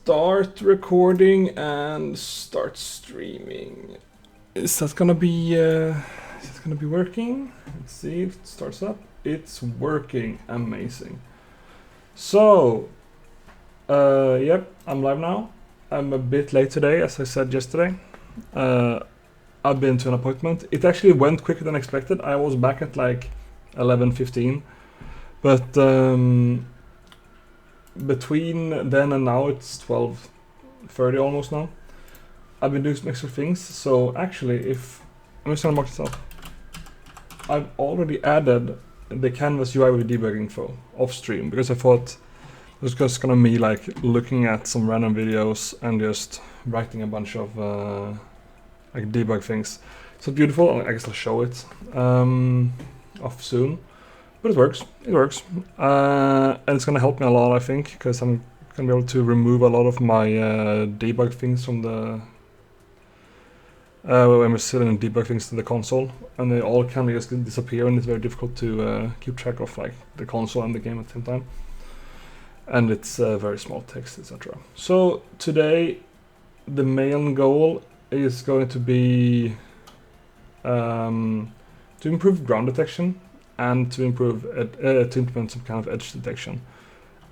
start recording and start streaming. Is that gonna be working? Let's see if it starts up. It's working. Amazing. So, yep, I'm live now. I'm a bit late today, as I said yesterday. I've been to an appointment. It actually went quicker than expected. I was back at like 11:15, but between then and now it's 12:30 almost now. I've been doing some extra things. So actually, if I'm just gonna mark this up, I've already added the Canvas UI with debug info off stream because I thought it was just gonna be like looking at some random videos and just writing a bunch of like debug things. So beautiful. I guess I'll show it off soon. But it works. It works. And it's gonna help me a lot, I think, because I'm gonna be able to remove a lot of my debug things from the when we're sitting debug things to the console, and they all kind of just disappear, and it's very difficult to keep track of like the console and the game at the same time. And it's very small text, etc. So today, the main goal is going to be to improve ground detection and to improve to implement some kind of edge detection.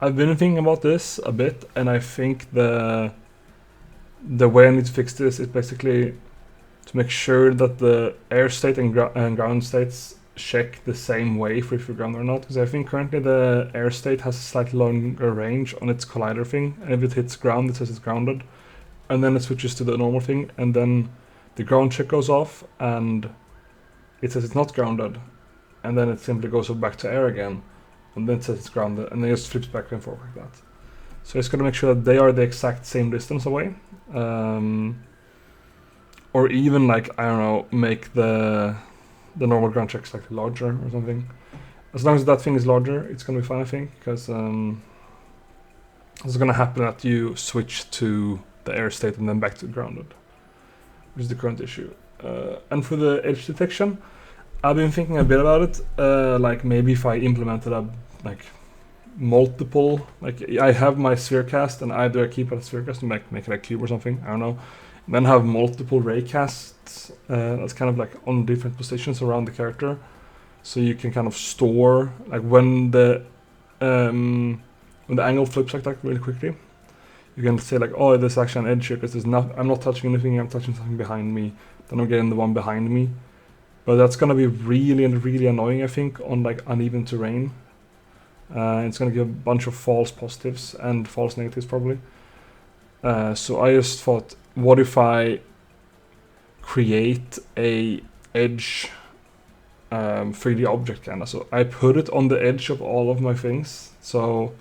I've been thinking about this a bit, and I think the way I need to fix this is basically to make sure that the air state and ground states check the same way for if you're ground or not. Because I think currently the air state has a slightly longer range on its collider thing, and if it hits ground, it says it's grounded, and then it switches to the normal thing, and then the ground check goes off, and it says it's not grounded, and then it simply goes back to air again, and then it says it's grounded, and then it just flips back and forth like that. So it's gonna make sure that they are the exact same distance away. Or even like, I don't know, make the normal ground check slightly larger or something. As long as that thing is larger, it's gonna be fine, I think, because it's gonna happen that you switch to the air state and then back to grounded, which is the current issue. And for the edge detection, I've been thinking a bit about it. Like maybe if I implemented a multiple, like I have my sphere cast, and either I keep it a sphere cast and make it a cube or something. I don't know. Then have multiple ray casts that's kind of like on different positions around the character, so you can kind of store like when the angle flips like that really quickly, you can say like, oh, there's actually an edge here because I'm not touching anything, I'm touching something behind me, then I'm getting the one behind me. But that's gonna be really annoying, I think, on like uneven terrain. It's gonna give a bunch of false positives and false negatives probably. So I just thought, what if I create a edge 3D object kinda? So I put it on the edge of all of my things. So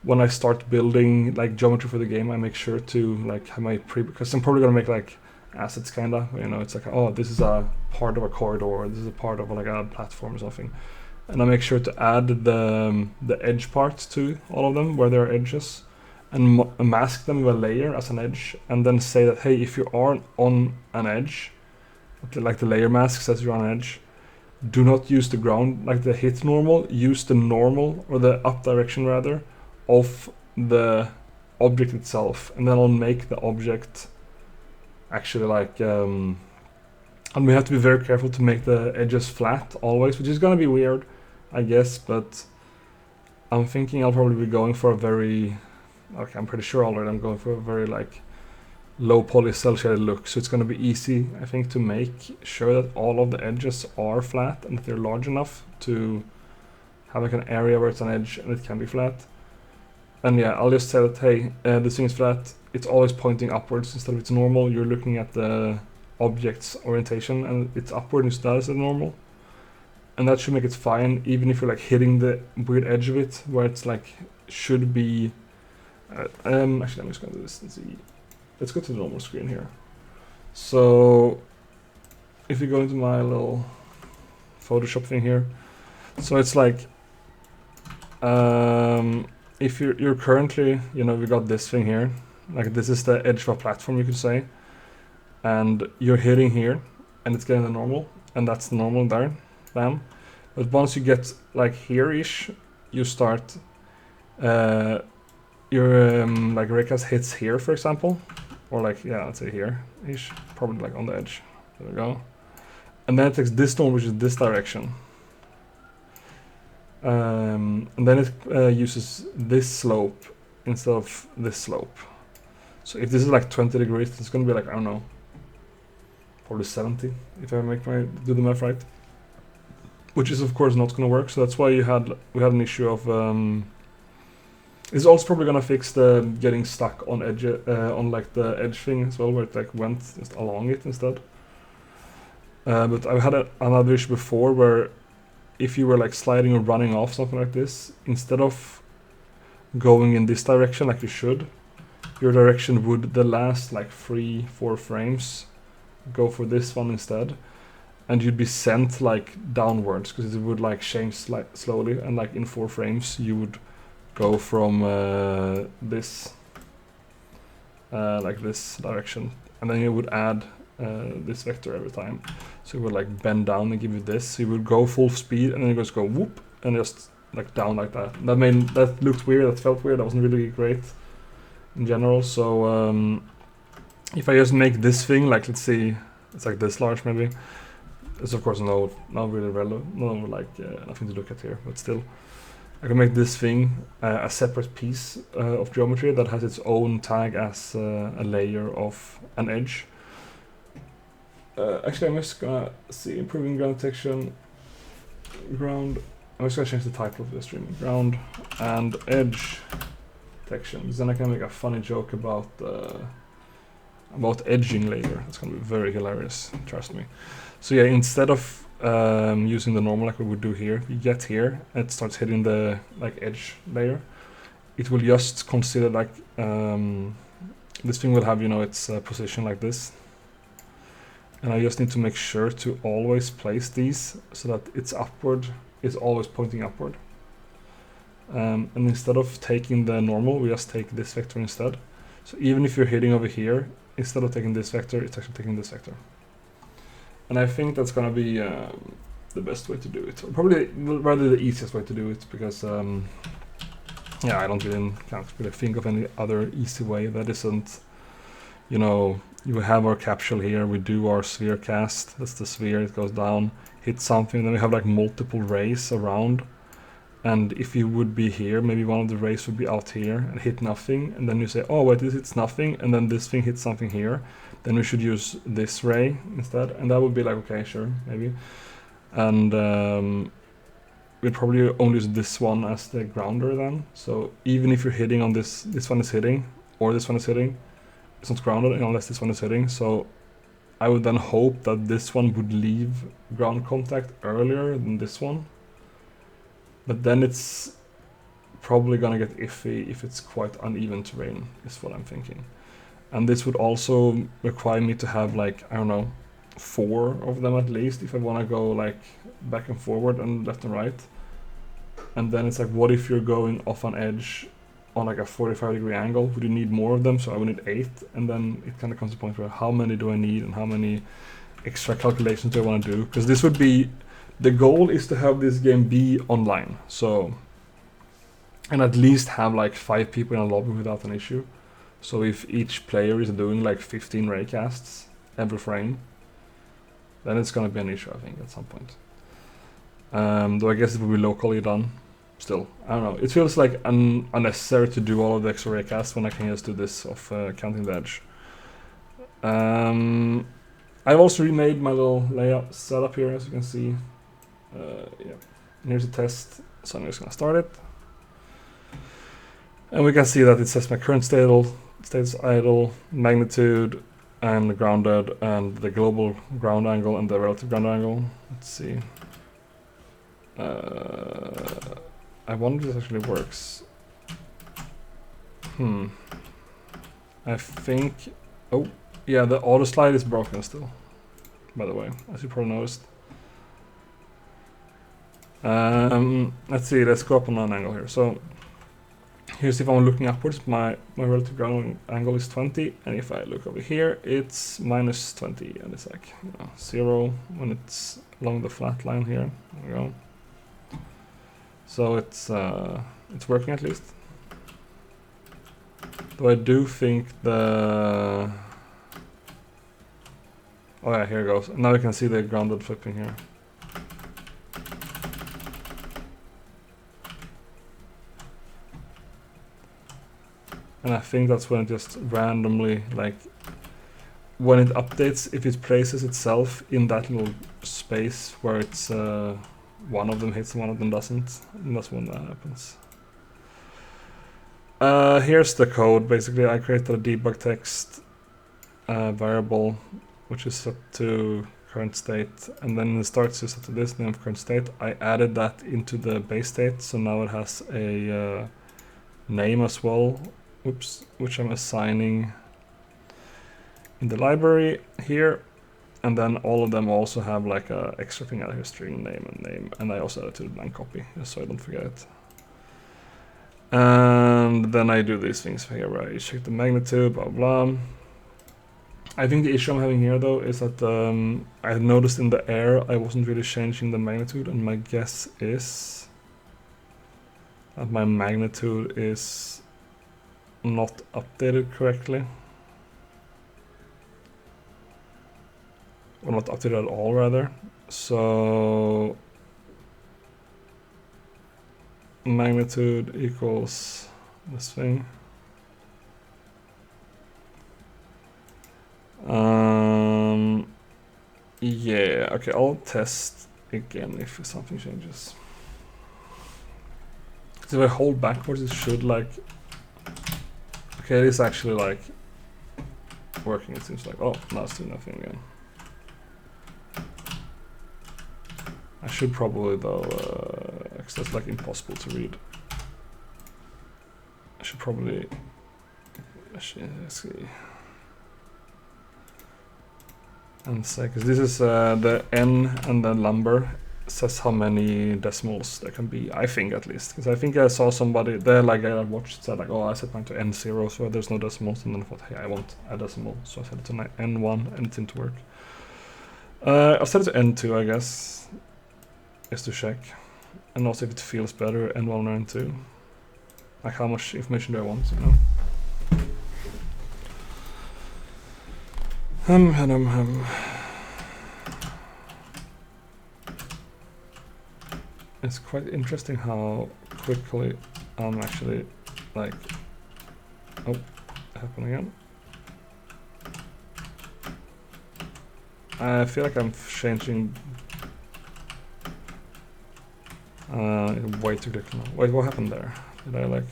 when I start building like geometry for the game, I make sure to like have my because I'm probably gonna make like assets kinda. You know, it's like, oh, this is a part of a corridor, or this is a part of like a platform or something. And I make sure to add the edge parts to all of them where there are edges, and mask them with a layer as an edge, and then say that, hey, if you are on an edge, like the layer mask says you're on an edge, do not use the ground, like the hit normal, use the normal, or the up direction rather, of the object itself, and then I'll make the object actually like, and we have to be very careful to make the edges flat always, which is gonna be weird, I guess, but I'm thinking I'll probably be going for a very, okay, I'm pretty sure already I'm going for a very like low poly cell shaded look, so it's going to be easy, I think, to make sure that all of the edges are flat and that they're large enough to have like an area where it's an edge and it can be flat. And yeah, I'll just say that, hey, this thing is flat, it's always pointing upwards instead of it's normal. You're looking at the object's orientation and it's upward instead of normal, and that should make it fine, even if you're like hitting the weird edge of it where it's like should be. Actually, I'm just gonna do this and see. Let's go to the normal screen here. So if you go into my little Photoshop thing here, so it's like if you're currently, you know, we got this thing here, like this is the edge of a platform, you could say, and you're hitting here and it's getting the normal, and that's the normal there, bam. But once you get like here-ish, you start your like raycast hits here, for example, or like, yeah, let's say here-ish, probably like on the edge. There we go. And then it takes this normal, which is this direction. And then it uses this slope instead of this slope. So if this is like 20 degrees, it's gonna be like, I don't know, probably 70 if I do the math right. Which is of course not gonna work. So that's why we had an issue of. It's also probably gonna fix the getting stuck on edge on like the edge thing as well, where it like went just along it instead. But I've had another issue before where if you were like sliding or running off something like this, instead of going in this direction like you should, your direction would the last like 3-4 frames go for this one instead, and you'd be sent like downwards because it would like change slowly, and like in 4 frames you would go from this like this direction, and then you would add this vector every time. So it would like bend down and give you this. So you would go full speed and then it goes go whoop and just like down like that. That looked weird, that felt weird, that wasn't really great in general. So if I just make this thing like, let's see, it's like this large maybe. It's of course not really relevant, nothing to look at here, but still. I can make this thing a separate piece of geometry that has its own tag as a layer of an edge. Actually, I'm just gonna see improving ground detection. I'm just gonna change the title of the stream: ground and edge detection. Because then I can make a funny joke about edging later. It's gonna be very hilarious. Trust me. So yeah, instead of using the normal like we would do here, you get here and it starts hitting the like edge layer. It will just consider like this thing will have, you know, its position like this. And I just need to make sure to always place these so that it's upward, it's always pointing upward. And instead of taking the normal, we just take this vector instead. So even if you're hitting over here, instead of taking this vector, it's actually taking this vector. And I think that's gonna be the best way to do it. Or probably rather the easiest way to do it, because yeah, can't really think of any other easy way that isn't, you know, you have our capsule here, we do our sphere cast, that's the sphere, it goes down, hits something, then we have like multiple rays around, and if you would be here, maybe one of the rays would be out here and hit nothing, and then you say, oh wait, this hits nothing, and then this thing hits something here, then we should use this ray instead, and that would be like, okay, sure, maybe. And we'd probably only use this one as the grounder then, so even if you're hitting on this one is hitting, or this one is hitting, it's not grounded unless this one is hitting. So I would then hope that this one would leave ground contact earlier than this one, but then it's probably gonna get iffy if it's quite uneven terrain, is what I'm thinking. And this would also require me to have like, I don't know, 4 of them at least if I want to go like back and forward and left and right. And then it's like, what if you're going off an edge on like a 45-degree angle? Would you need more of them? So I would need 8, and then it kind of comes to a point where how many do I need and how many extra calculations do I want to do? Because this would be, the goal is to have this game be online, so, and at least have like 5 people in a lobby without an issue. So if each player is doing like 15 raycasts every frame, then it's gonna be an issue, I think, at some point. Though I guess it will be locally done. Still, I don't know. It feels like unnecessary to do all of the extra raycasts when I can just do this of counting the edge. I've also remade my little layout setup here, as you can see. Yeah, and here's a test, so I'm just gonna start it. And we can see that it says my current status idle, magnitude, and grounded, and the global ground angle and the relative ground angle. Let's see. I wonder if this actually works. I think, oh yeah, the AutoSlide is broken still, by the way, as you probably noticed. Let's see, let's go up on an angle here. So here's if I'm looking upwards, my relative ground angle is 20, and if I look over here, it's minus 20, and it's like, you know, 0 when it's along the flat line here. There we go. So it's working at least. Though I do think the... Oh yeah, here it goes. Now you can see the grounded flipping here. And I think that's when it just randomly, like, when it updates, if it places itself in that little space where it's one of them hits and one of them doesn't, and that's when that happens. Here's the code. Basically, I created a debug text variable, which is set to current state, and then it starts to set to this name of current state. I added that into the base state, so now it has a name as well. Oops, which I'm assigning in the library here, and then all of them also have like a extra thing out here, string name, and I also added to the blank copy, just so I don't forget it. And then I do these things here where I check the magnitude, blah blah. I think the issue I'm having here though is that I noticed in the air I wasn't really changing the magnitude, and my guess is that my magnitude is not updated correctly, or not updated at all rather. So magnitude equals this thing. Yeah, okay, I'll test again if something changes. So if I hold backwards, it should like... Okay, it is actually like working, it seems like. Oh, now it's doing nothing again. I should probably though, because that's like impossible to read. I should probably, let's see. And say, because this is the N and the number says how many decimals there can be, I think at least. Because I think I saw somebody there, like I watched, said like, oh, I set mine to N0, so there's no decimals, and then I thought, hey, I want a decimal, so I set it to N1, and it didn't work. I'll set it to N2, I guess, just to check, and also if it feels better, N1 or N2. Like how much information do I want, you know? It's quite interesting how quickly I'm actually like, oh, happen again. I feel like I'm changing way too quickly now. Wait, what happened there? Did I like...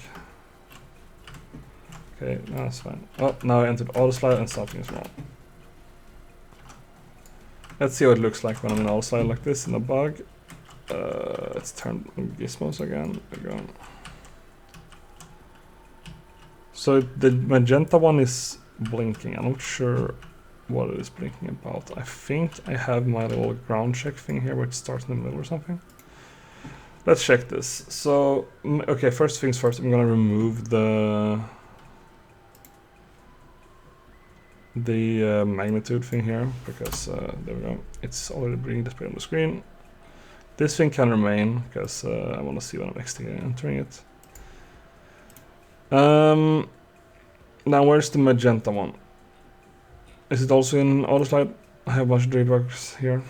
Okay, no, that's fine. Oh, now I entered AutoSlide and something is wrong. Let's see what it looks like when I'm in AutoSlide like this in a bug. Let's turn gizmos again. There we go. So the magenta one is blinking. I'm not sure what it is blinking about. I think I have my little ground check thing here where it starts in the middle or something. Let's check this. So, okay, first things first, I'm gonna remove the magnitude thing here, because there we go, it's already being displayed on the screen. This thing can remain, because I want to see when I'm entering it. Now where's the magenta one? Is it also in AutoSlide? I have a bunch of debugs here.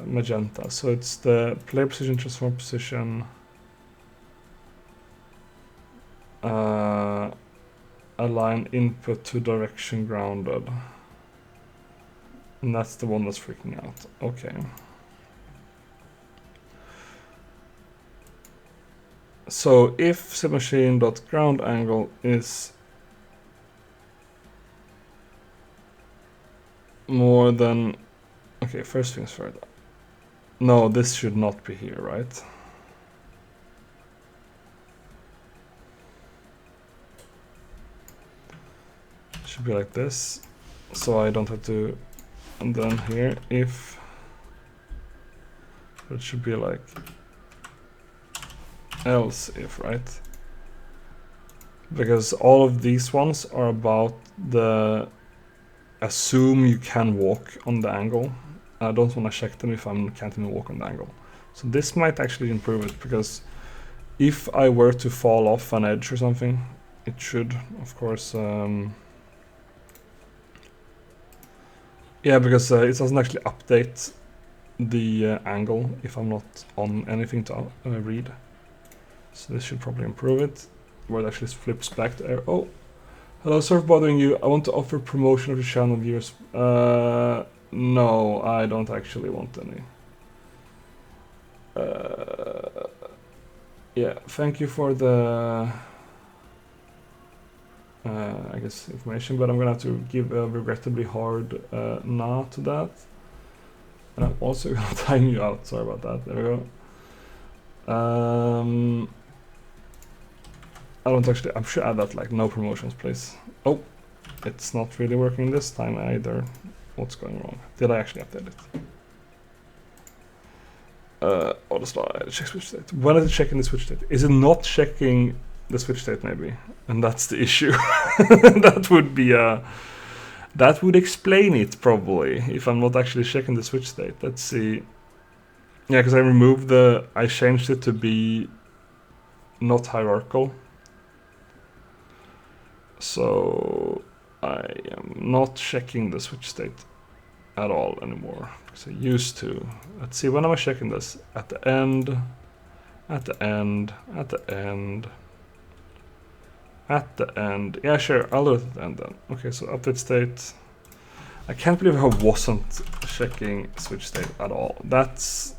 Magenta, so it's the player position, transform position, align input to direction grounded. And that's the one that's freaking out. Okay. So if setMachine.ground angle is more than... Okay, first things first. No, this should not be here, right? Should be like this, so I don't have to... And then here, if... It should be like... else if, right? Because all of these ones are about the... Assume you can walk on the angle. I don't want to check them if I can't even walk on the angle. So this might actually improve it, because if I were to fall off an edge or something, it should, of course, yeah, because it doesn't actually update the angle if I'm not on anything to read. So this should probably improve it, where it actually flips back to air. Oh, hello, sorry for bothering you. I want to offer promotion of the channel viewers. No, I don't actually want any. Yeah, thank you for the I guess information, but I'm gonna have to give a regrettably hard nah to that. And I'm also gonna time you out. Sorry about that. There we go. I don't actually. I should add that like no promotions, please. Oh, it's not really working this time either. What's going wrong? Did I actually update it? AutoSlide, check switch state. When is it checking the switch state? Is it not checking the switch state maybe? And that's the issue. That would be that would explain it probably, if I'm not actually checking the switch state. Let's see. Yeah, because I changed it to be not hierarchical. So I am not checking the switch state at all anymore. So I used to. Let's see, when am I checking this? At the end, at the end, at the end, at the end. Yeah, sure, I'll do it at the end then. Okay, so update state. I can't believe I wasn't checking switch state at all. That's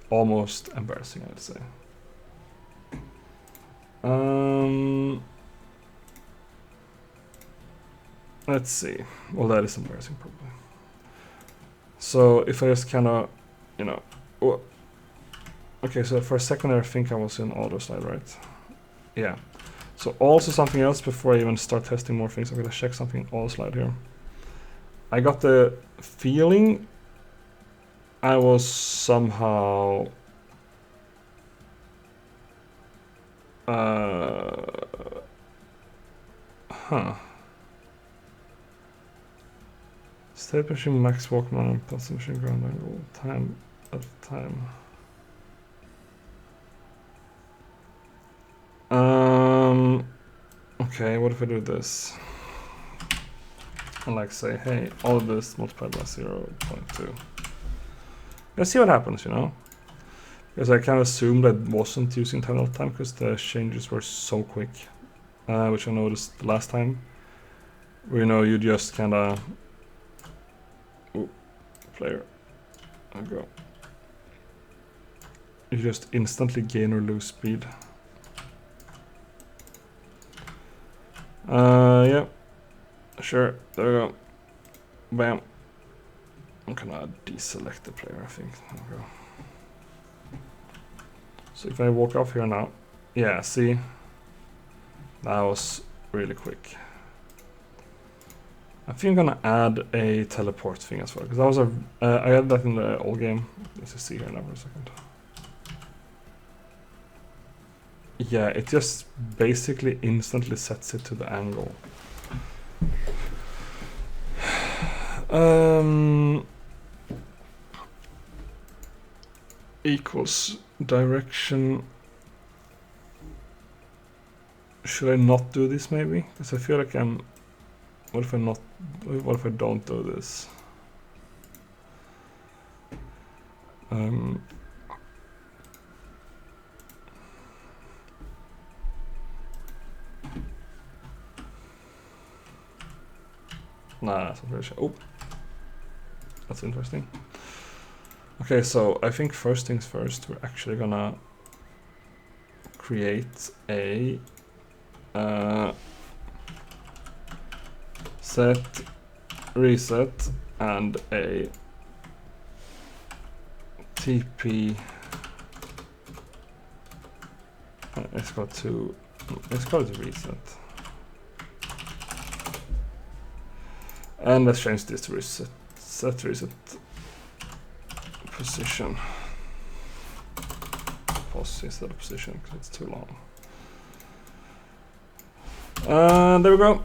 almost embarrassing, I'd say. Let's see. Well, that is embarrassing probably. So if I just kind of, you know, okay, so for a second I think I was in AutoSlide, right? Yeah. So also something else before I even start testing more things, I'm gonna check something in AutoSlide here. I got the feeling I was somehow state machine max walkman and plus machine ground angle time at time. Okay, what if I do this? And like say, hey, all of this multiplied by 0.2. Let's see what happens, you know? Because I kind of assumed I wasn't using terminal time because the changes were so quick. Which I noticed the last time. Where, you know, you just kind of... player. I'll go. You just instantly gain or lose speed. Yeah. Sure, there we go. Bam. I'm gonna deselect the player, I think. There we go. So if I walk off here now, yeah, see? That was really quick. I think I'm gonna add a teleport thing as well, because that was a I had that in the old game. Let's just see here now for a second. Yeah, it just basically instantly sets it to the angle. Equals direction. Should I not do this maybe? Because I feel like I'm... What if I don't do this? Nah, that's not very sure. Oh, that's interesting. Okay, so I think first things first, we're actually gonna create a set, reset, and a TP. Let's go to reset. And let's change this to reset. Set reset position. Pause instead of position because it's too long. There we go.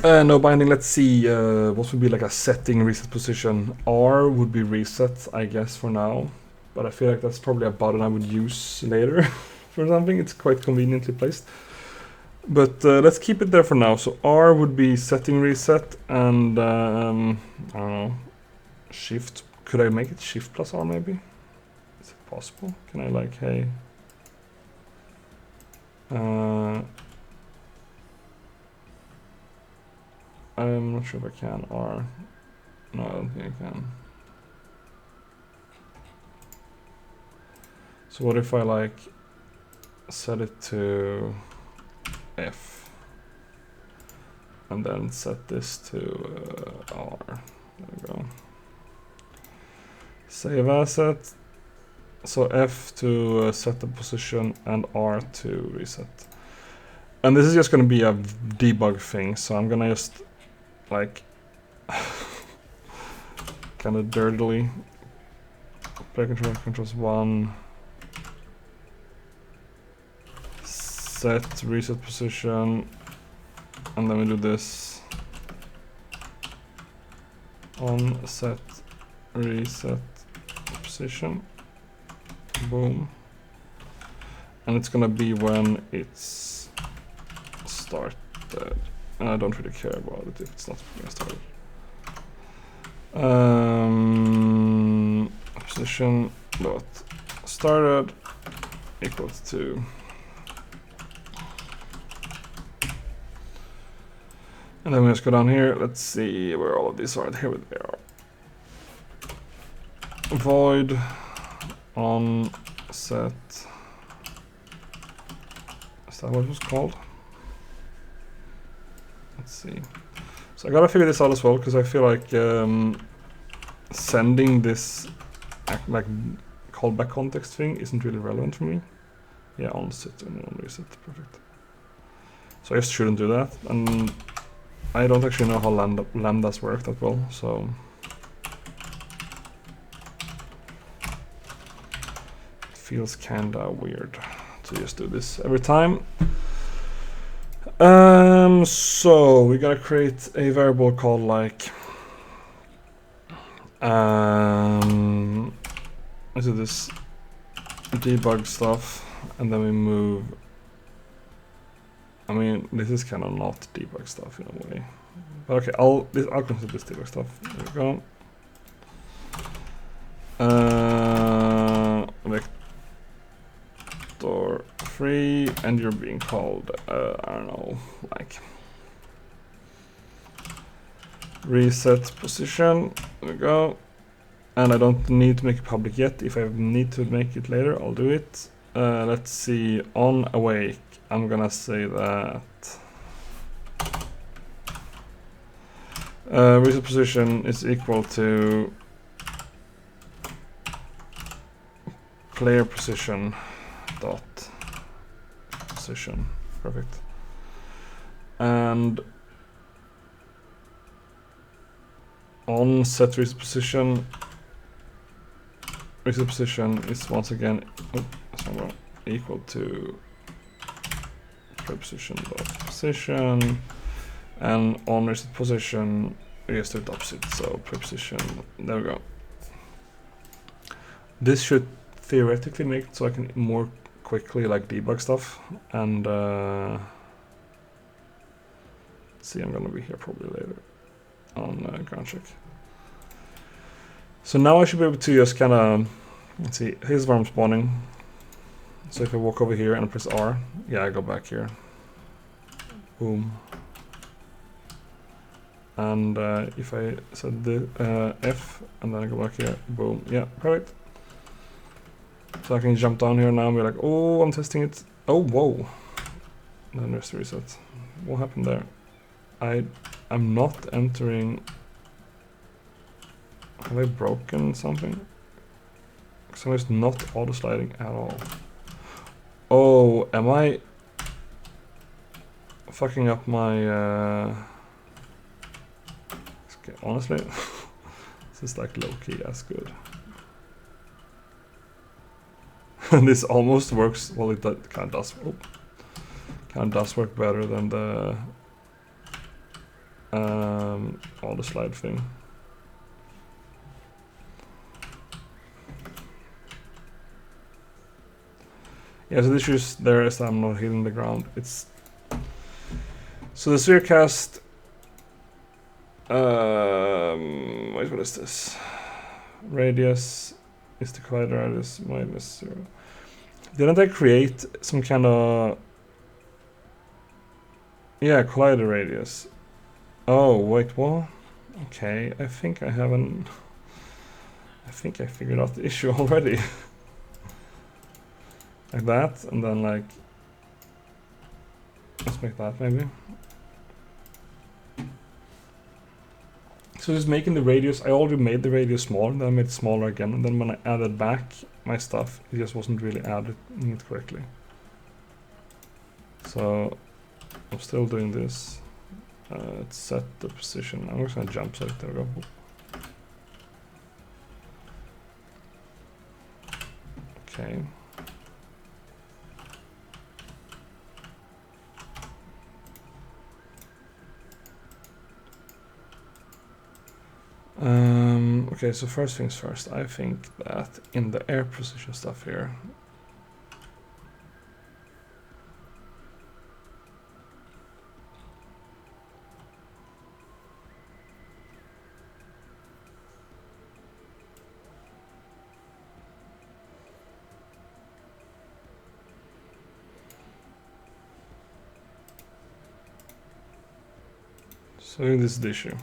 No binding. Let's see. What would be like a setting reset position? R would be reset, I guess, for now. But I feel like that's probably a button I would use later. or something. It's quite conveniently placed. But let's keep it there for now. So R would be setting reset, and I don't know, shift. Could I make it shift plus R maybe? Is it possible? Can I like, hey, I'm not sure if I can. R, no, I don't think I can. So what if I like set it to F and then set this to R? There we go. Save asset. So F to set the position and R to reset. And this is just going to be a debug thing, so I'm gonna just like kind of dirtily player controls 1. Set reset position, and then we do this on set reset position, boom, and it's gonna be when it's started, and I don't really care about it if it's not being started. Position dot started equals to. And then we just go down here. Let's see where all of these are. Here they are. Void on set. Is that what it was called? Let's see. So I gotta figure this out as well, because I feel like sending this like callback context thing isn't really relevant for me. Yeah, on set and on reset. Perfect. So I just shouldn't do that. And I don't actually know how lambdas work that well, so it feels kinda weird to just do this every time. So we gotta create a variable called like let's do this debug stuff, and then we move. I mean, this is kind of not debug stuff in a way. But okay, I'll consider this debug stuff. There we go. Vector free, and you're being called, I don't know, like reset position. There we go. And I don't need to make it public yet. If I need to make it later, I'll do it. Let's see, on awake. I'm gonna say that reset position is equal to player position dot position. Perfect. And on set reset position is once again equal to preposition dot position, and on reset position we just do the opposite, so preposition. There we go. This should theoretically make it so I can more quickly like debug stuff, and see, I'm gonna be here probably later on ground check. So now I should be able to just kind of, let's see, here's where I'm spawning. So if I walk over here and press R, yeah, I go back here. Boom. And if I set the F and then I go back here, boom. Yeah, perfect. So I can jump down here now and be like, oh, I'm testing it. Oh, whoa. Then there's the reset. What happened there? I'm not entering. Have I broken something? So it's not auto sliding at all. Oh, am I fucking up my okay, honestly this is like low-key as good. This almost works, well, it kind of does. Oh, kind of does work better than the AutoSlide thing. Yeah, so the issue there is that I'm not hitting the ground. It's so the spherecast. Wait, what is this? Radius is the collider radius minus 0. Didn't I create some kind of... Yeah, collider radius. Oh, wait, what? Okay, I think I haven't... I think I figured out the issue already. Like that, and then like... Let's make that maybe. So just making the radius, I already made the radius small, then I made it smaller again, and then when I added back my stuff, it just wasn't really adding it correctly. So I'm still doing this. Let's set the position. I'm just gonna jump so there we go. Okay. Okay, so first things first, I think that in the air position stuff here, so this is the issue.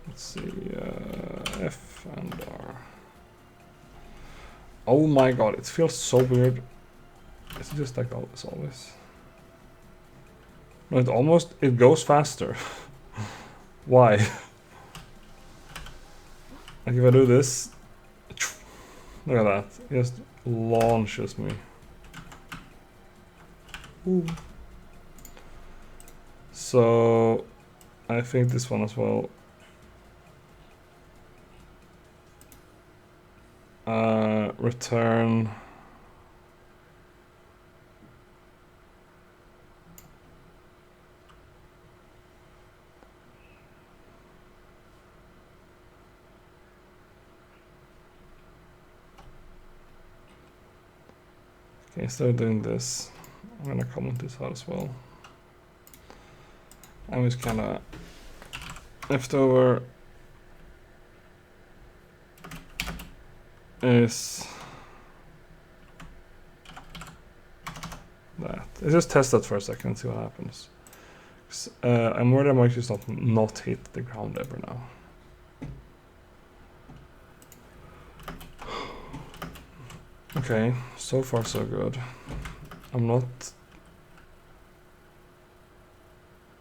Let's see, F and R. Oh my god, it feels so weird. It's just like this always. No, it goes faster. Why? Like if I do this, look at that, it just launches me. Ooh. So I think this one as well. Return. Okay, instead of doing this, I'm gonna comment this out as well. I'm just kinda left over is that. Let's just test that for a second and see what happens. I'm worried I might just not hit the ground ever now. Okay, so far so good. I'm not...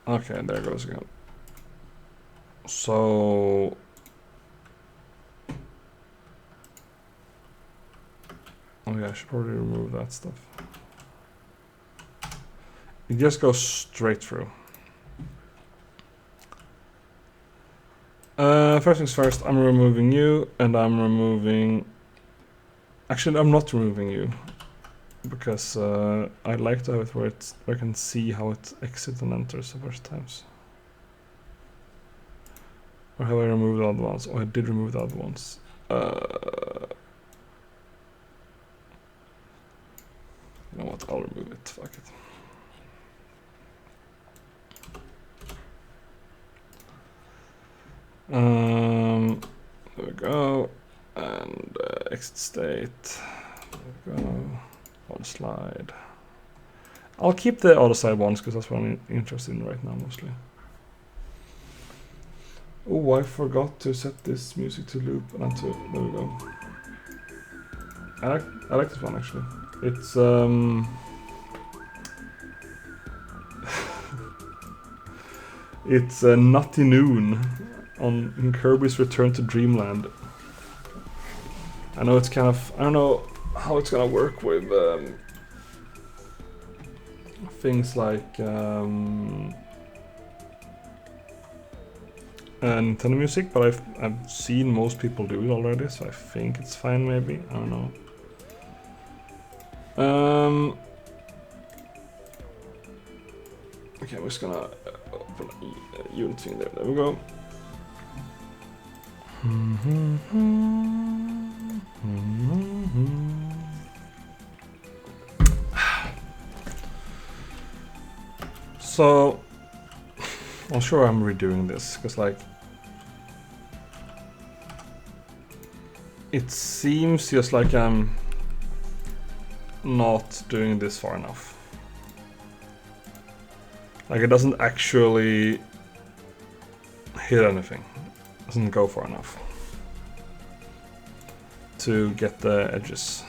Okay, there goes again. So... Oh yeah, I should probably remove that stuff. It just goes straight through. First things first, I'm removing you, and I'm removing... Actually, I'm not removing you, because I like to have it where I can see how it exits and enters the first times. Or have I removed the other ones? Oh, I did remove the other ones. You know what, I'll remove it, fuck it. There we go, and exit state, there we go, AutoSlide. I'll keep the AutoSlide ones because that's what I'm interested in right now mostly. Oh, I forgot to set this music to loop, and to, there we go. I like this one actually. It's it's Nutty Noon in Kirby's Return to Dreamland. I know it's kind of, I don't know how it's gonna work with things like Nintendo music, but I've seen most people do it already, so I think it's fine maybe, I don't know. Okay, I'm just gonna put a unit thing there. There we go. So, I'm sure I'm redoing this, because like, it seems just like I'm not doing this far enough. Like it doesn't actually hit anything. It doesn't go far enough to get the edges.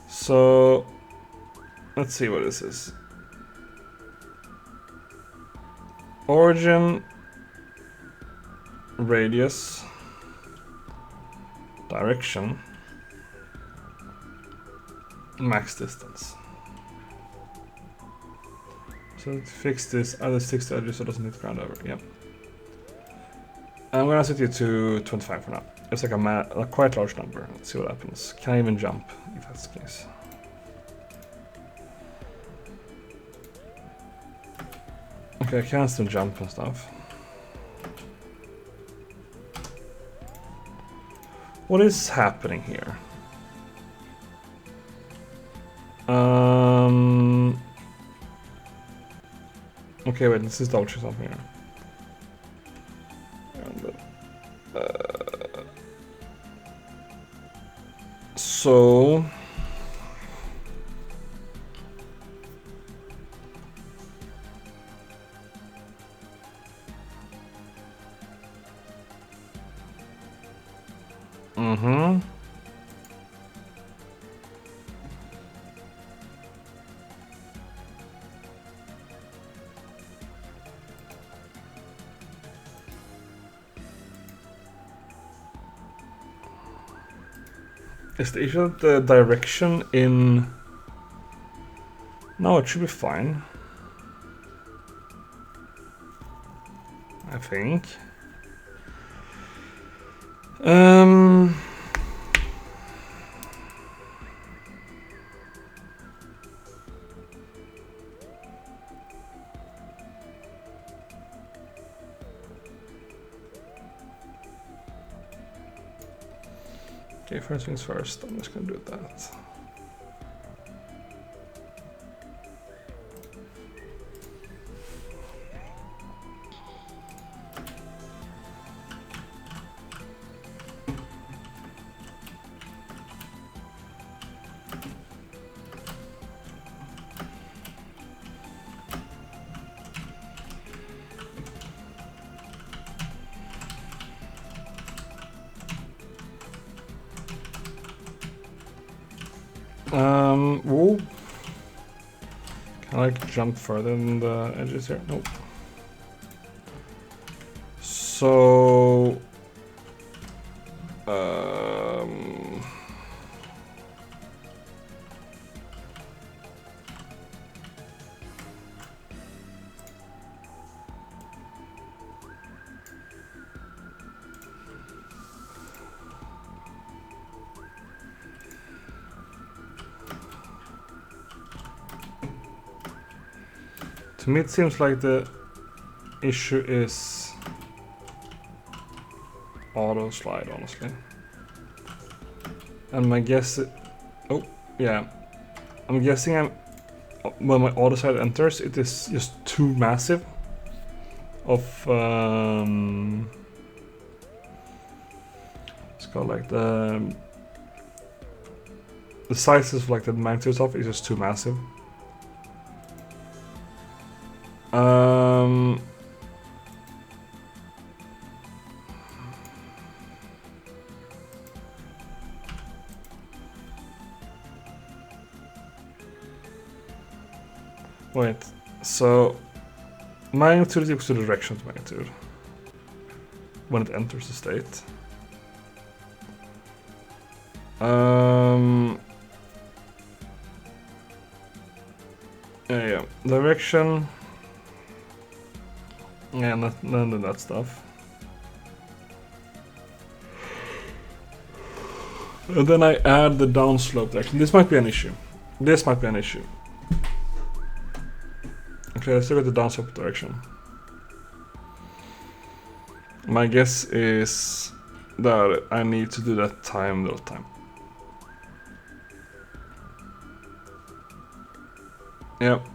So let's see what this is. Origin, radius, direction, max distance. So to fix this, either sticks to edges so it doesn't hit ground over. Yep. I'm gonna set it to 25 for now. It's like a quite large number. Let's see what happens. Can I even jump if that's the case? Okay, I can still jump and stuff. What is happening here? Okay, wait, let's just double check something here. So is the issue the direction in... No, it should be fine. I think. Okay, first things first, I'm just gonna do that. Whoa. Can I like jump further than the edges here? Nope. So to me it seems like the issue is AutoSlide, honestly. And my guess... Oh, yeah. I'm guessing when my AutoSlide enters, it is just too massive of... it's called like the sizes of like the magnitude stuff is just too massive. Wait, so magnitude is equal to the direction of magnitude when it enters the state. Yeah, direction. Yeah, none of that stuff. And then I add the downslope direction. This might be an issue. This might be an issue. Okay, let's look at the downslope direction. My guess is that I need to do that time the time. Yep.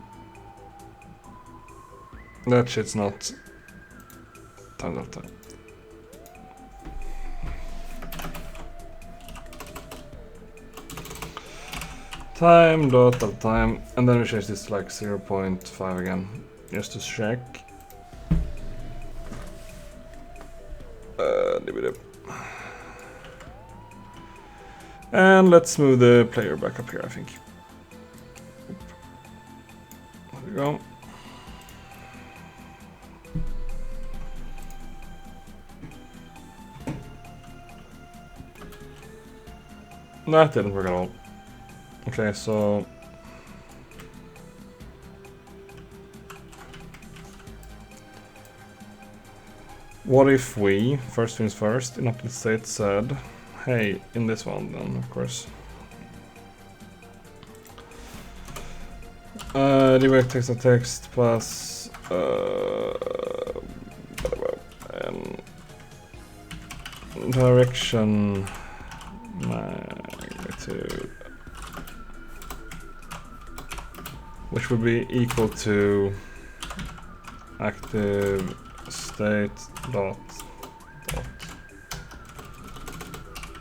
That shit's not time the time. Time dot of time, and then we change this to like 0.5 again, just to check. And let's move the player back up here, I think. There we go. That didn't work at all. Okay, so what if we, first things first, in update state said, hey, in this one then, of course. Direct text to text plus direction magnitude, which would be equal to active state dot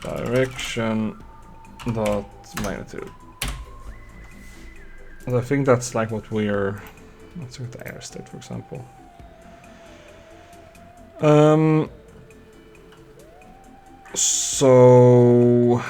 direction dot magnitude. And I think that's like what we're. Let's look at the air state, for example. So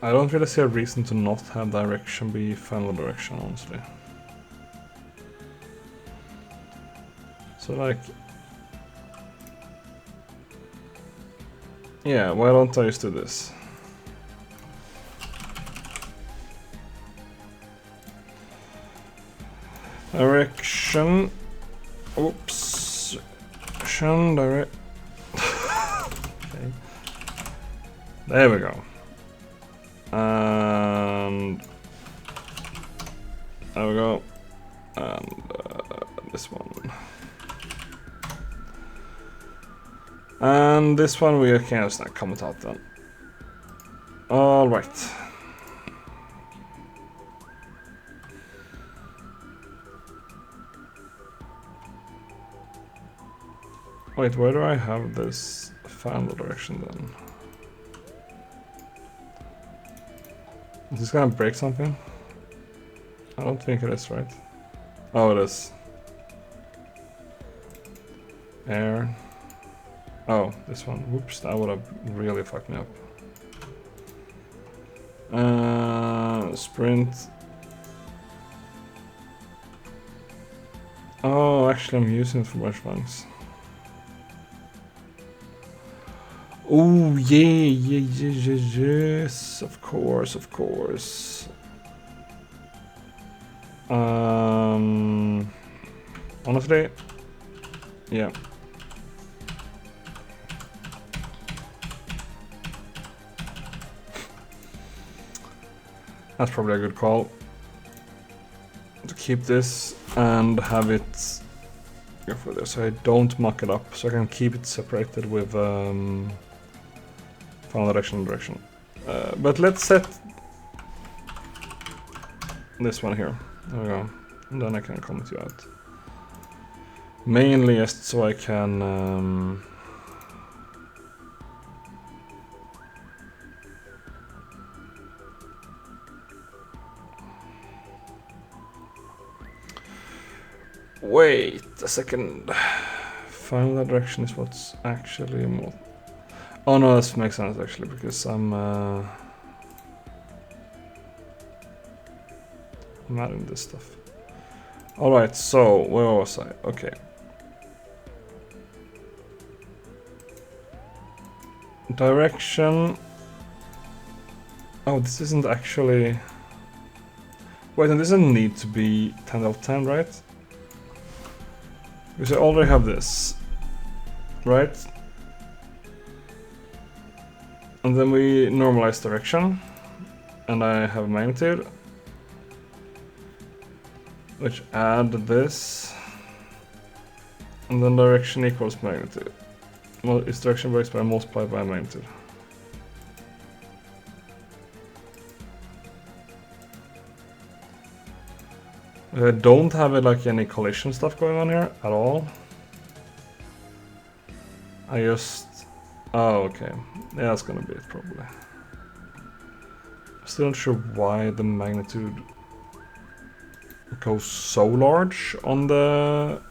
I don't really see a reason to not have direction be final direction, honestly. So like, yeah, why don't I just do this? Direction, oops, direction, direct. Okay, there we go. And there we go, and this one, and this one we can just not comment out then. All right. Wait, where do I have this final direction then? Is this gonna break something? I don't think it is, right? Oh, it is. Air. Oh, this one. Whoops, that would have really fucked me up. Sprint. Oh, actually I'm using it for brush banks. Oh, yes, of course. Honestly, yeah. That's probably a good call. To keep this and have it go further, so I don't muck it up, so I can keep it separated with final direction. But let's set this one here. There we go. And then I can comment you out. Mainly just so I can wait a second. Final direction is what's actually more. Oh no, this makes sense actually, because I'm adding this stuff. Alright, so where was I? Okay. Direction. Oh, this isn't actually... Wait, and this doesn't need to be 10 out of 10, right? Because I already have this, right? And then we normalize direction, and I have magnitude, which add this, and then direction equals magnitude. Well, its direction varies by multiplied by magnitude. I don't have like any collision stuff going on here at all. I just... Oh, okay. Yeah, that's gonna be it probably. Still not sure why the magnitude goes so large on the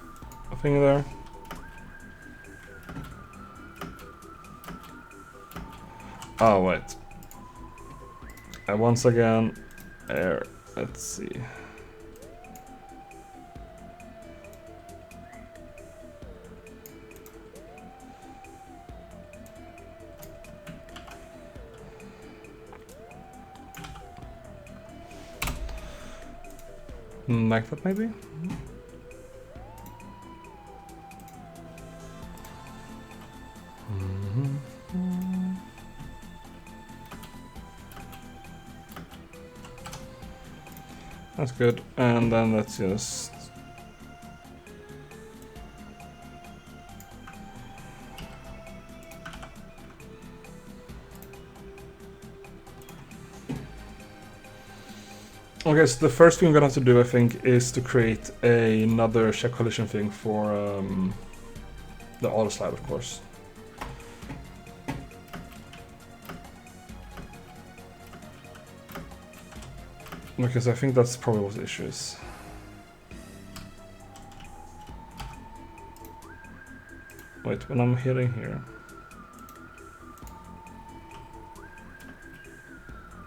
thing there. Oh, wait. Once again, air. Let's see. Like that, maybe? That's good. And then let's just... Okay, so the first thing I'm gonna have to do, I think, is to create another check collision thing for the AutoSlide, of course. Because I think that's probably what the issue is. Wait, when I'm hitting here.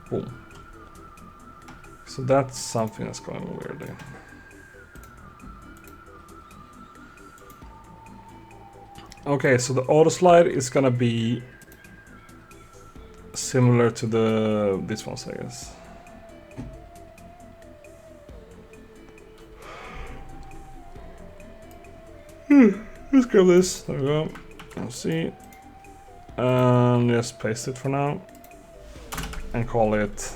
Boom. So that's something that's going weirdly. Okay, so the AutoSlide is gonna be similar to this ones, I guess. Let's grab this. There we go. Let's see. And just paste it for now. And call it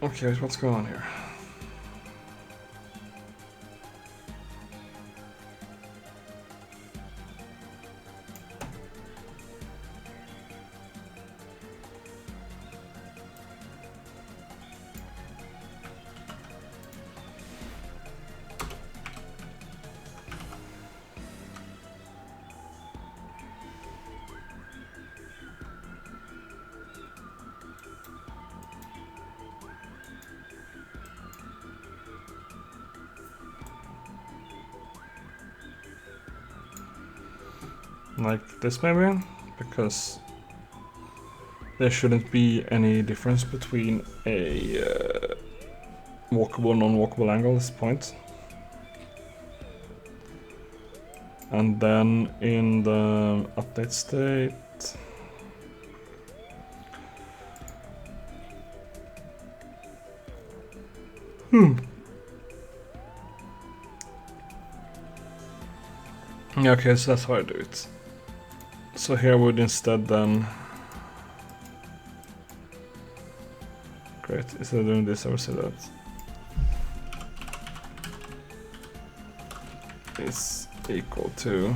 okay, what's going on here? Like this maybe, because there shouldn't be any difference between a walkable and non-walkable angle at this point. And then in the update state, yeah, okay, so that's how I do it. So here would instead then... Great, instead of doing this I would say that is equal to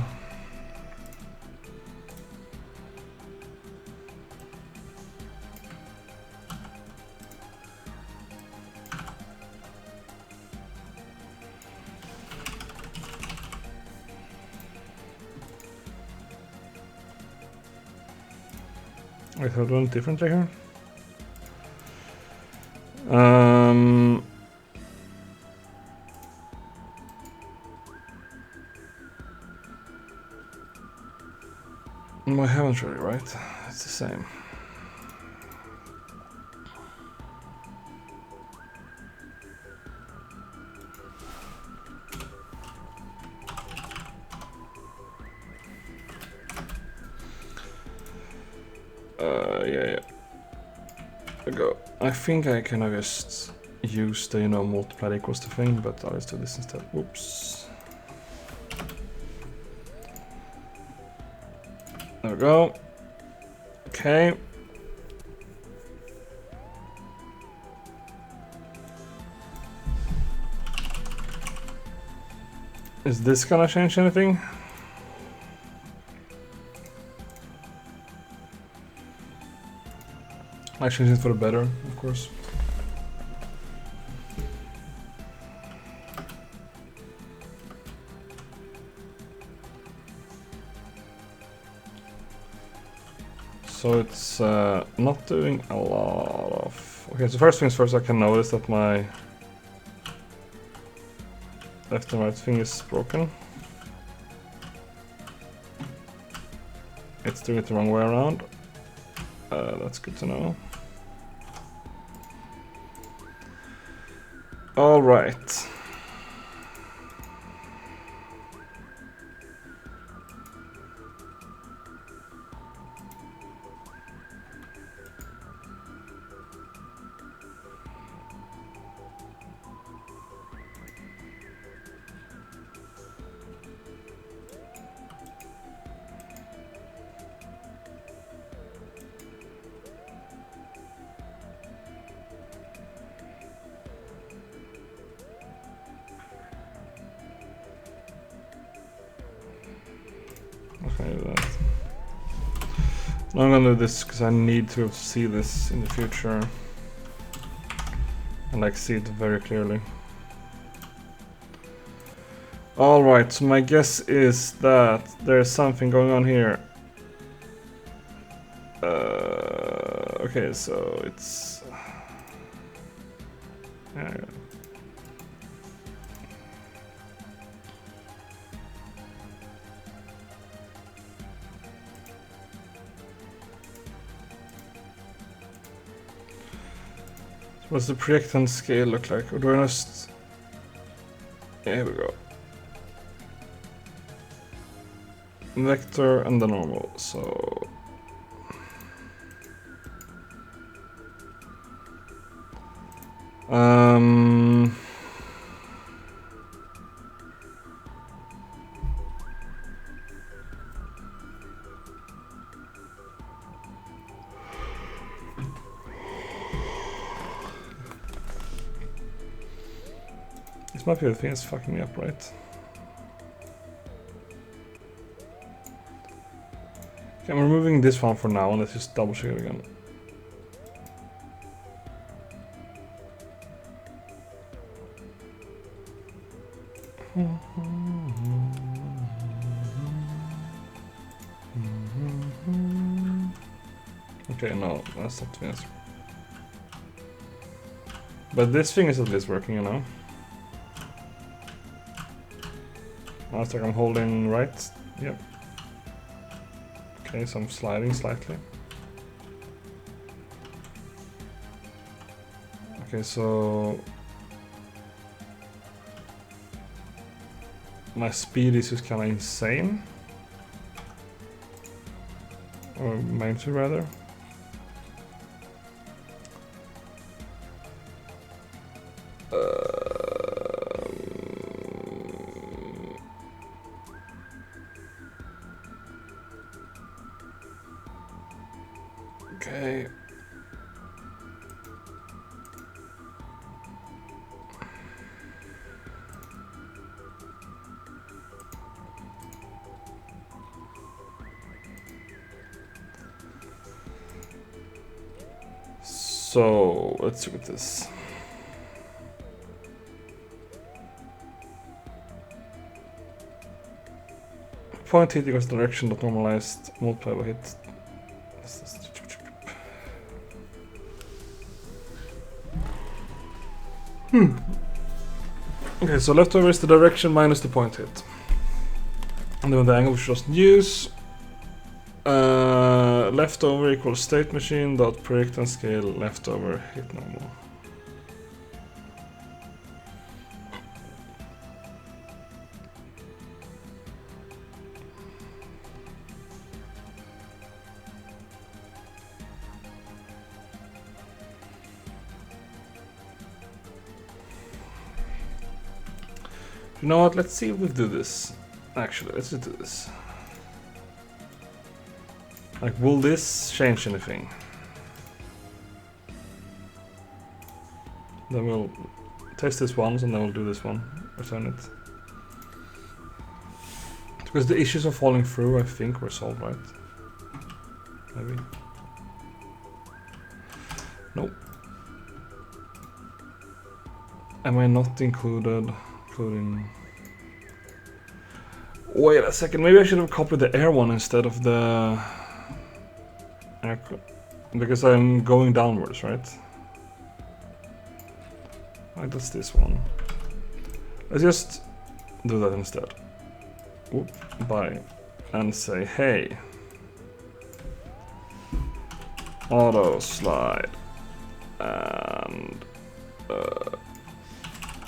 wait, have I done it differently here? No, I haven't really, right? It's the same. Yeah. There we go. I think I can just use the, multiply equals the thing, but I'll just do this instead. Whoops. There we go. Okay. Is this gonna change anything? I changed it for the better, of course. So it's not doing a lot of... Okay, so first things first, I can notice that my left and right thing is broken. It's doing it the wrong way around. That's good to know. All right. Okay, that. Now I'm gonna do this because I need to see this in the future and like see it very clearly. Alright, so my guess is that there's something going on here. Okay, so it's... Yeah. What's the projectant scale look like? Or do I just... Yeah, here we go. Vector and the normal, so... This might be the thing that's fucking me up, right? Okay, I'm removing this one for now, and let's just double check it again. Okay, no, that's not the answer. But this thing is at least working, you know? Looks like I'm holding right. Yep. Okay, so I'm sliding slightly. Okay, so... my speed is just kind of insane. Or magnitude rather. Okay. So let's see what this. Point hit equals direction dot normalized multiply by hit. Okay, so leftover is the direction minus the point hit. And then the angle we should just use. Leftover equals state machine dot predict and scale leftover hit normal. You know what? Let's see if we do this. Actually, let's just do this. Like, will this change anything? Then we'll test this once and then we'll do this one. Return it. Because the issues of falling through, I think, were solved, right? Maybe. Nope. Am I not including... Wait a second, maybe I should have copied the air one instead of the... Because I'm going downwards, right? Right, that's this one. Let's just do that instead. Whoop, bye. And say, hey. AutoSlide. And...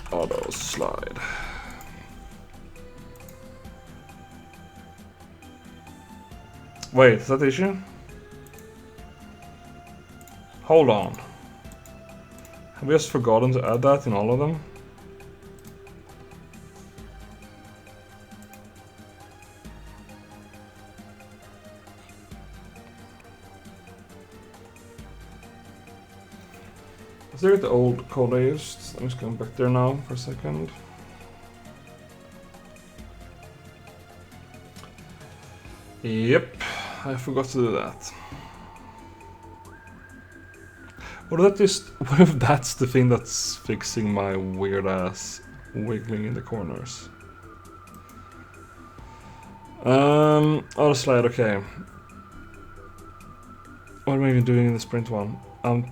AutoSlide. Wait, is that the issue? Hold on. Have we just forgotten to add that in all of them? Is there the old code I used? I'm just going back there now for a second. Yep, I forgot to do that. What if that's the thing that's fixing my weird ass wiggling in the corners? AutoSlide, okay. What am I even doing in the sprint one?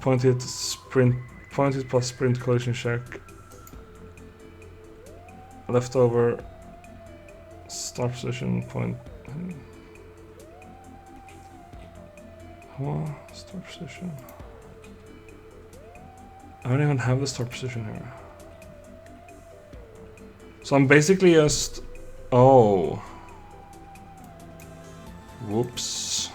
Pointed plus sprint collision check. Leftover start position point. What? Start position. I don't even have the start position here. So I'm basically just... Oh. Whoops.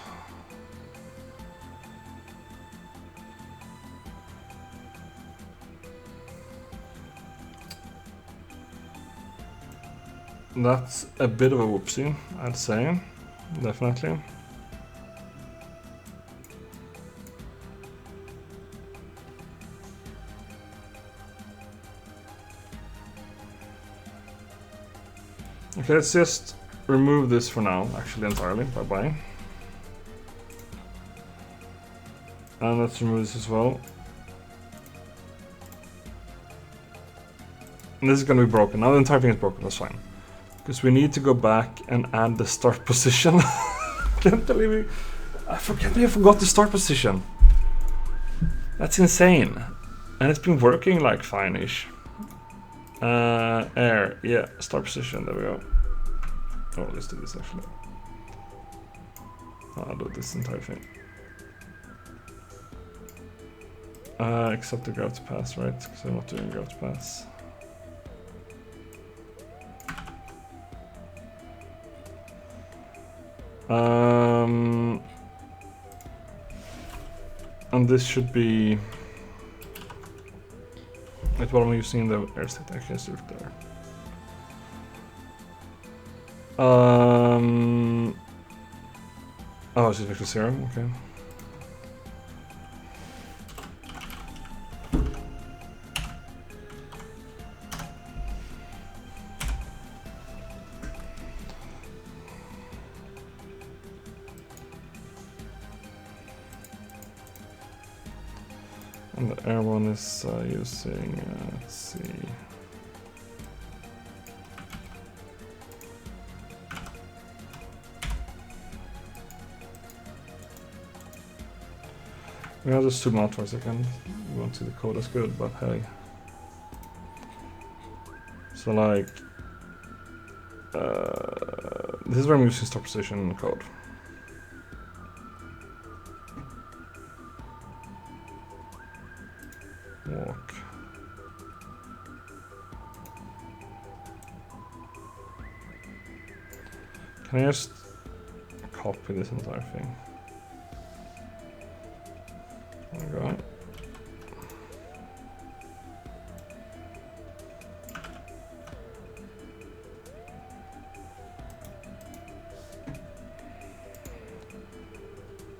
That's a bit of a whoopsie, I'd say. Definitely. Okay, let's just remove this for now, actually entirely. Bye-bye. And let's remove this as well. And this is gonna be broken. Now the entire thing is broken, that's fine. Because we need to go back and add the start position. Can't believe it. I forgot the start position. That's insane. And it's been working like fine-ish. Air, yeah, start position, there we go. Oh, let's do this actually. I'll do this entire thing. Except the gravity pass, right? Because I'm not doing gravity pass. And this should be... Wait, what am I using in the air state? I can do it there. Oh, it's just vector 0, okay. And the air one is using, let's see. I'll just zoom out for a second. You won't see the code as good, but hey. So like, this is where I'm using start position code. Can I just copy this entire thing? There we go.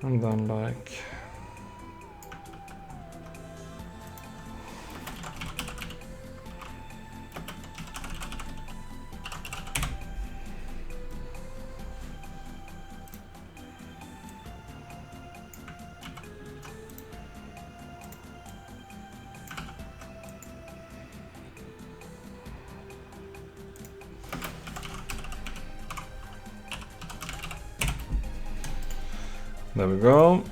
And then like there we go.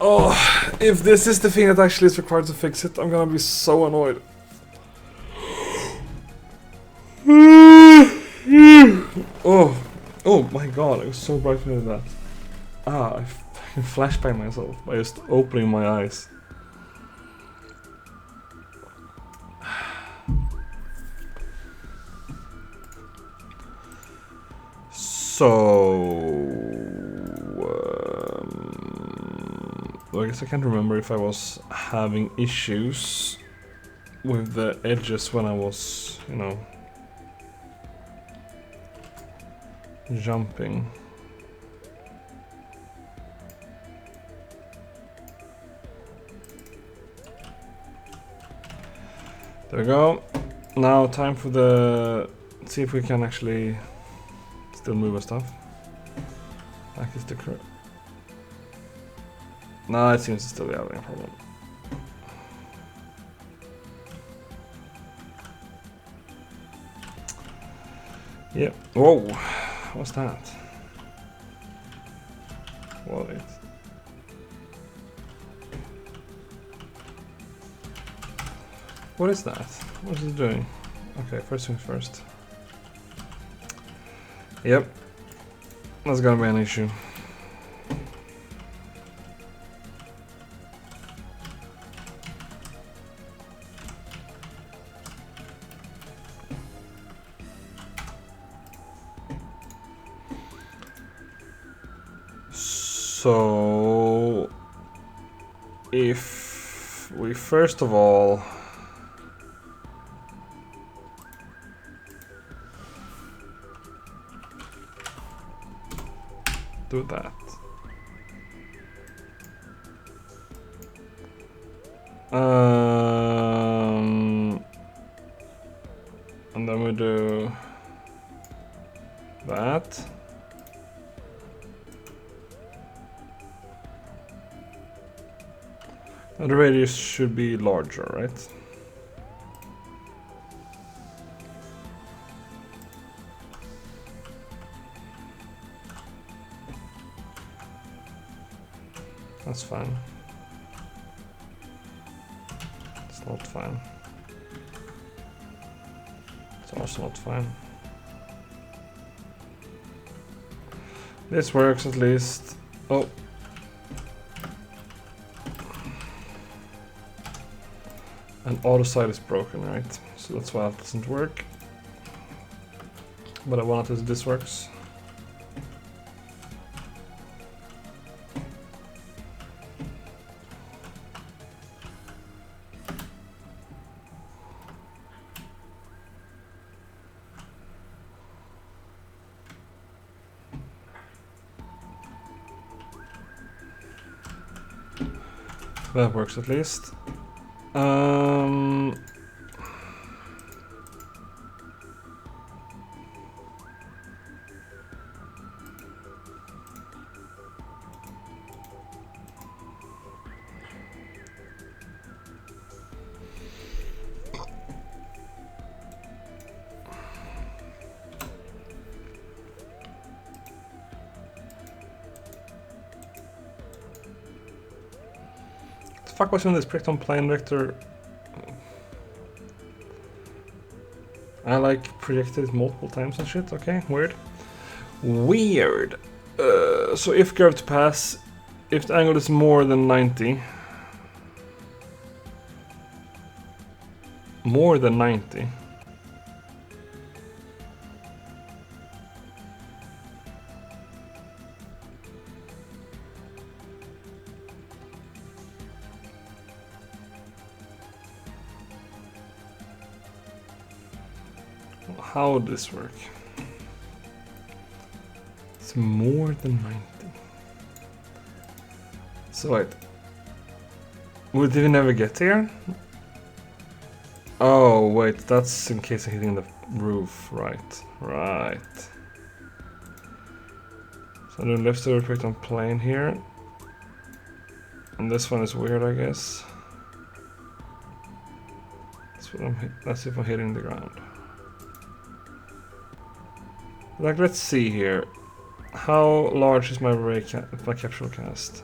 Oh, if this is the thing that actually is required to fix it, I'm gonna be so annoyed. Oh my god, I was so bright with that. I fucking flashbang myself by just opening my eyes. So, I guess I can't remember if I was having issues with the edges when I was, you know, jumping. There we go. Now time for the, see if we can actually still move our stuff. Like is the correct. No, it seems to still be having a problem. Yep. Whoa. What's that? Wait. What is that? What is it doing? Okay, first things first. Yep. That's gonna be an issue. So, if we first of all do that, and then we do that. And the radius should be larger, right? That's fine. It's not fine. It's also not fine. This works at least. Oh. And AutoSlide is broken, right? So that's why it doesn't work. But I want it as this works. That works at least. Fuck was in this pricked on plane vector. I like projected it multiple times and shit. Okay, weird. Weird. So if curve to pass, if the angle is more than 90, more than 90, How would this work? It's more than 90. So wait. Would we never get here? Oh wait, that's in case I'm hitting the roof. Right, right. So the left to reflect on plane here. And this one is weird, I guess. That's if I'm hitting the ground. Like, let's see here. How large is my capsule cast?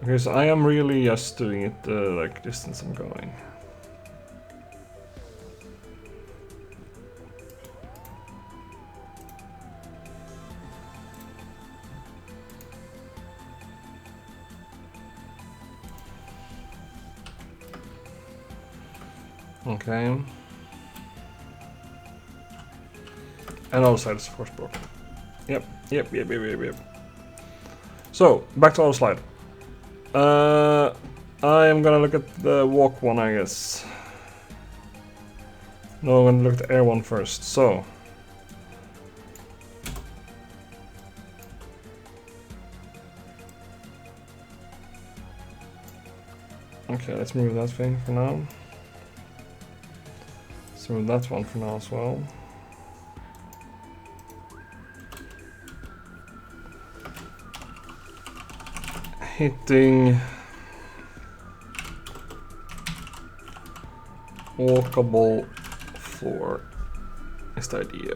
Okay, so I am really just doing it the like distance I'm going. Okay. And AutoSlide is of course broken. Yep. So, back to AutoSlide. I am gonna look at the walk one, I guess. No, I'm gonna look at the air one first, so. Okay, let's move that thing for now. Let's move that one for now as well. Hitting walkable floor is the idea.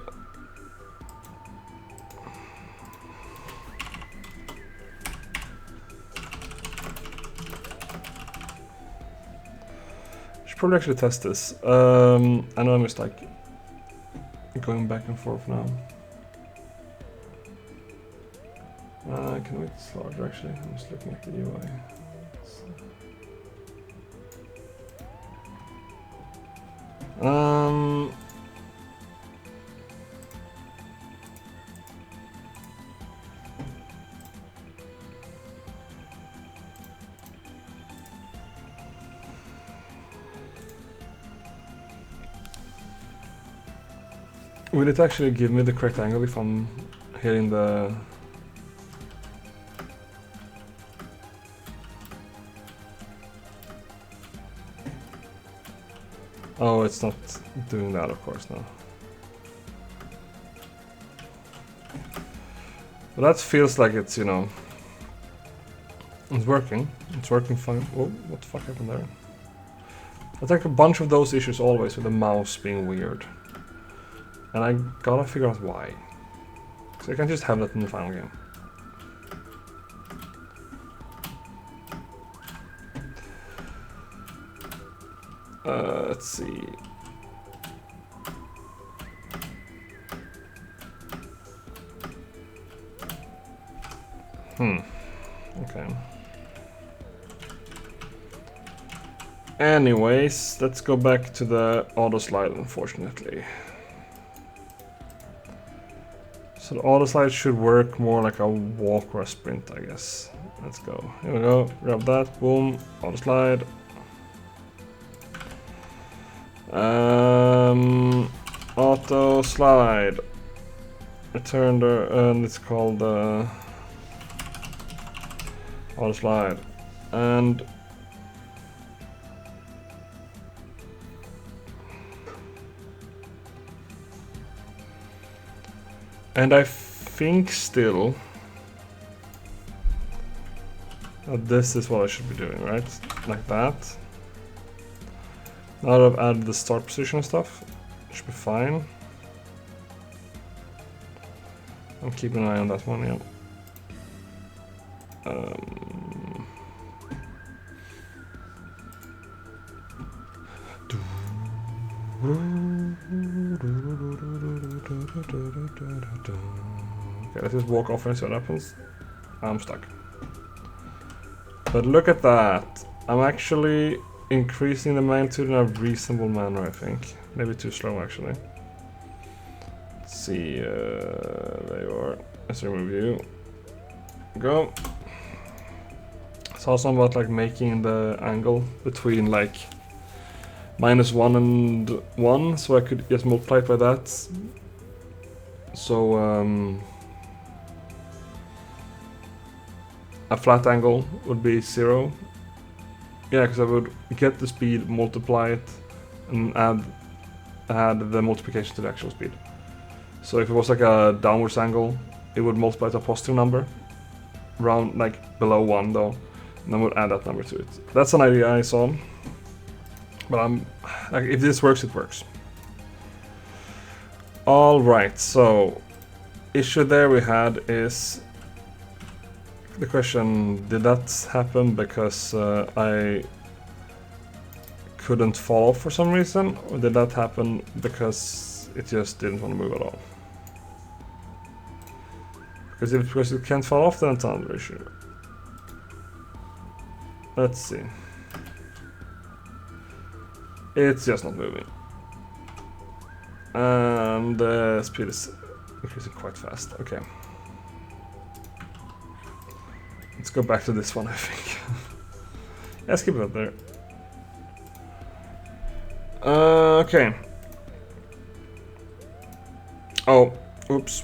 Should probably actually test this. I know I'm just like going back and forth now. Can I make this larger actually? I'm just looking at the UI. Will it actually give me the correct angle if I'm hitting the... Oh, it's not doing that, of course, no. But that feels like it's, you know... It's working. It's working fine. Whoa, what the fuck happened there? I think a bunch of those issues always with the mouse being weird. And I gotta figure out why. So I can't just have that in the final game. Let's see. Okay. Anyways, let's go back to the AutoSlide, unfortunately. So the AutoSlide should work more like a walk or a sprint, I guess. Let's go. Here we go. Grab that. Boom. AutoSlide. AutoSlide. Return the, and it's called AutoSlide. And I think still that this is what I should be doing, right? Like that. Now that I've added the start position and stuff, it should be fine. I'm keeping an eye on that one, yeah. Okay, let's just walk off and see what happens. I'm stuck. But look at that. I'm actually increasing the magnitude in a reasonable manner, I think. Maybe too slow, actually. Let's see. There you are. Let's remove you. Go. Saw something about like making the angle between like -1 and 1, so I could just multiply it by that. So a flat angle would be 0. Yeah, because I would get the speed, multiply it, and add the multiplication to the actual speed. So if it was like a downwards angle, it would multiply to a positive number, round like below 1 though, and then would add that number to it. That's an idea I saw, but like, if this works, it works. All right, so issue there we had is the question: did that happen because I couldn't fall off for some reason, or did that happen because it just didn't want to move at all? Because it can't fall off, then it's another issue. Let's see. It's just not moving. And the speed is increasing quite fast. Okay. Let's go back to this one, I think. Let's keep it up there. Okay. Oh, oops.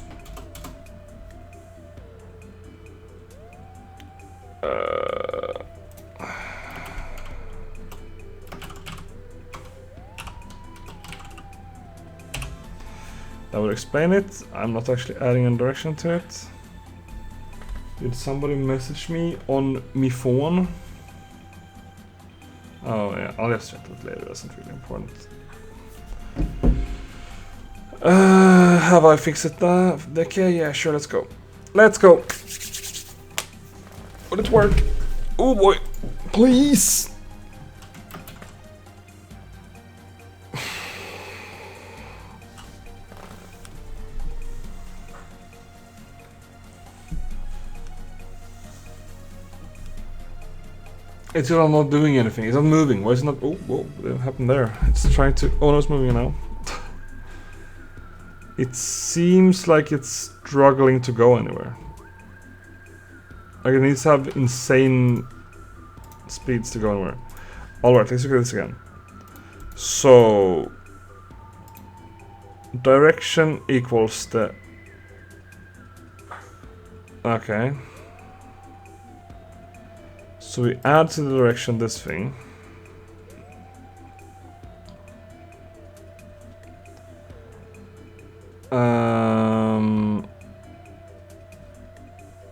That would explain it. I'm not actually adding a direction to it. Did somebody message me on my phone? Oh yeah, I'll just check that later, that's not really important. Have I fixed it? Okay, yeah, sure, let's go. Let's go! Will it work? Oh boy, please! It's still not doing anything. It's not moving. Why is it not? Oh, whoa! What happened there? It's trying to. Oh no, it's moving now. It seems like it's struggling to go anywhere. Like it needs to have insane speeds to go anywhere. All right, let's look at this again. So direction equals the. Okay. So we add to the direction this thing.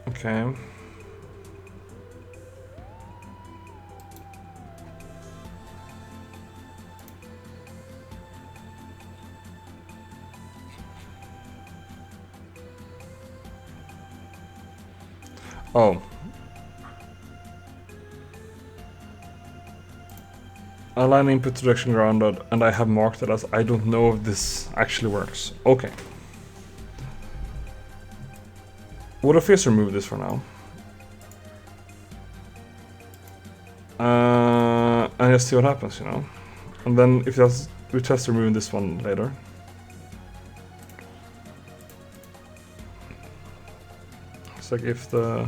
Okay. Oh. Align input to direction grounded, and I have marked it as I don't know if this actually works. Okay. What if we just remove this for now? And just see what happens, you know? And then if that's, we test removing this one later. It's like if the...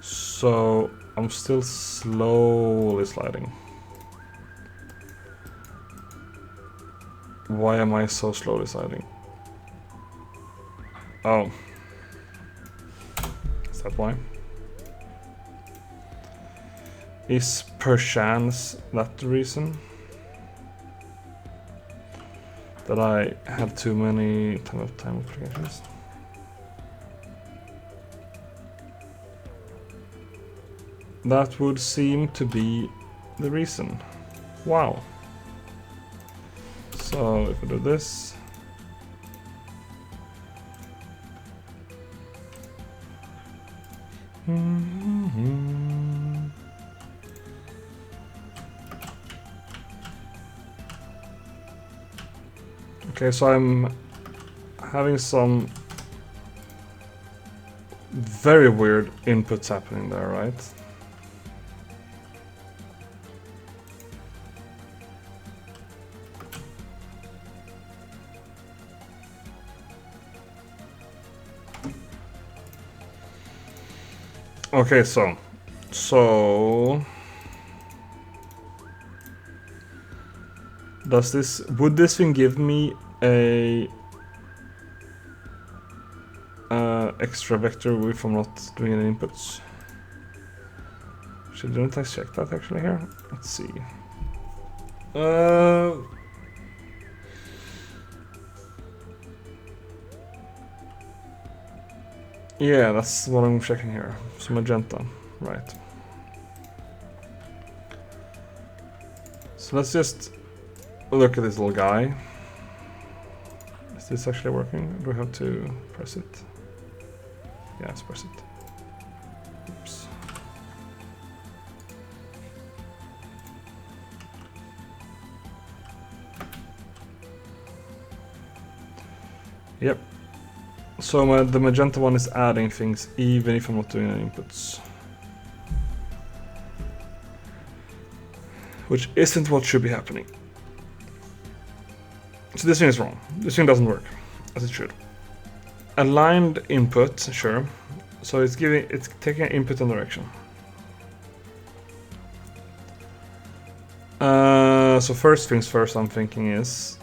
So I'm still slowly sliding. Why am I so slowly sliding? Oh. Is that why? Is perchance that the reason? That I had too many time applications? That would seem to be the reason. Wow. So if I do this. Okay, so I'm having some very weird inputs happening there, right? Okay, so would this thing give me a extra vector if I'm not doing any inputs? Didn't I check that actually here? Let's see. Yeah, that's what I'm checking here. So magenta, right. So let's just look at this little guy. Is this actually working? Do we have to press it? Yeah, let's press it. Oops. Yep. So the magenta one is adding things even if I'm not doing any inputs. Which isn't what should be happening. So this thing is wrong. This thing doesn't work as it should. Aligned input, sure. So it's taking an input and direction. So first things first, I'm thinking is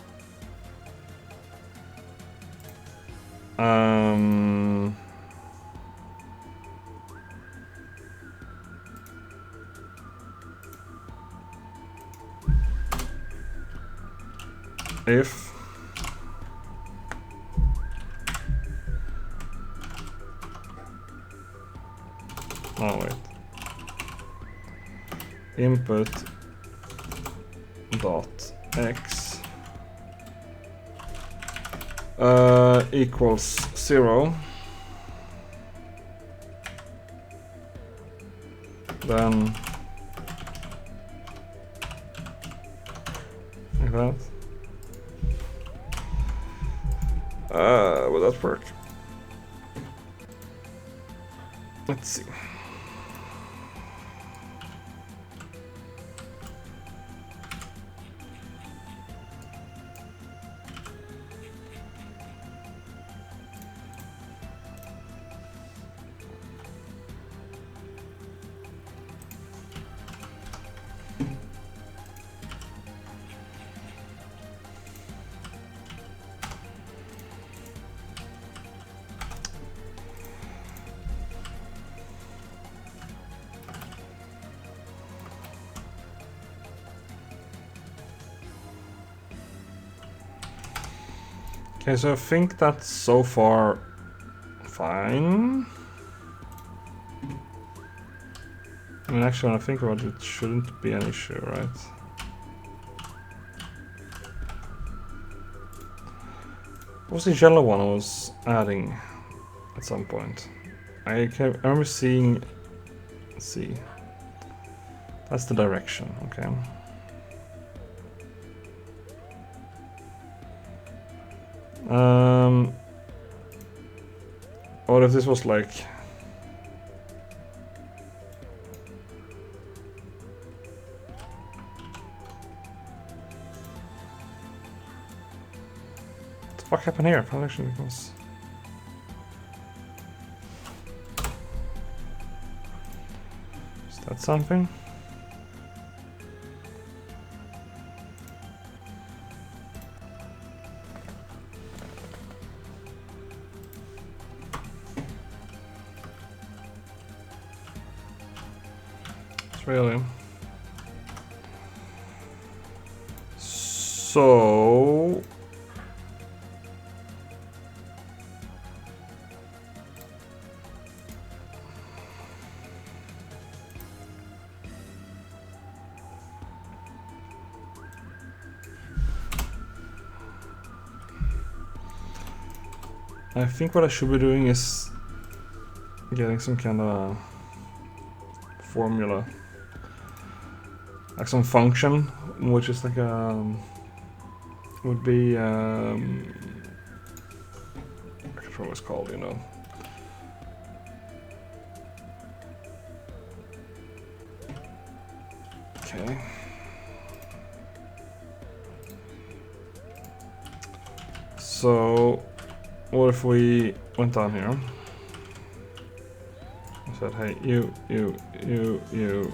if input dot x equals 0, then like that. Will that work? Let's see. Okay, so I think that's so far fine. I mean, actually, when I think about it, it shouldn't be an issue, right? What was the yellow one I was adding at some point? I remember seeing. Let's see. That's the direction, okay. Or if this was like what the fuck happened here? Collection equals. Is that something? Really? So I think what I should be doing is getting some kind of formula, like some function, which is like would be I can't remember what it's called, you know. Okay. So what if we went down here? said, hey, you, and you.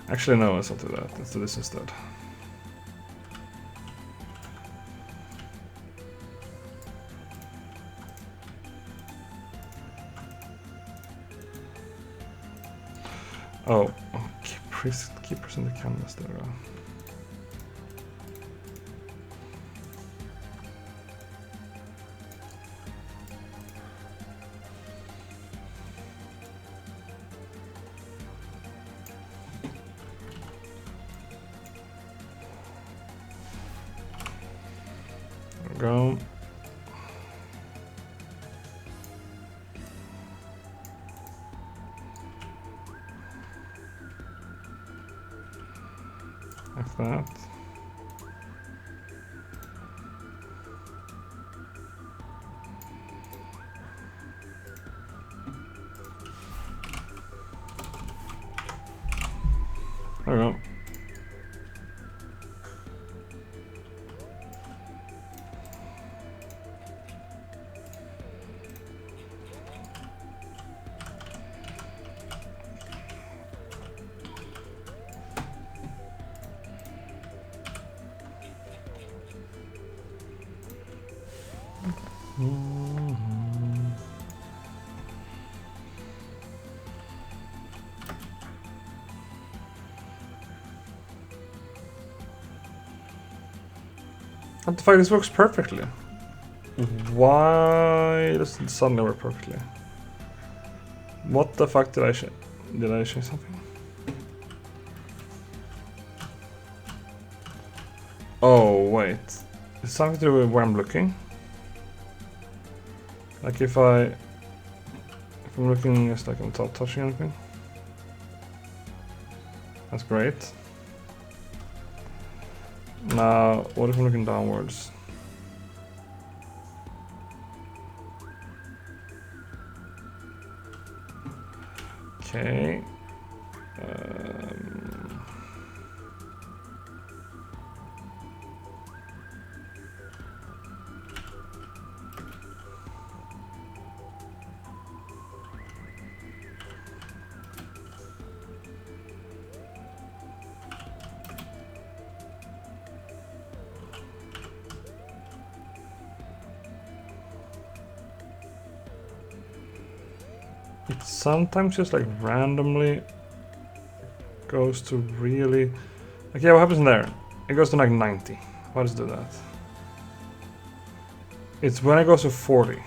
Actually, no, let's not do that. Let's do this instead. Oh, keep pressing the canvas there. There we go. Like that. There we go. What the fuck, this works perfectly. Why does it suddenly work perfectly? What the fuck did I change? Did I change something? Oh, wait. It's something to do with where I'm looking. Like if I'm looking, it's like I'm not touching anything. That's great. Now, what if I'm looking downwards? Okay. It sometimes just like randomly goes to really... Like, yeah, what happens in there? It goes to like 90. Why does it do that? It's when it goes to 40.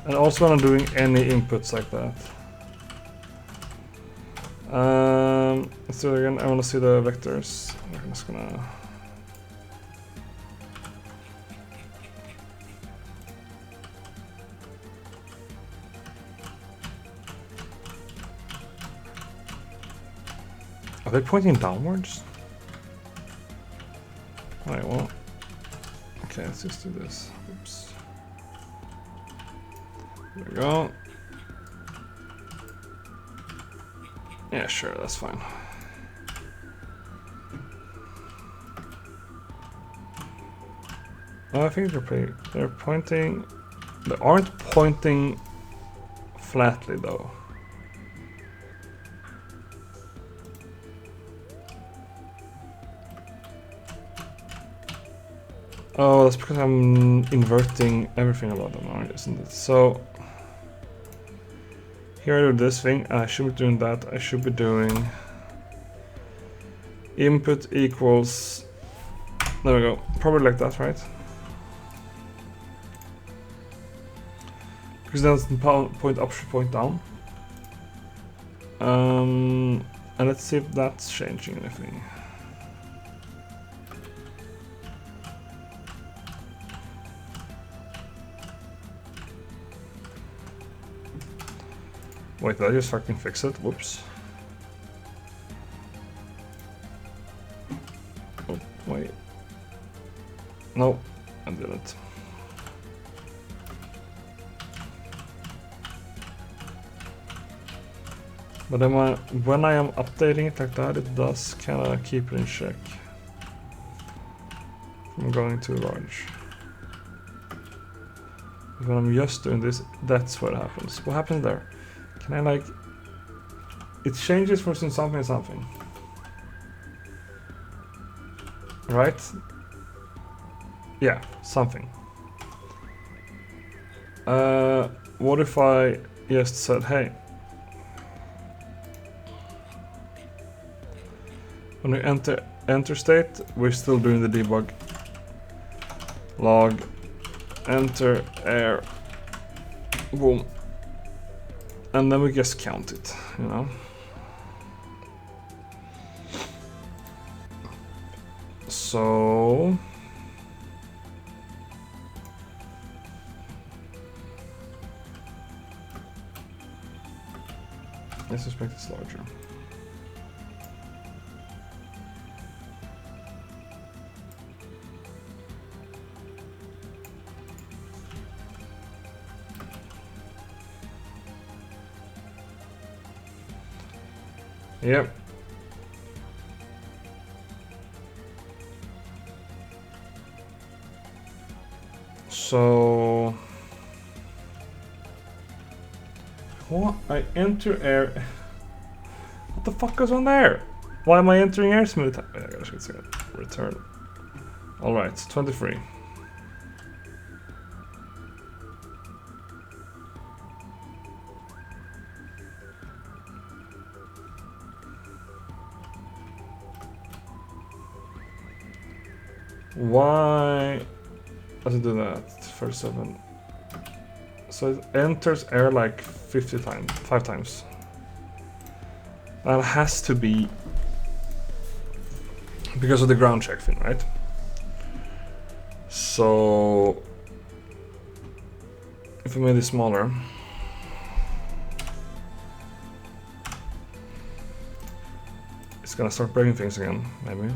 And also when I'm doing any inputs like that. Let's do it again. I want to see the vectors. I'm just gonna... Are they pointing downwards? Alright, well... Okay, let's just do this. Oops. There we go. Yeah, sure, that's fine. Oh, I think they're pointing... They aren't pointing flatly, though. Oh, that's because I'm inverting everything about them, isn't it? So... Here I do this thing, I should be doing that. I should be doing... Input equals... There we go. Probably like that, right? Because that's the point up should point down. And let's see if that's changing anything. Wait, did I just fucking fix it? Whoops. Oh, wait. No, I didn't. But then when I am updating it like that, it does kind of keep it in check. I'm going too large. When I'm just doing this, that's what happens. What happens there? Can I like... It changes from something to something. Right? Yeah, something. What if I just said, hey, when we enter state, we're still doing the debug. Log, enter, air, boom. And then we just count it, you know? So... I suspect it's larger. Yep. So... What? I enter air... What the fuck goes on there? Why am I entering air smooth? I gotta shoot a second. Return. Alright, 23. Why does it do that? 37. So it enters air like 5 times. That has to be because of the ground check thing, right? So if I made it smaller, it's gonna start breaking things again, maybe.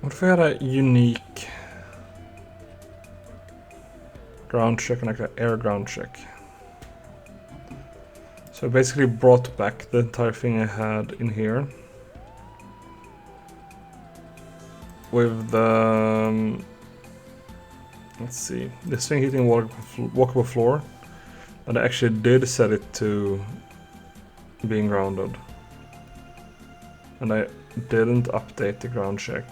What if we had a unique ground check and like an air ground check? So I basically brought back the entire thing I had in here with the let's see, this thing hitting walkable floor, and I actually did set it to being grounded, and I didn't update the ground check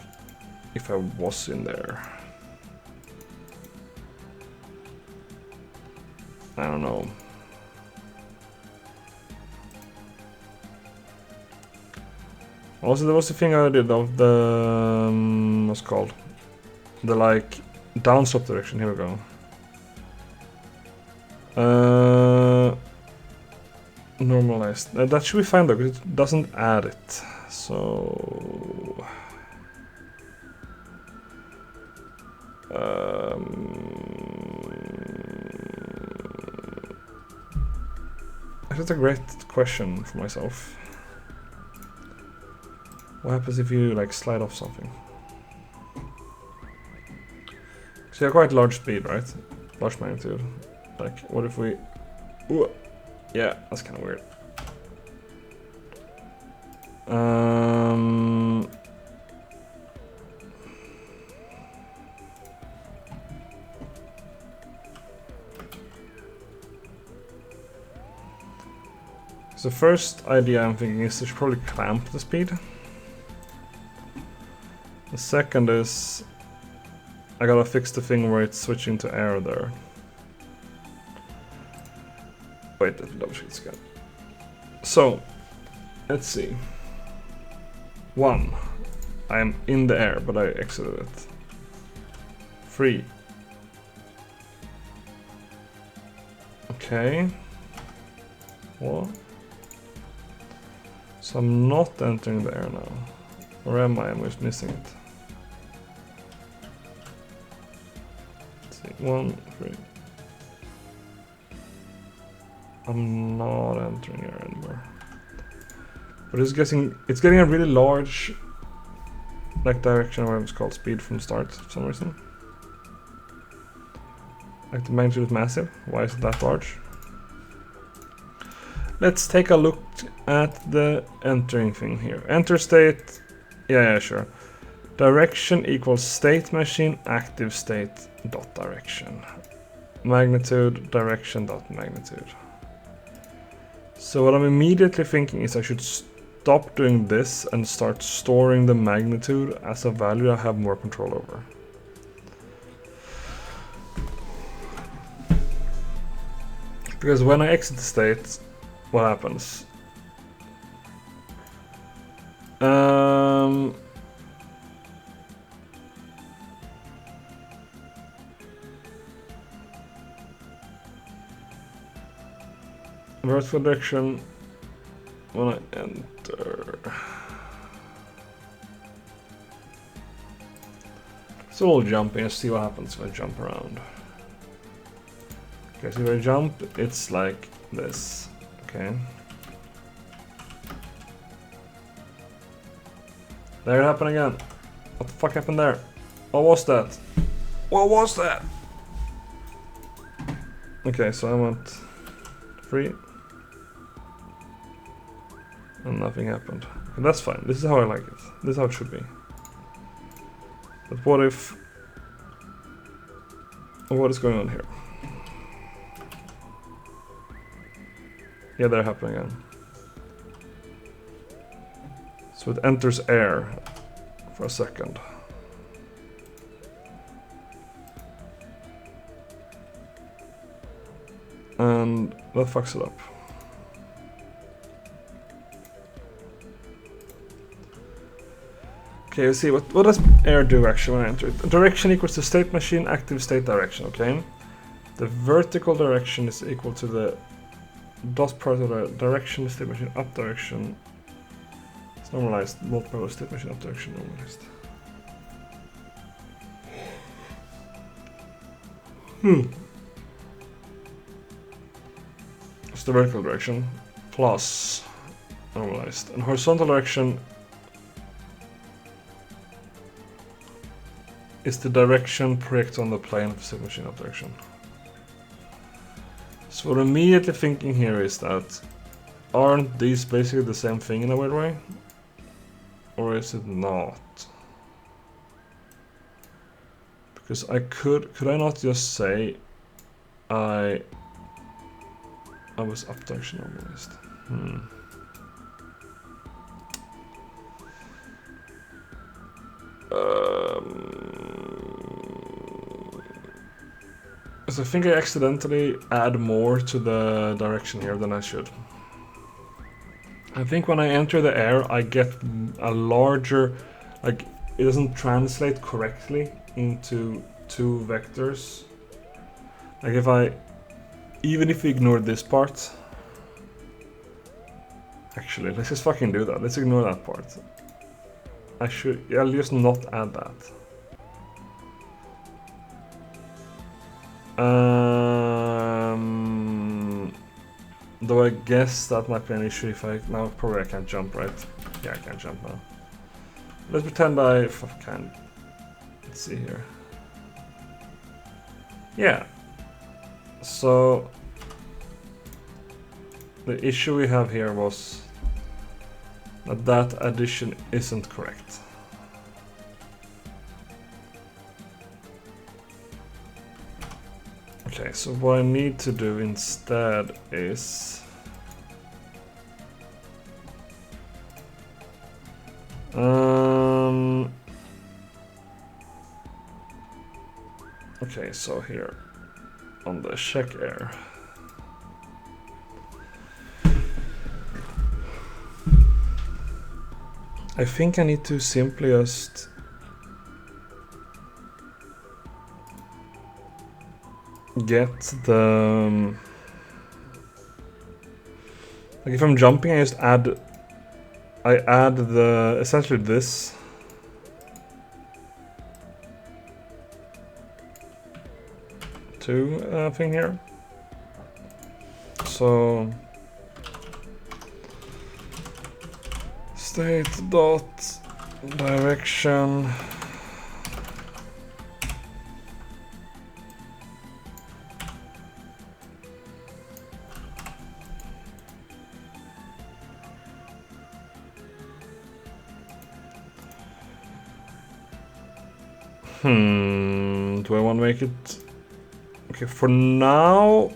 if I was in there. I don't know. Also, there was the thing I did of the what's it called? The like downslope direction. Here we go. Normalized. That should be fine though, because it doesn't add it. So that's a great question for myself. What happens if you like slide off something? So you have quite large speed, right? Large magnitude. Like, what if we... Ooh. Yeah, that's kind of weird. So the first idea I'm thinking is to probably clamp the speed. second is I gotta fix the thing where it's switching to air there. Wait, let me double check this again. So, let's see. 1. I am in the air, but I exited it. 3. Okay. What? So I'm not entering the air now. Or am I? I'm just missing it. Let's see. 1, 3. I'm not entering air anymore. But it's getting a really large like direction, or whatever it's called, speed from the start for some reason. Like the magnitude is massive. Why is it that large? Let's take a look at the entering thing here. Enter state. Yeah, sure. Direction equals state machine active state dot direction. Magnitude direction dot magnitude. So what I'm immediately thinking is I should stop doing this and start storing the magnitude as a value I have more control over. Because when I exit the state, what happens? Vertical direction when I enter. So we'll jump in and see what happens if I jump around. Okay, so if I jump, it's like this. Okay. There it happened again. What the fuck happened there? What was that? What was that? Okay, so I went 3. And nothing happened. And that's fine. This is how I like it. This is how it should be. But what if... What is going on here? Yeah, they're happening again. So it enters air for a second. And that fucks it up. Okay, let's see, what does air do actually when I enter it? Direction equals to state machine active state direction, okay? The vertical direction is equal to the dot part of the direction state machine up direction. It's normalized, multiple state machine up direction normalized. It's the vertical direction plus normalized. And horizontal direction is the direction projected on the plane of the state machine up direction. So what I'm immediately thinking here is that aren't these basically the same thing in a weird way? Or is it not? Because I could I not just say I was up direction normalized? So I think I accidentally add more to the direction here than I should. I think when I enter the air, I get a larger, like it doesn't translate correctly into 2 vectors. Like even if we ignore this part, actually, let's just fucking do that. Let's ignore that part. I'll just not add that. Though I guess that might be an issue if now probably I can't jump, right? Yeah, I can't jump now. Let's pretend I can. Let's see here. Yeah. So the issue we have here was that addition isn't correct. Okay, so what I need to do instead is Okay, so here on the check air. I think I need to simply just get the like if I'm jumping, I just add the essentially this to thing here. So state dot direction do I want to make it okay for now?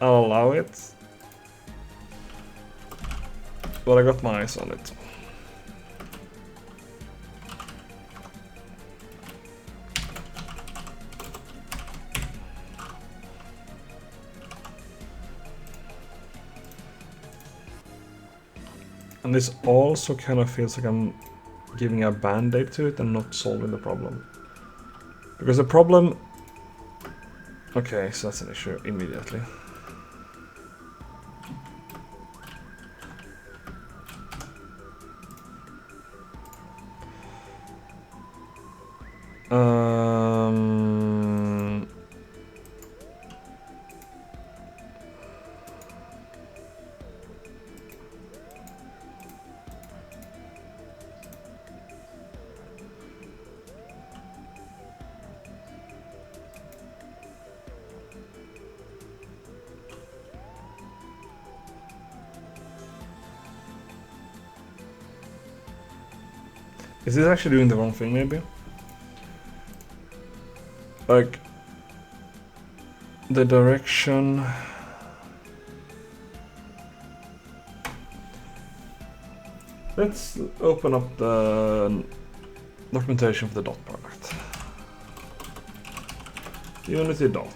I'll allow it, but I got my eyes on it. And this also kind of feels like I'm giving a band-aid to it and not solving the problem. Because the problem... Okay, so that's an issue immediately. Is this actually doing the wrong thing, maybe? Like... the direction... Let's open up the documentation for the dot product. Unity dot.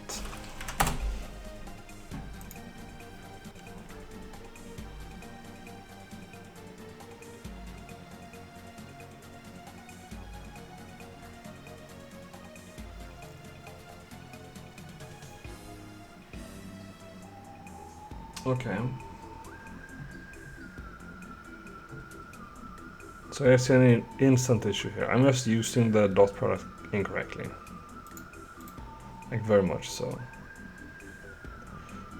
Okay. So I see an instant issue here. I'm just using the dot product incorrectly. Like very much so.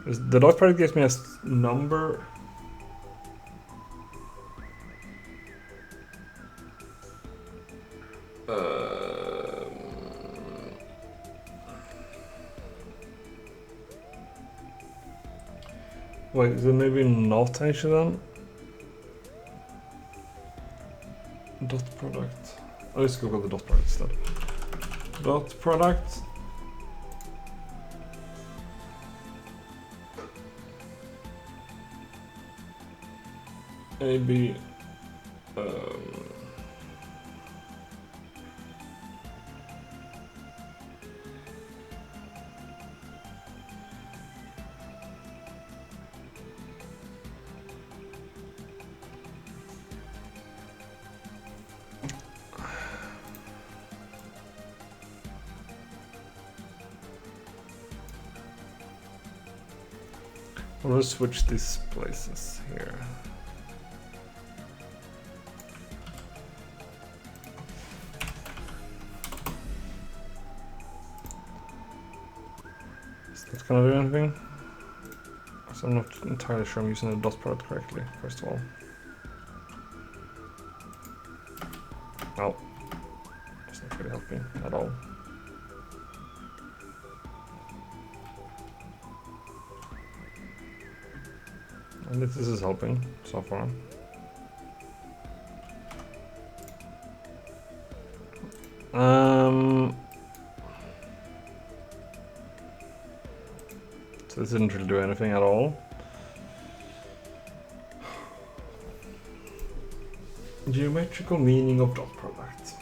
The dot product gives me a number. Wait, is it maybe not actually then? Dot product. Oh, let's Google the dot product instead. Dot product. AB. We'll switch these places here. Is that gonna do anything? So I'm not entirely sure I'm using the dot product correctly, first of all. No. It's not really helping at all. And this is helping so far. So this didn't really do anything at all. Geometrical meaning of dot product.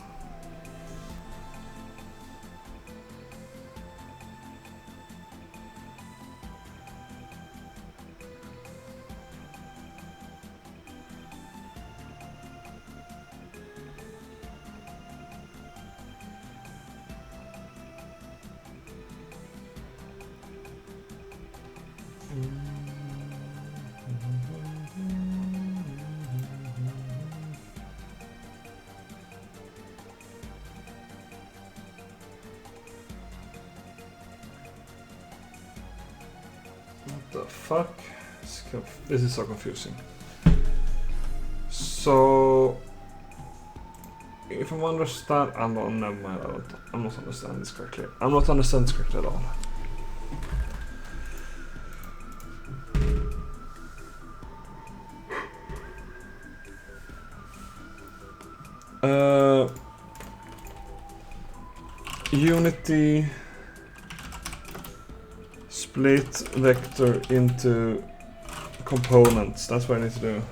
What the fuck? This is so confusing. So, if I understand, I'm not understanding this correctly. I'm not understanding this correctly at all. Unity split vector into components. That's what I need to do.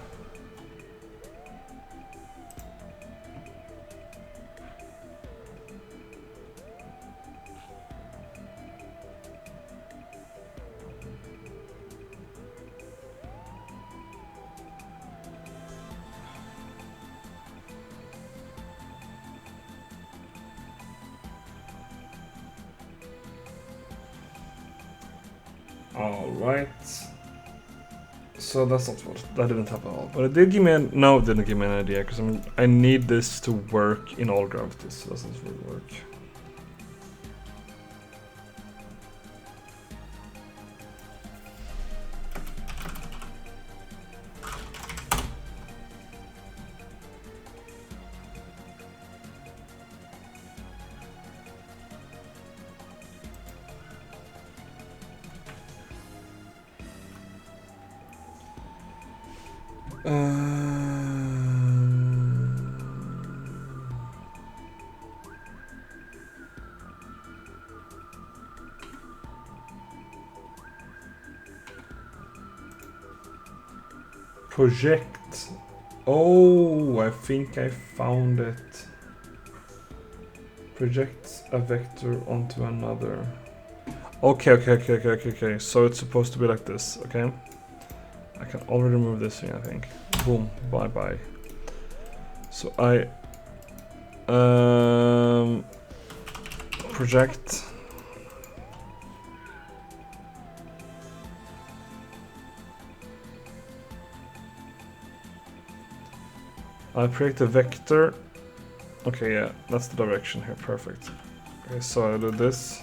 Alright. So that's not what, that didn't happen at all. But it did give me it didn't give me an idea, because I need this to work in all gravities, so that doesn't really work. Project. Oh, I think I found it. Project a vector onto another. Okay. So it's supposed to be like this, okay? I can already remove this thing, I think. Boom, bye. So I project. I project a vector. Okay, yeah, that's the direction here, perfect. Okay, so I do this.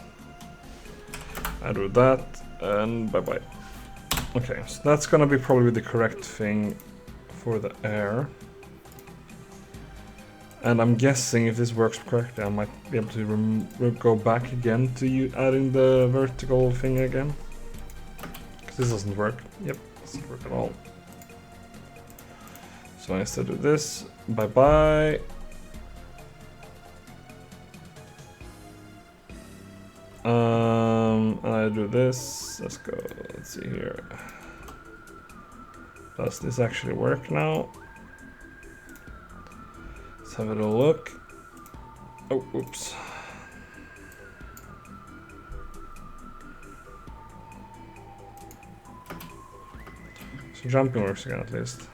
I do that, and bye-bye. Okay, so that's gonna be probably the correct thing for the air. And I'm guessing if this works correctly, I might be able to go back again to you adding the vertical thing again. Because this doesn't work. Yep, doesn't work at all. So I instead do this, bye-bye. And I do this, let's go, let's see here. Does this actually work now? Let's have a little look. Oh, oops. So jumping works again at least.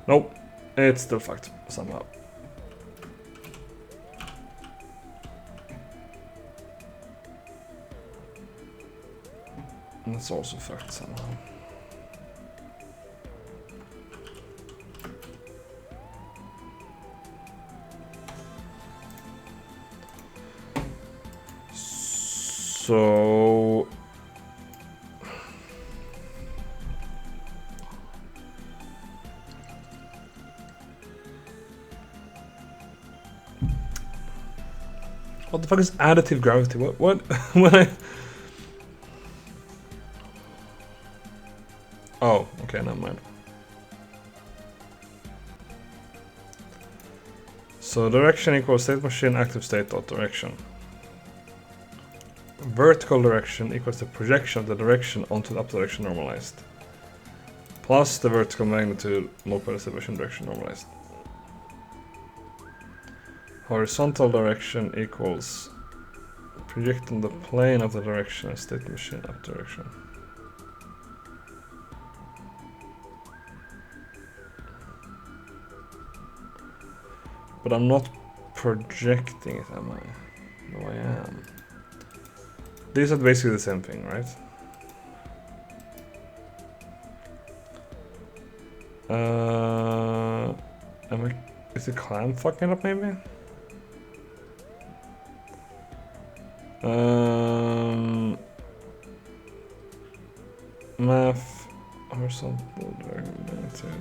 Nope, it's still fucked somehow. And it's also fucked somehow. So what the fuck is additive gravity? What when I Oh, okay, never mind. So direction equals state machine active state dot direction. Vertical direction equals the projection of the direction onto the up direction normalized. Plus the vertical magnitude multiplied by the state machine direction normalized. Horizontal direction equals projecting the plane of the direction of state machine up direction. But I'm not projecting it, am I? No, I am. these are basically the same thing, right? Is the clam fucking up maybe? Math horizontal limited.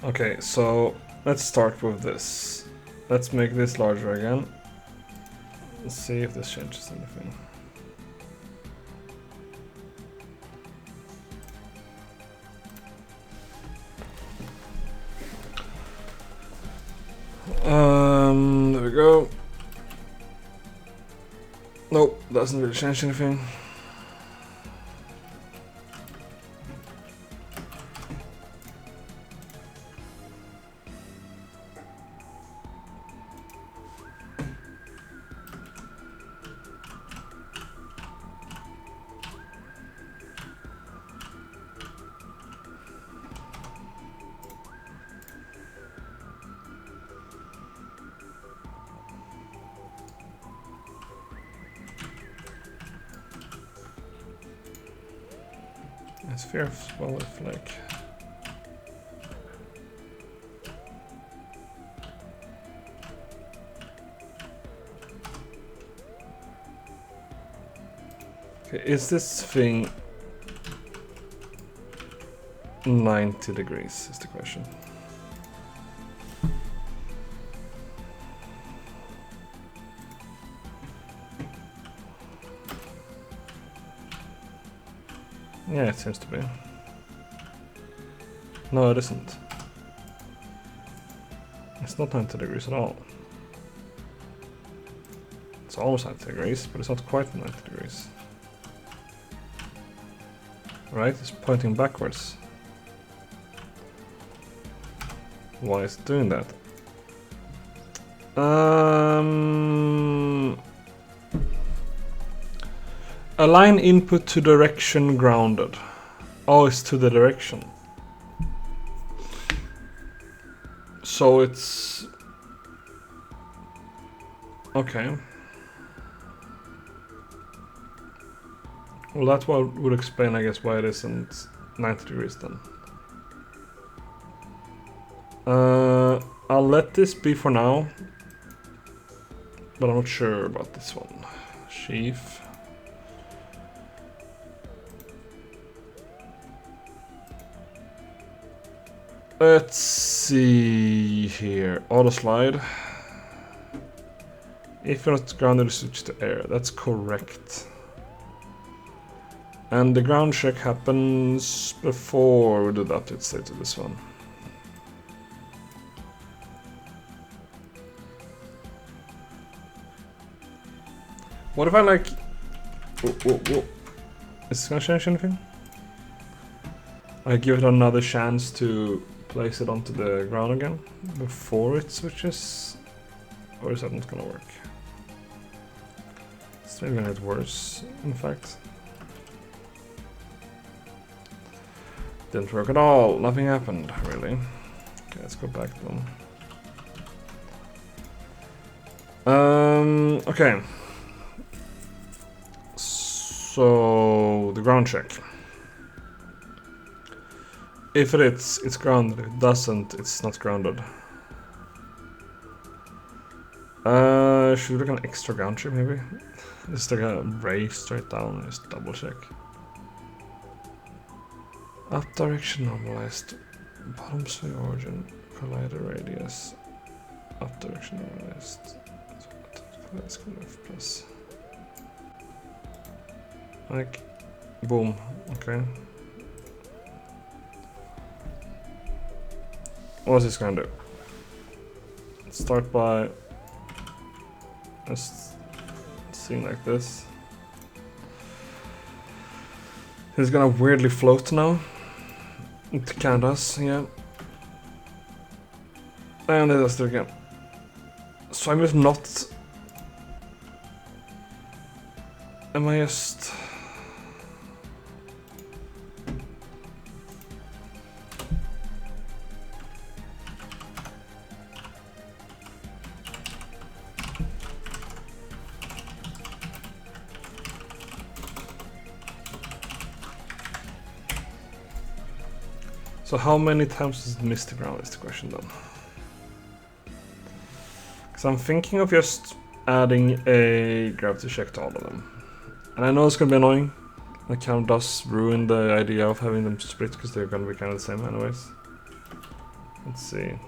Okay, so let's start with this. Let's make this larger again. Let's see if this changes anything. There we go. Nope, doesn't really change anything. It's fair as well if like okay, is this thing 90 degrees is the question. Yeah, it seems to be. No, it isn't. It's not 90 degrees at all. It's almost 90 degrees, but it's not quite 90 degrees. Right? It's pointing backwards. Why is it doing that? Align input to direction grounded. Oh, it's to the direction. So it's... Okay. Well, that would explain, I guess, why it isn't 90 degrees then. I'll let this be for now. But I'm not sure about this one. Sheaf. Let's see here. AutoSlide. If you're not grounded, switch to air. That's correct. And the ground check happens before we do the update state to this one. What if I like... Whoa. Is this gonna change anything? I give it another chance to place it onto the ground again before it switches, or is that not gonna work? It's maybe gonna get worse, in fact. Didn't work at all, nothing happened, really. Okay, let's go back to them. Okay. So, the ground check. If it is, it's grounded. If it doesn't, it's not grounded. Should we look at an extra ground check, maybe? Just like a ray straight down and just double check. Up direction normalized. Bottom sway origin. Collider radius. Up direction normalized. Let's go left plus. Like, boom. Okay. What's this gonna do? Start by just seeing like this. It's gonna weirdly float now. It kinda does, yeah. And it does it again. So I'm just not... Am I just... So how many times does it miss the ground is the question then. Because I'm thinking of just adding a gravity check to all of them. And I know it's gonna be annoying. It kind of does ruin the idea of having them split because they're gonna be kind of the same anyways. Let's see.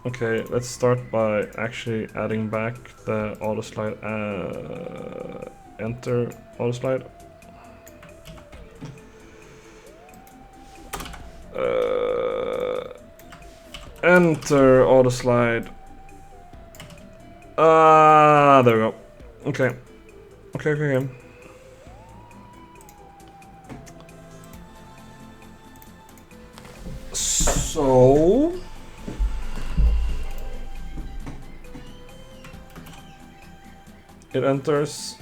Okay, let's start by actually adding back the AutoSlide. Enter AutoSlide. Enter AutoSlide. There we go. Okay. Okay. So it enters,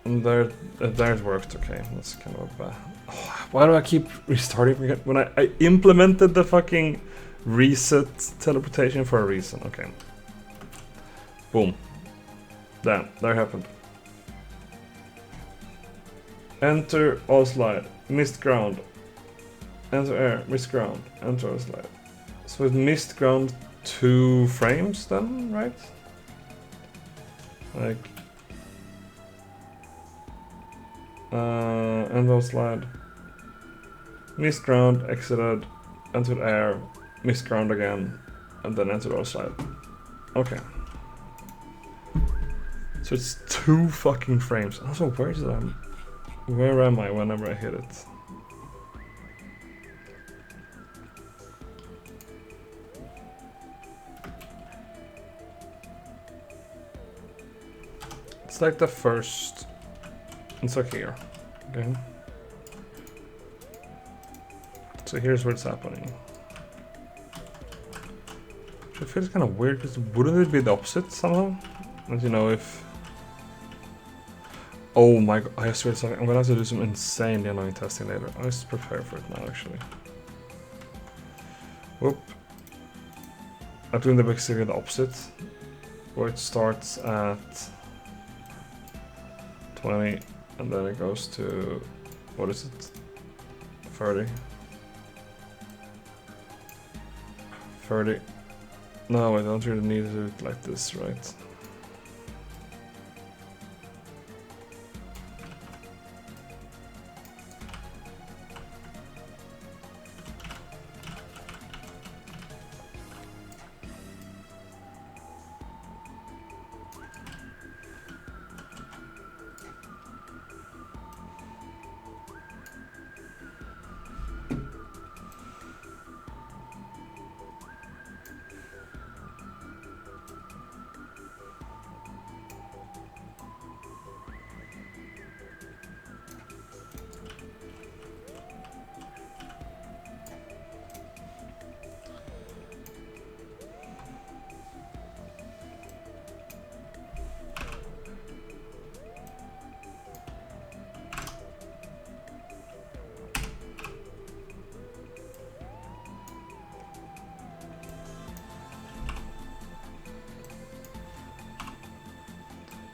and there it worked. Okay, that's kind of bad. Oh, why do I keep restarting when I implemented the fucking reset teleportation for a reason? Okay. Boom. Damn, that happened. Enter AutoSlide. Missed ground. Enter air. Missed ground. Enter AutoSlide. So it missed ground 2 frames then, right? Like end AutoSlide. Missed ground, exited, entered air, missed ground again, and then entered AutoSlide. Okay. So it's 2 fucking frames. Also, where am I whenever I hit it? It's like the first. It's like here. Okay. So here's where it's happening. Which feels kind of weird because wouldn't it be the opposite somehow? And you know if. Oh my god, I swear I'm gonna have to do some insanely annoying testing later. I'll just prepare for it now actually. Whoop. I'm doing basically the opposite. Where it starts at 20 and then it goes to, what is it? 30. 30. No, I don't really need to do it like this, right?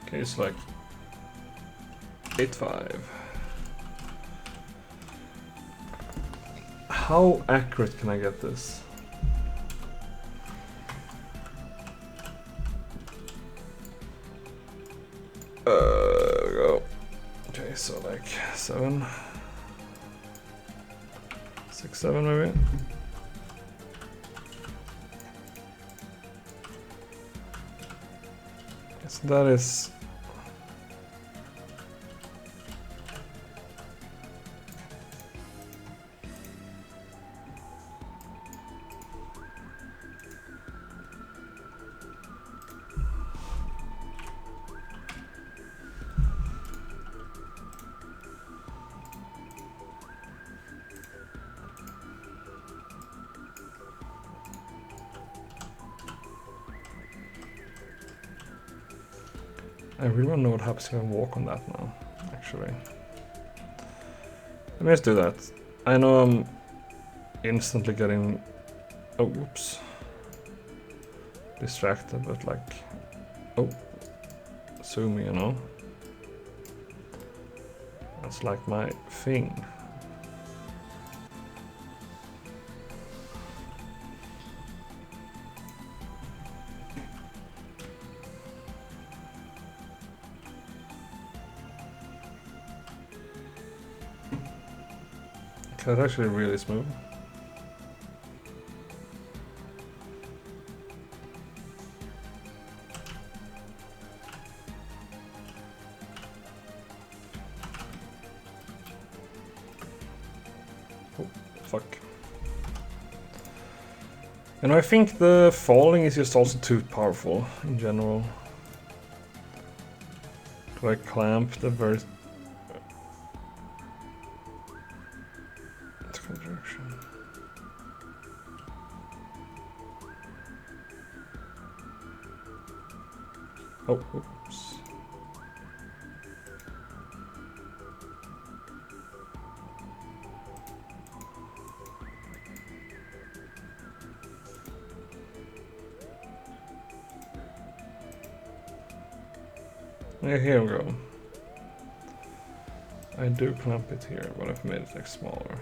Okay, it's like 8.5. How accurate can I get this? There we go. Okay, so like 7. 6, 7 maybe? Yes, that is... I really want to know what happens if I walk on that now, actually. Let me just do that. I know I'm instantly getting... Oh, whoops. Distracted, but like... Oh. Zoom, you know. That's like my thing. That's actually really smooth. Oh, fuck. And I think the falling is just also too powerful in general. Do I clamp the very... direction? Oh, oops. Yeah, here we go. I do clamp it here, but I've made it like smaller.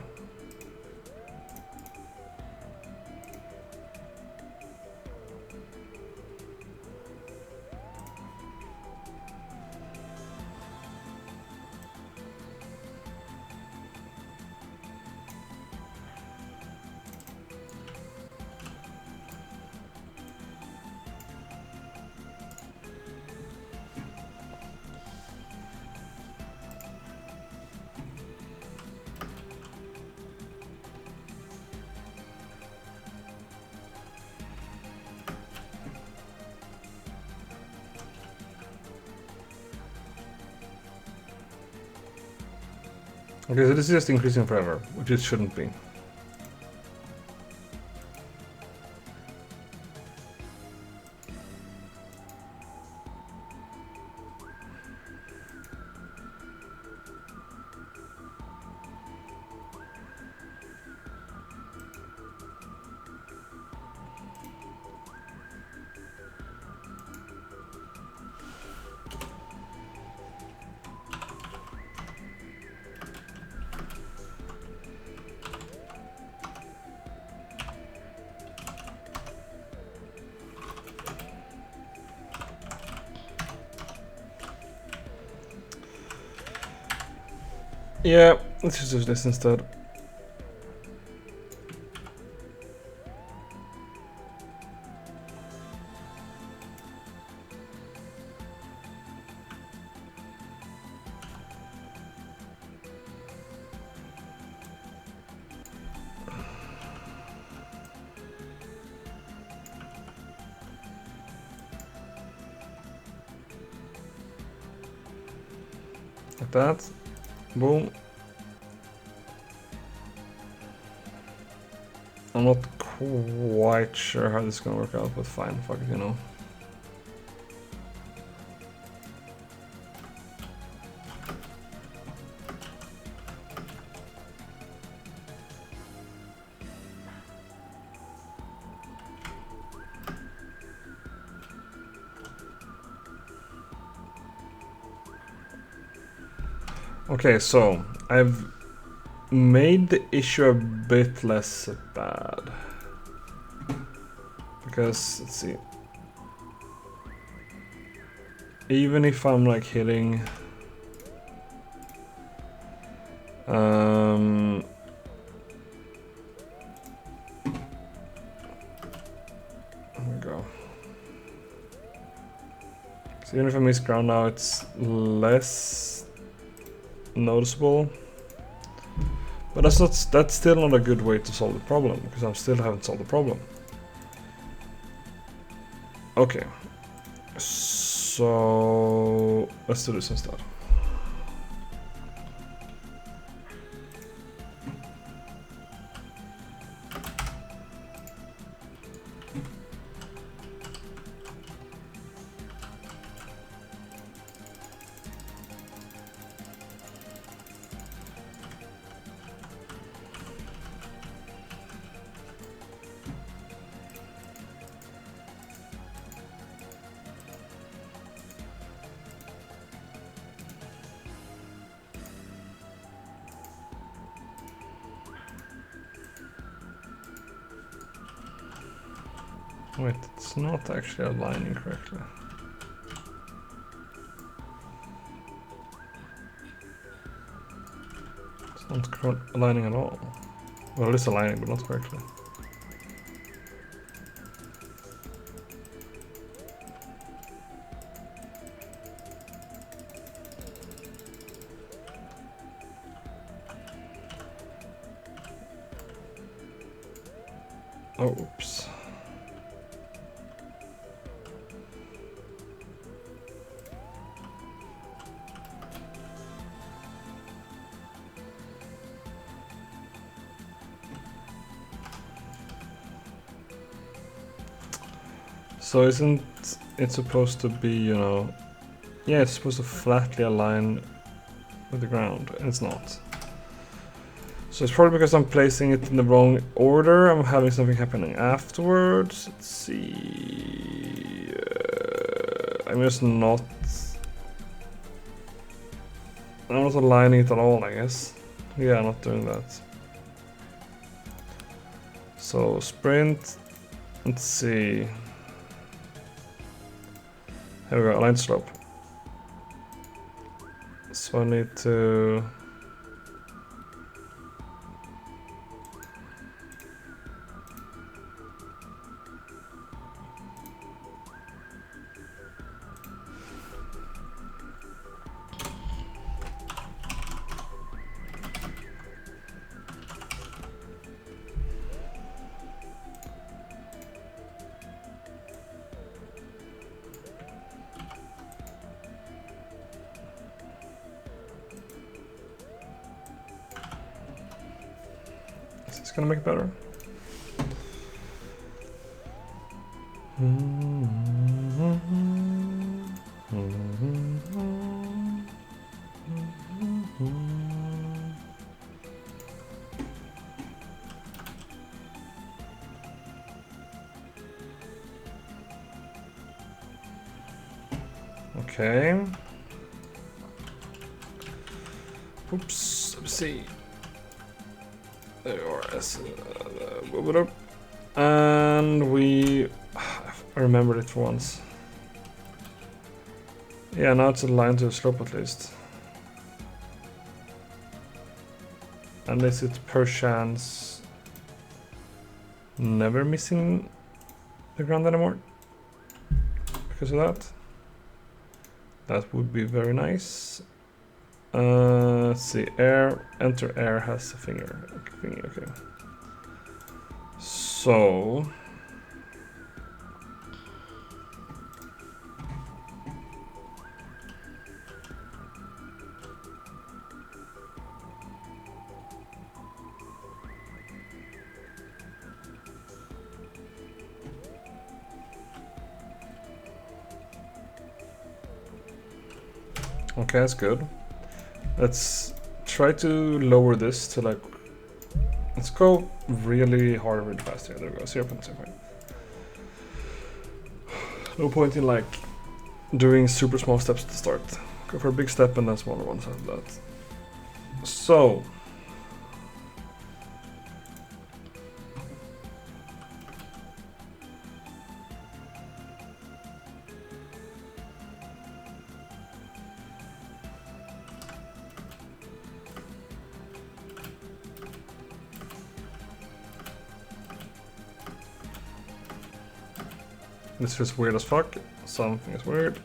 Okay, so this is just increasing forever, which it shouldn't be. Yeah, let's just do this instead. Like that. Boom. I'm not quite sure how this is gonna work out, but fine, fuck it, you know. Okay, so I've made the issue a bit less bad. Because, let's see. Even if I'm like hitting... there we go. So even if I miss ground now, it's less noticeable. But that's still not a good way to solve the problem, because I still haven't solved the problem. Okay, so let's do this instead. Wait, it's not actually aligning correctly. It's not aligning at all. Well, it's aligning, but not correctly. Oh, oops. So isn't it supposed to be, you know, yeah, it's supposed to flatly align with the ground, and it's not. So it's probably because I'm placing it in the wrong order. I'm having something happening afterwards. Let's see. I'm just not. I'm not aligning it at all, I guess. Yeah, I'm not doing that. So sprint. Let's see. Here we go, align slope. So I need to. Is this gonna make it better? Okay. Oops, let me see. There you are. Move it up. And we. I remembered it for once. Yeah, now it's aligned to the slope at least. And is it per chance never missing the ground anymore? Because of that? That would be very nice. Let's see, air, enter air has a finger. Okay. So. Okay, that's good. Let's try to lower this to like. Let's go really hard, really fast here. There we go, 0.05. No point in like doing super small steps to start. Go for a big step and then smaller ones after that. So. This is weird as fuck. Something is weird.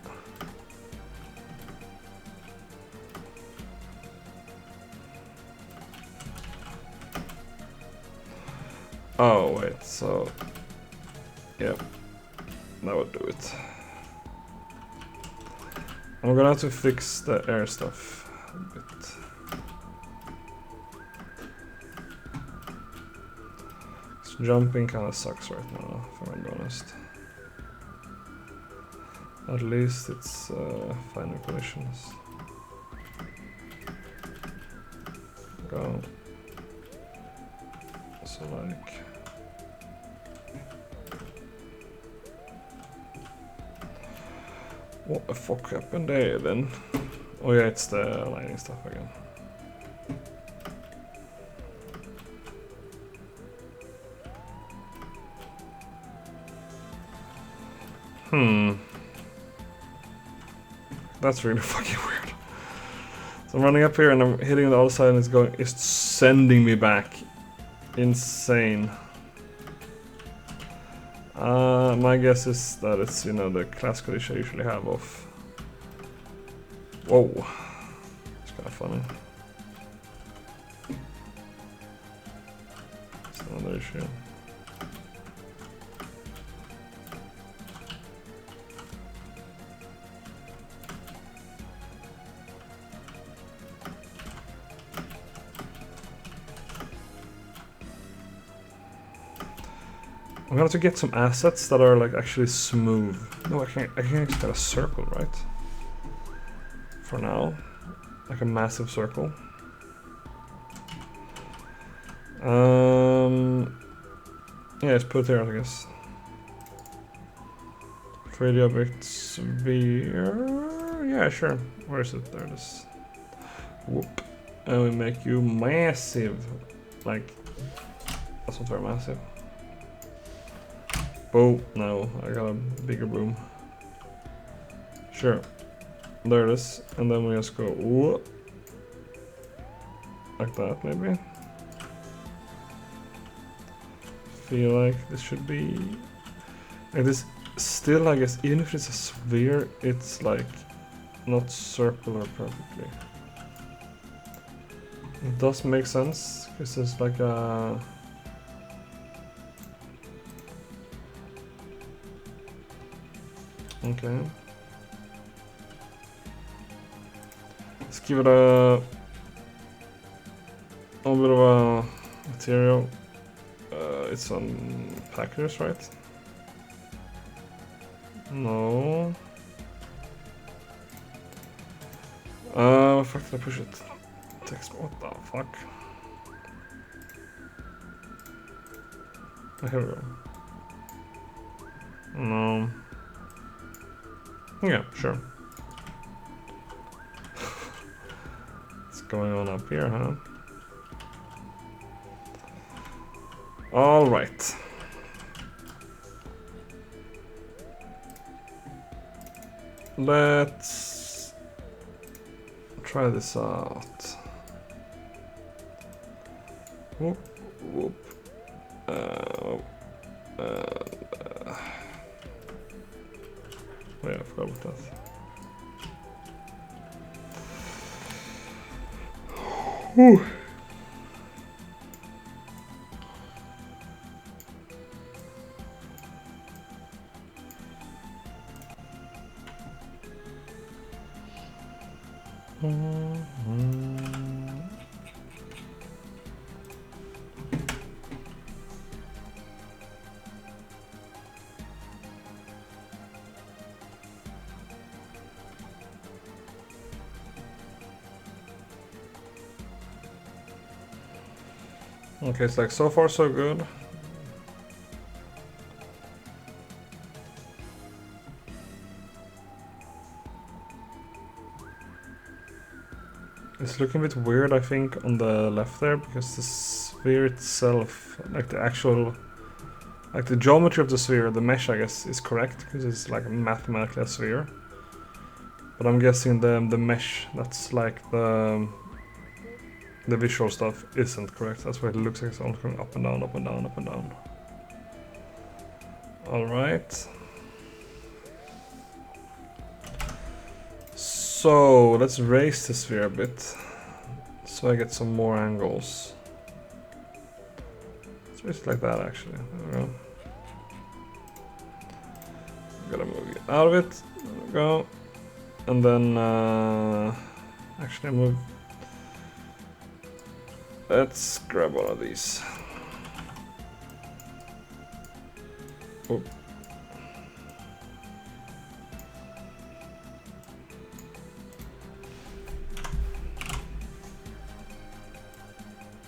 Oh wait, so yep, that would do it. I'm gonna have to fix the air stuff a bit. Jumping kind of sucks right now, if I'm being honest. At least it's finer collisions. Go. So like. What the fuck happened there then? Oh yeah, it's the lighting stuff again. That's really fucking weird. So I'm running up here and I'm hitting the other side and it's sending me back. Insane. My guess is that it's, you know, the classical issue I usually have of... Whoa. It's kind of funny. It's another issue. I'm gonna have to get some assets that are like actually smooth. No, I can't just get a circle, right? For now. Like a massive circle. Yeah, let's put it there, I guess. 3D object sphere. Yeah, sure. Where is it? There it is. Whoop. And we make you massive. Like, that's not very massive. Oh, no, I got a bigger boom. Sure. There it is. And then we just go whoop. Like that, maybe. Feel like this should be like this. Still, I guess, even if it's a sphere, it's like not circular perfectly. It does make sense because it's like a okay. Let's give it a little bit of a material. It's on packers, right? No. Fuck, did I push it? Text, what the fuck? Oh, here we go. No. Yeah, sure. What's going on up here, huh? All right. Let's try this out. Whoop, whoop. Wait, I forgot about that. Whew. Okay, it's like so far so good. It's looking a bit weird, I think, on the left there, because the sphere itself, like the actual, like the geometry of the sphere, the mesh, I guess, is correct, because it's like mathematically a sphere. But I'm guessing the mesh, that's like the visual stuff, isn't correct. That's why it looks like it's all going up and down, up and down, up and down. Alright. So let's raise the sphere a bit, so I get some more angles. Let's raise it like that, actually. There we go. Gotta move it out of it. There we go. And then actually move. Let's grab one of these. Oh.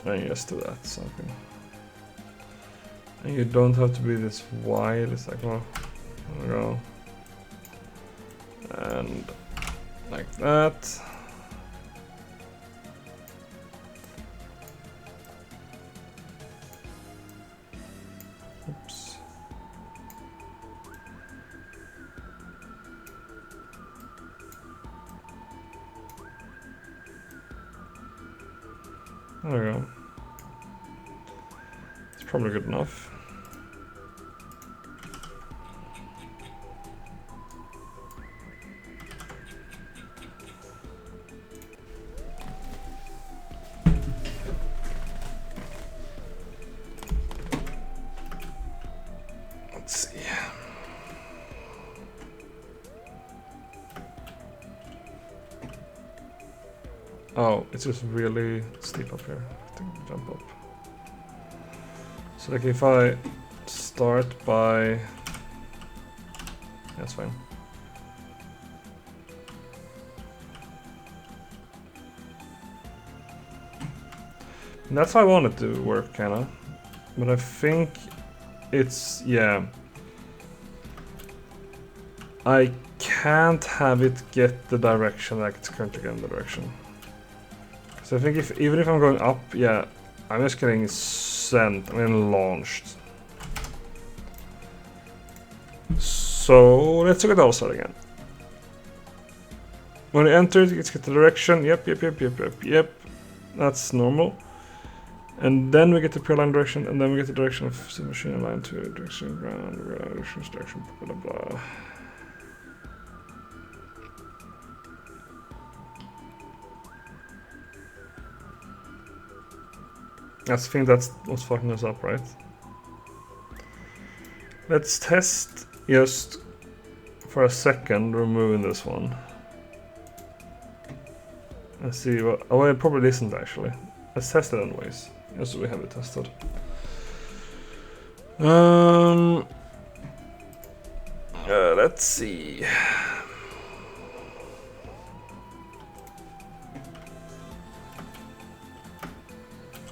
And just do that, something. And you don't have to be this wide, it's like, well, there we go. And like that. Oops. There we go. It's probably good enough. Let's see. Oh, it's just really steep up here. I think I'll jump up. So like if I start by... That's fine. And that's how I want it to work, kinda. But I think it's... yeah. I can't have it get the direction like it's currently getting the direction. So I think even if I'm going up, yeah, I'm just getting sent, launched. So let's look at AutoSlide again. When you enter it, it's get the direction. Yep. That's normal. And then we get the pre-align direction, and then we get the direction of the machine aligned to direction, ground, direction, blah blah blah. I think that's what's fucking us up, right? Let's test just for a second removing this one. Let's see what... oh, it probably isn't actually. Let's test it anyways, just so we have it tested. Let's see.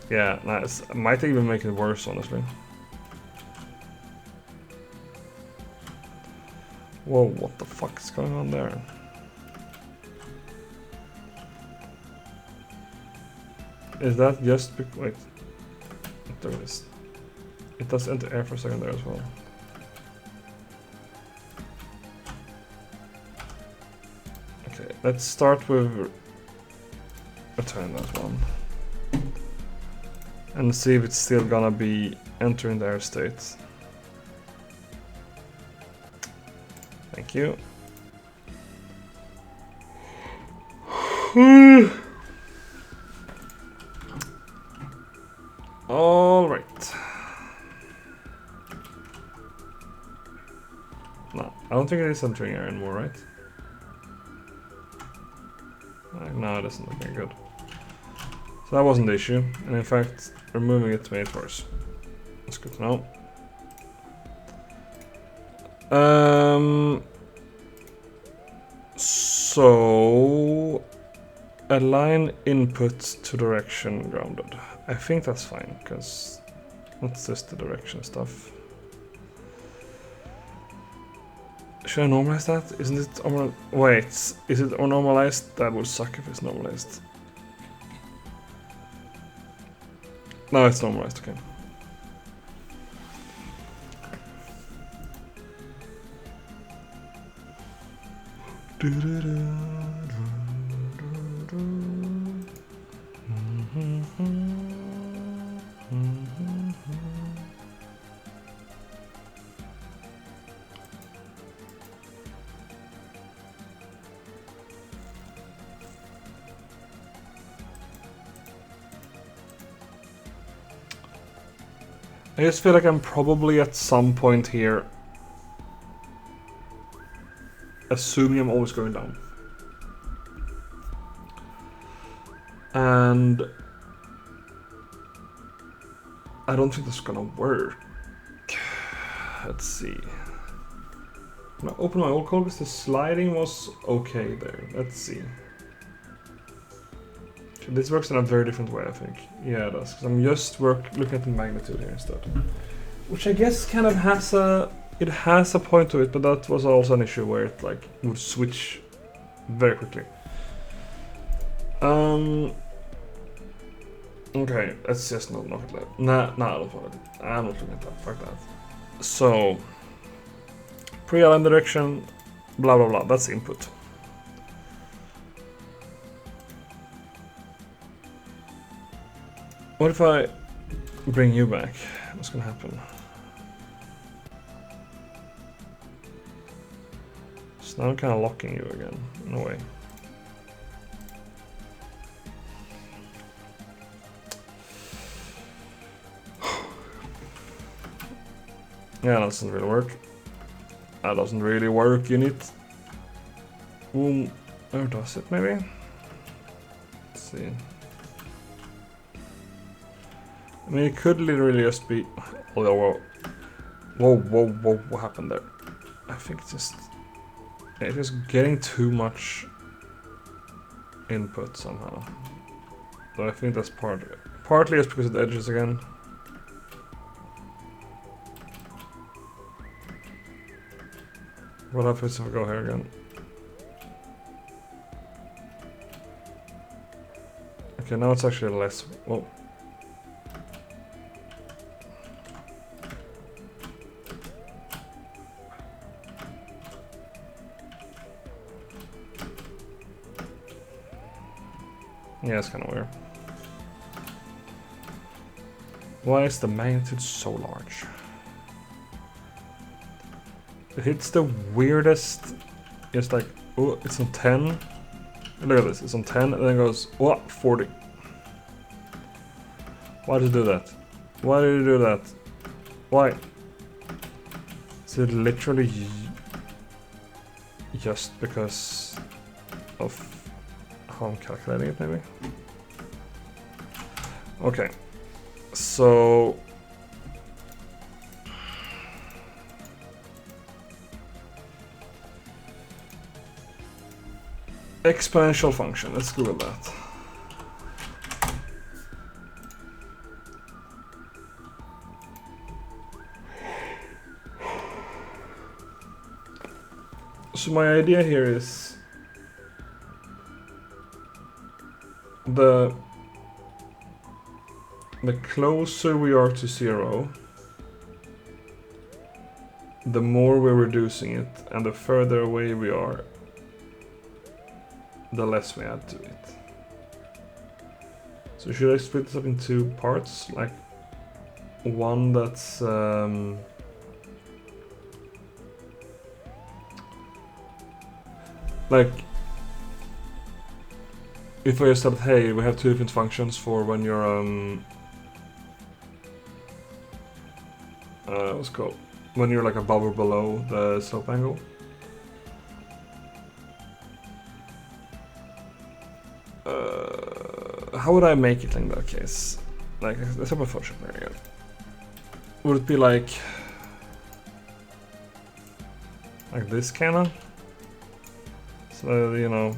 Yeah, nice. I might even make it worse, honestly. Whoa, what the fuck is going on there? Is that just... wait. There it is. It does enter air for a second there as well. Okay, let's start with... return that one. And see if it's still gonna be entering the air state. Thank you. All right. No, I don't think it is entering air anymore, right? No, it doesn't look very good. So that wasn't the issue, and in fact, removing it made it worse. That's good to know. So align input to direction grounded. I think that's fine, because that's just the direction stuff. Should I normalize that? Isn't it wait, is it normalized? That would suck if it's normalized. No, it's normalized, okay. I just feel like I'm probably at some point here assuming I'm always going down. And I don't think that's gonna work. Let's see. I'm gonna open my old code because the sliding was okay there. Let's see. This works in a very different way, I think. Yeah, it does. Because I'm just looking at the magnitude here instead. Which I guess kind of has a point to it, but that was also an issue where it like would switch very quickly. Okay, let's just not knock it like nah, I don't want it. I'm not looking at that. Fuck that. So pre-align direction, blah blah blah. That's input. What if I bring you back? What's gonna happen? So now I'm kind of locking you again, in a way. Yeah, that doesn't really work. That doesn't really work, unit. Boom. Where does it, maybe? Let's see. I mean, it could literally just be... Oh, whoa, what happened there? I think it's just getting too much input somehow. So I think that's partly just because of the edges again. What happens if I go here again? Okay, now it's actually less. Whoa. Yeah, it's kind of weird. Why is the magnitude so large? It hits the weirdest. It's like, oh, it's on 10. Look at this, it's on 10 and then goes, oh, 40. Why did it do that? Why did it do that? Why? Is it literally just because of how I'm calculating it, maybe? Okay, so exponential function, let's Google that. So my idea here is the closer we are to 0, the more we're reducing it, and the further away we are, the less we add to it. So should I split this up in 2 parts? Like one that's like if I just said, hey, we have 2 different functions for when you're what's it called? When you're like above or below the slope angle. How would I make it in that case? Like, let's have a Photoshop there again. Would it be like this kinda? So, you know,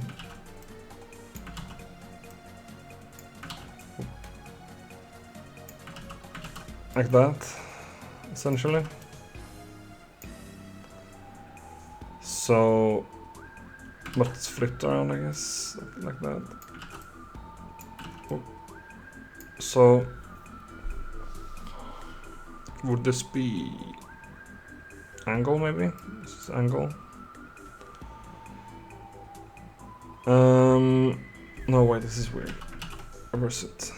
like that, essentially. So, but it's flipped around, I guess, like that. So, would this be angle, maybe? This is angle. No, wait, this is weird. Reverse it.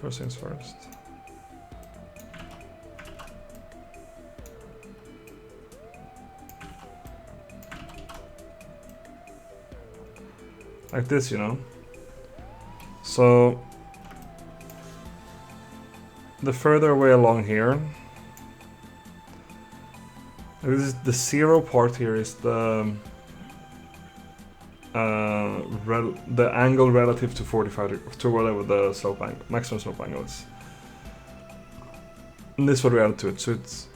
First things first. Like this, you know. So the further away along here, this is the 0 part here is the angle relative to 45 to whatever the slope angle, maximum slope angle is. And this is what we added to it. So it's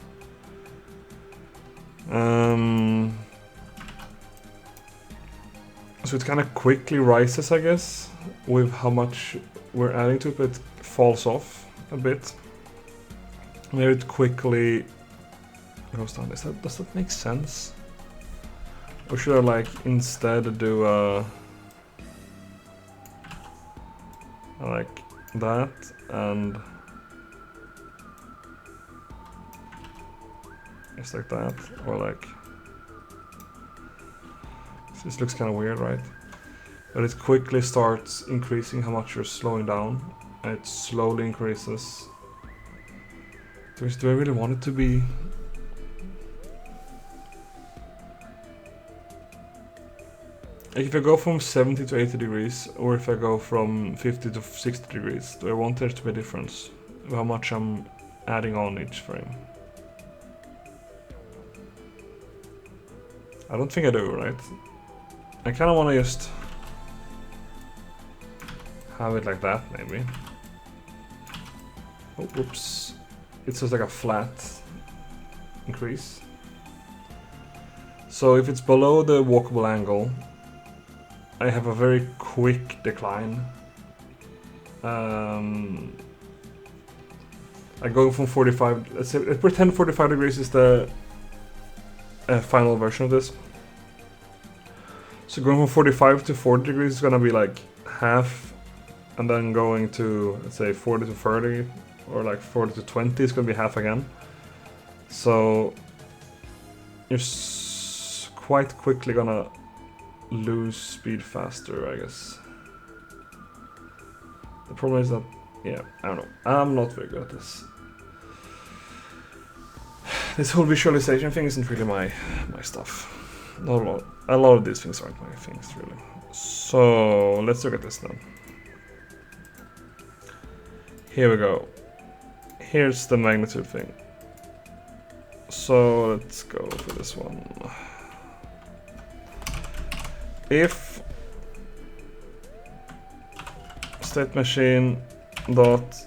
so it kind of quickly rises, I guess, with how much we're adding to it, but it falls off a bit. Maybe it quickly goes down. Does that make sense? Or should I like instead do like that and just like that, or like this looks kind of weird, right? but it quickly starts increasing how much you're slowing down, and it slowly increases. Do I really want it to be? Like if I go from 70 to 80 degrees, or if I go from 50 to 60 degrees, do I want there to be a difference of how much I'm adding on each frame? I don't think I do, right? I kind of want to just have it like that, maybe. Oh, whoops. It's just like a flat increase. So if it's below the walkable angle, I have a very quick decline. I go from 45, let's say, let's pretend 45 degrees is the final version of this. So going from 45 to 40 degrees is gonna be like half, and then going to, let's say, 40 to 30, or like 40 to 20 is gonna be half again. So you're quite quickly gonna lose speed faster, I guess. The problem is that, yeah, I don't know. I'm not very good at this. This whole visualization thing isn't really my stuff. Not a lot. A lot of these things aren't my things, really. So let's look at this then. Here we go. Here's the magnitude thing. So let's go for this one. If state machine dot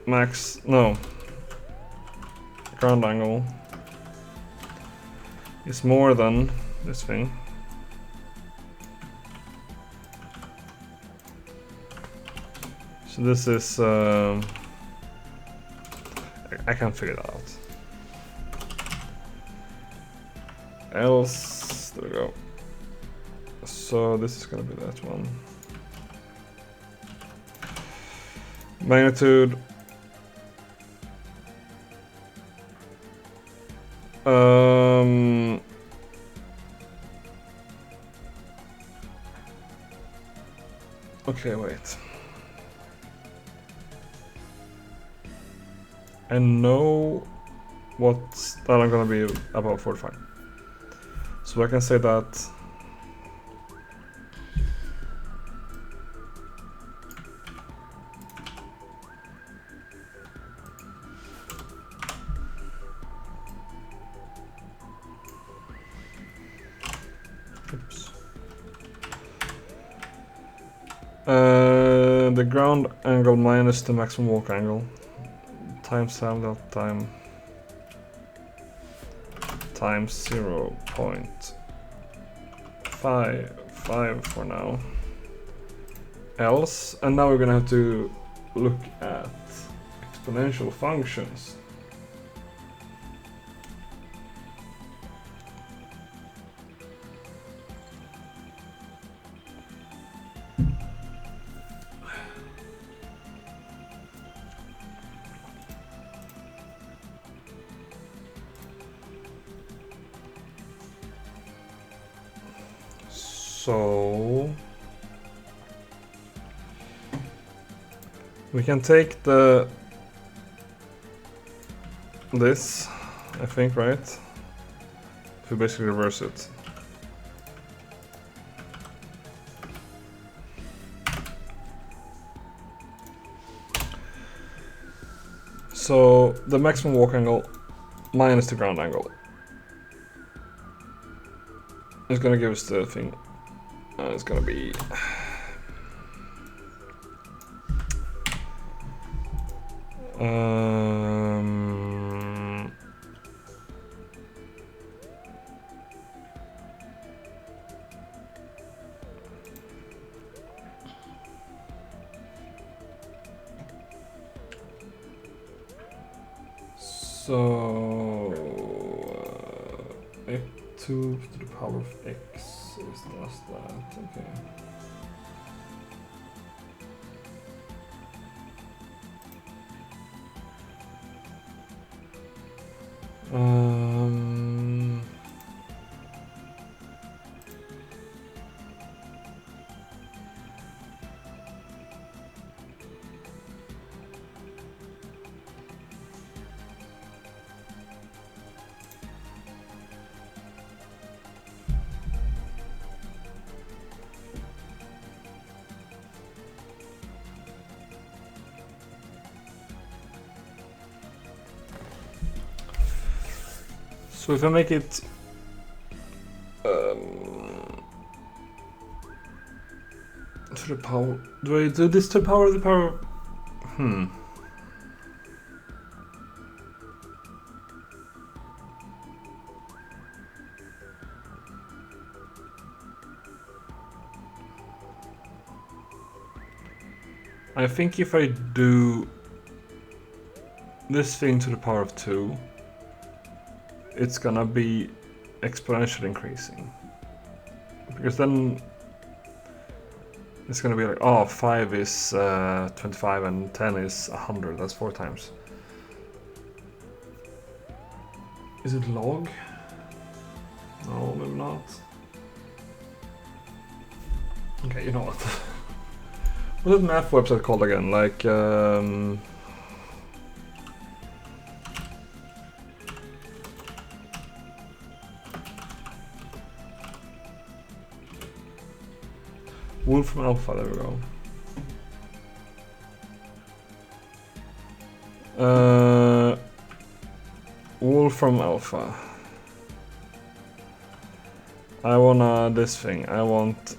max, no, ground angle is more than this thing, so this is I can't figure that out. Else, there we go. So this is gonna be that one. Magnitude. Okay, wait. I know that I'm gonna be about 45. So I can say that the ground angle minus the maximum walk angle times that time times 0.55 for now. Else, and now we're gonna have to look at exponential functions. So we can take this, I think, right? If we basically reverse it. So the maximum walk angle minus the ground angle is gonna give us the thing. It's gonna be so f2 to the power of x is just that, okay. So if I make it to the power, do I do this to the power of the power? I think if I do this thing to the power of 2, it's gonna be exponentially increasing. Because then it's gonna be like, oh, 5 is 25 and 10 is 100, that's 4 times. Is it log? No, maybe not. Okay, you know what? What's that math website called again? Like, Wolf from Alpha, there we go. Wolf from Alpha. I want this thing. I want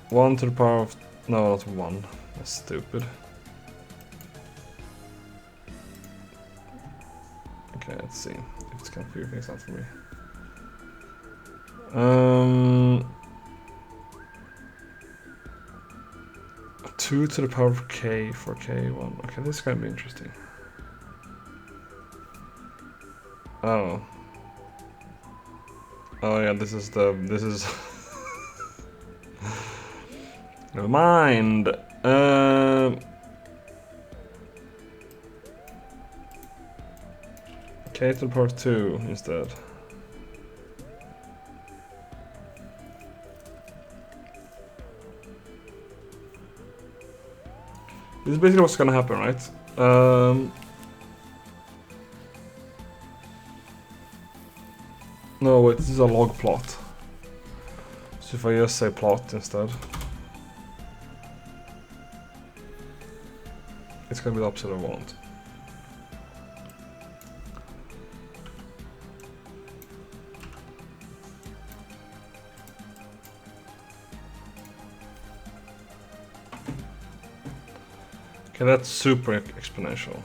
1 to the power of... No, not 1. That's stupid. Okay, let's see if it's gonna figure things out for me. 2 to the power of k for k1. Okay, this is gonna be interesting. Oh. Oh yeah, this is never mind. K to the power of 2 instead. This is basically what's gonna happen, right? No, wait, this is a log plot. So if I just say plot instead, it's gonna be the opposite I want. Okay, that's super exponential.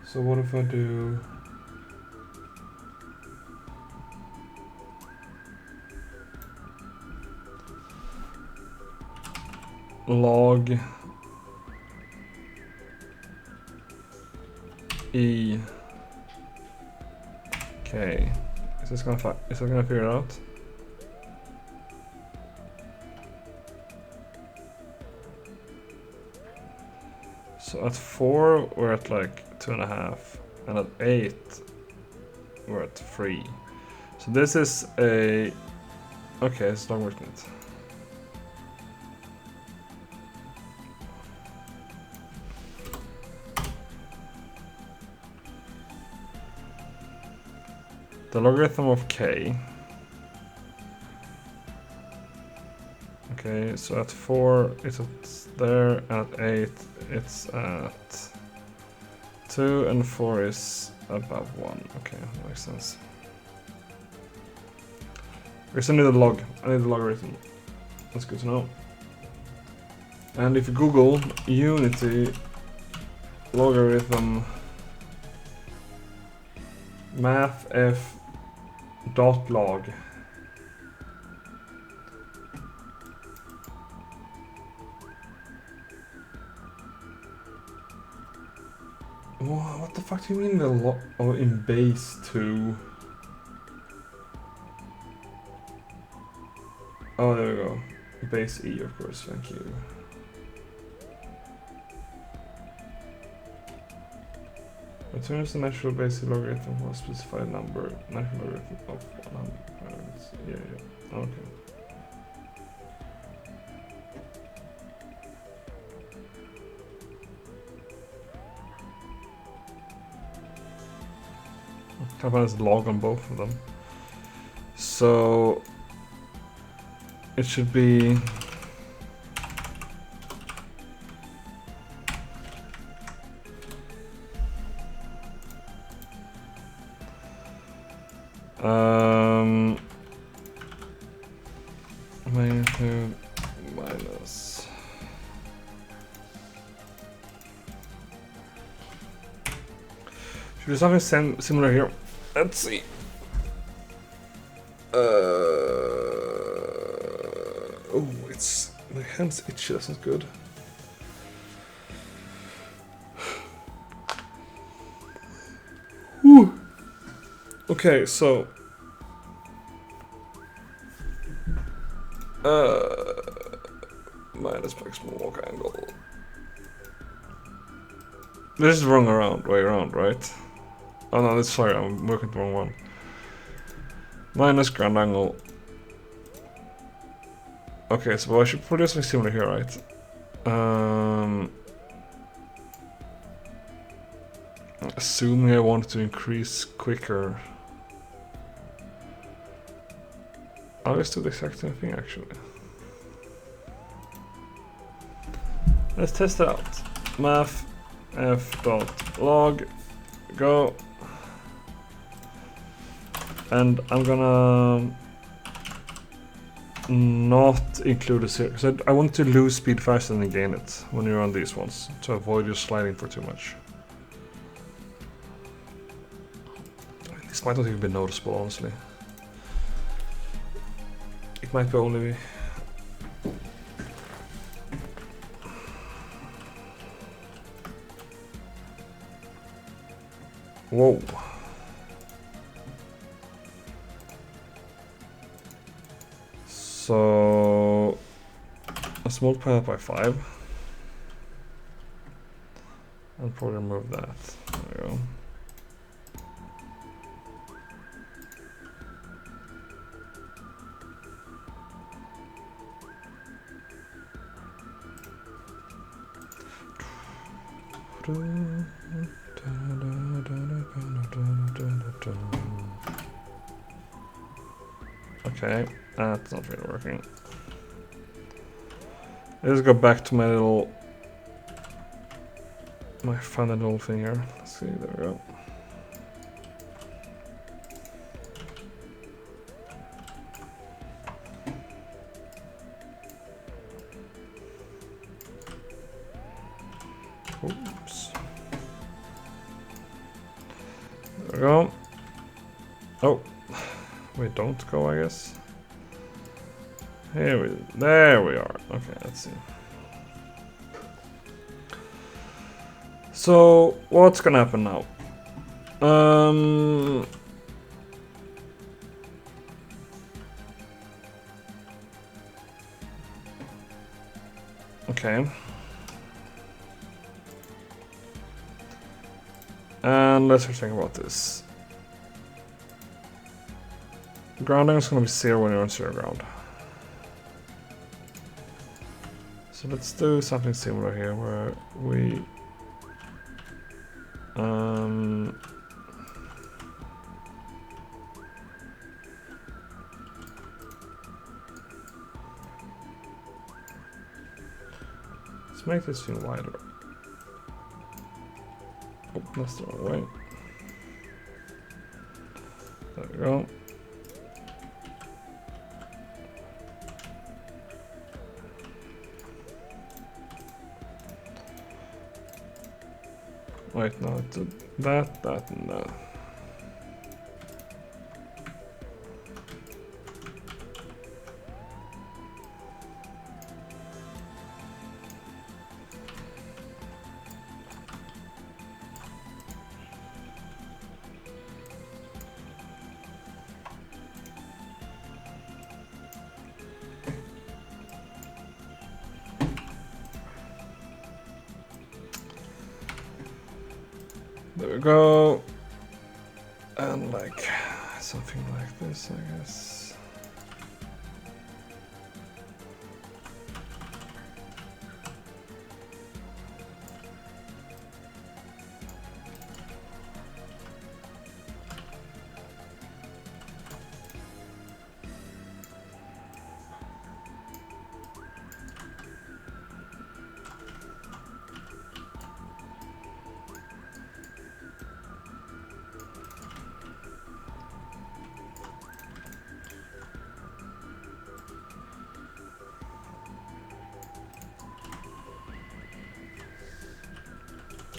So what if I do log e k? Is this gonna figure it out? So at 4 we're at like 2.5, and at 8 we're at 3. So this is a... Okay, it's logarithmic. The logarithm of k. Okay, so at 4 it's at there, and at 8 it's at 2, and 4 is above 1. Okay, that makes sense. I need the log. I need the logarithm. That's good to know. And if you Google Unity logarithm mathf.log, what the fuck do you mean the log? Oh, in base 2. Oh, there we go. Base E, of course, thank you. Returns the natural base logarithm for a specified number. Natural logarithm of 100. Yeah. Okay. Can't find this log on both of them. So it should be magnitude minus should do something similar here. Let's see. Oh, it's my hands itchy. That's not good. Whew. Okay, so minus maximum walk angle. This is wrong way around, right? Oh no, that's sorry, I'm working the wrong one. Minus ground angle. Okay, so I should put this something similar here, right? Assuming I want to increase quicker. I'll just do the exact same thing actually. Let's test it out. Math f.log go. And I'm gonna not include this here because I want to lose speed faster than gain it when you're on these ones to avoid you sliding for too much. This might not even be noticeable, honestly. It might be only. Whoa. So let's multiply that by 5. I'll probably remove that. There we go. Okay, that's not really working. Let's go back to my fun little thing here. Let's see, there we go. Oops. There we go. Oh, wait, don't go, I guess. There we are. Okay, let's see. So what's gonna happen now? Okay. And let's think about this. Grounding is going to be 0 when you're on 0 ground. So let's do something similar here where we let's make this thing wider. Oh, that's the wrong way. There we go. Wait, no, that, and that. There we go. And like something like this, I guess.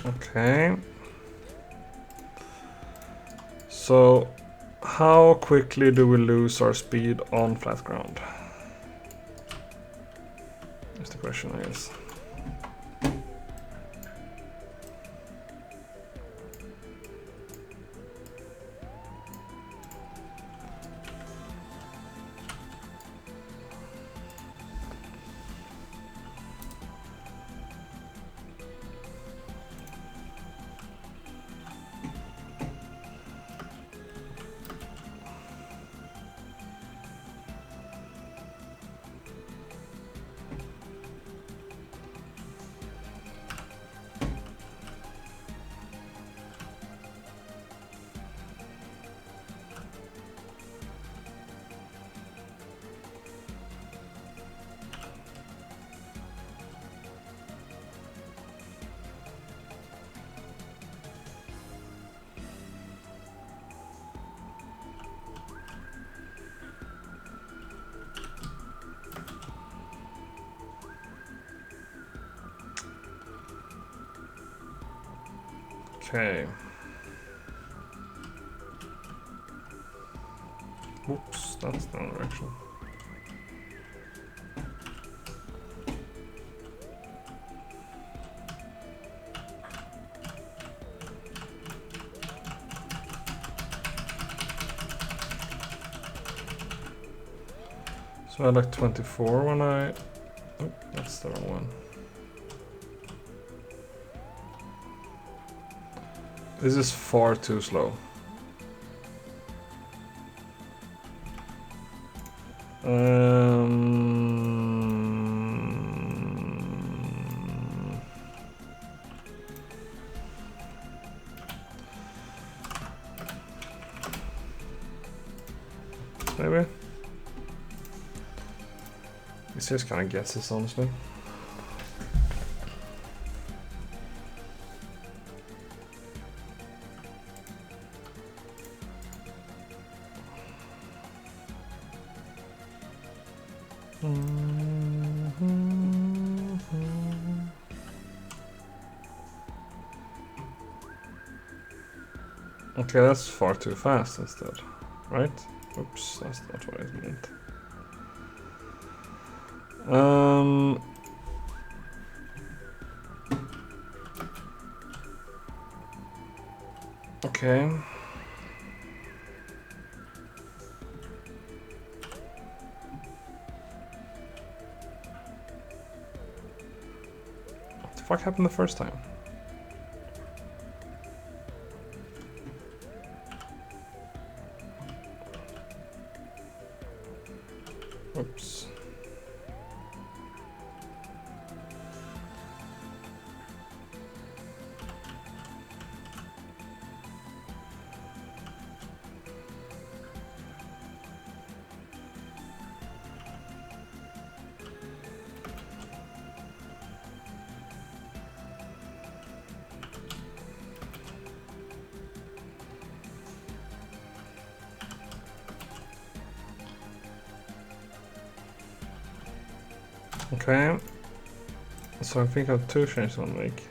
Okay. So, how quickly do we lose our speed on flat ground? That's the question, I guess. Okay. Oops, that's the wrong direction. So I had like 24 when I... Oh, that's the wrong one. This is far too slow. Maybe? This just kind of gets this, honestly. Okay, that's far too fast instead, right? Oops, that's not what I meant. Okay. What the fuck happened the first time? Oops. Okay. So I think I have two changes I want to make.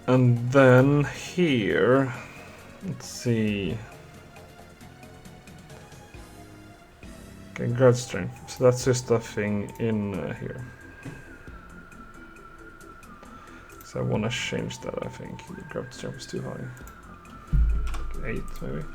And then here, let's see. Okay, guard strength. So that's just a thing in here. So I want to change that, I think. The guard strength is too high. Like 8 maybe.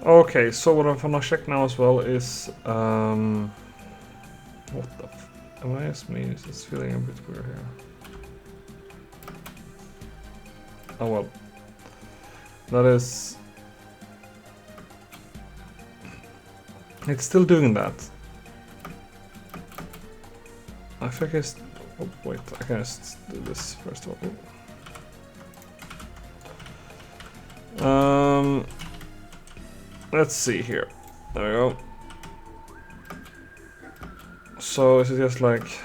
Okay, so what I'm gonna check now as well is what the am I just me? It's feeling a bit weird here. Oh well. That is... It's still doing that. I think I... Oh wait, I can just do this first of all. Let's see here. There we go. So is it just like...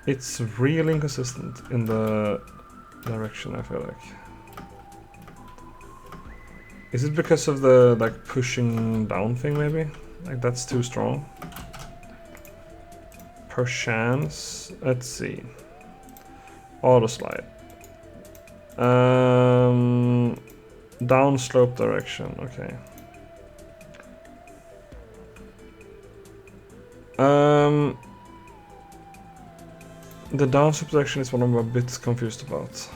It's really inconsistent in the direction, I feel like. Is it because of the like pushing down thing maybe? Like that's too strong? Perchance. Let's see. AutoSlide. Down slope direction, okay. The down slope direction is what I'm a bit confused about.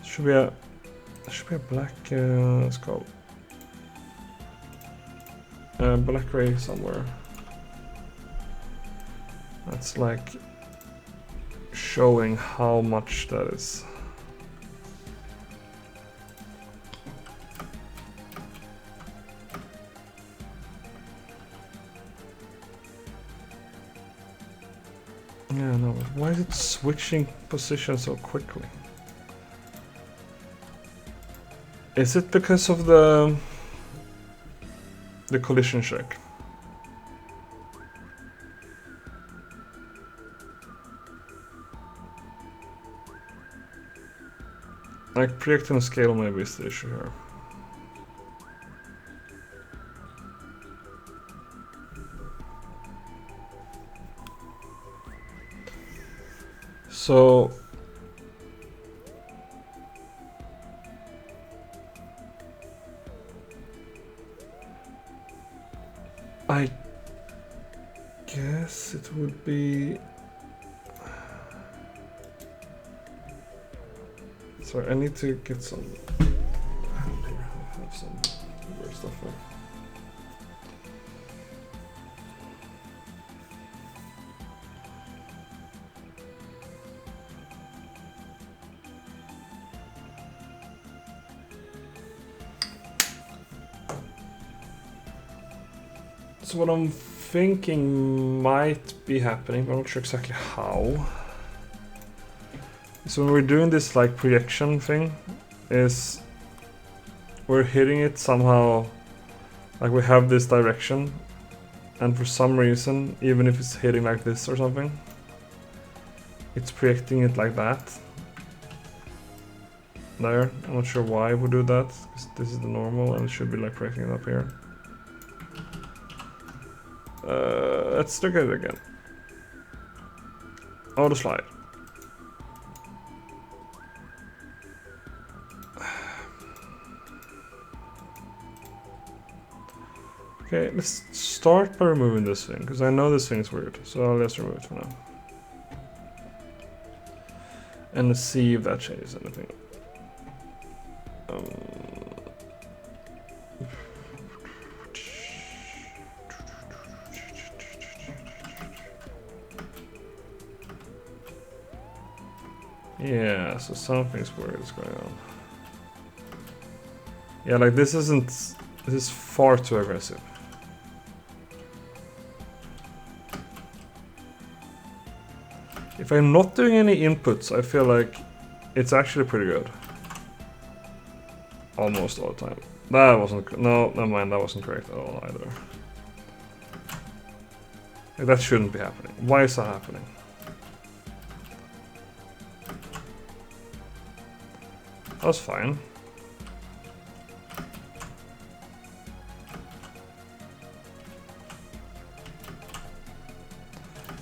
Should be a black let's go. Black ray somewhere. That's like showing how much that is. Yeah, no, why is it switching position so quickly? Is it because of the collision check? Like projecting scale maybe is the issue here. So I guess it would be... Sorry, I need to get some... I have some weird stuff here. So what I'm thinking might be happening, but I'm not sure exactly how. So when we're doing this like projection thing, is we're hitting it somehow, like we have this direction, and for some reason, even if it's hitting like this or something, it's projecting it like that. There, I'm not sure why we do that, because this is the normal and it should be like projecting it up here. Let's look at it again. AutoSlide. Okay, let's start by removing this thing, because I know this thing is weird, so I'll just remove it for now. And let's see if that changes anything. Yeah, so something's weird is going on. Yeah, like this isn't... This is far too aggressive. If I'm not doing any inputs, I feel like it's actually pretty good. Almost all the time. That wasn't... No, never mind, that wasn't correct at all either. Like, that shouldn't be happening. Why is that happening? That was fine.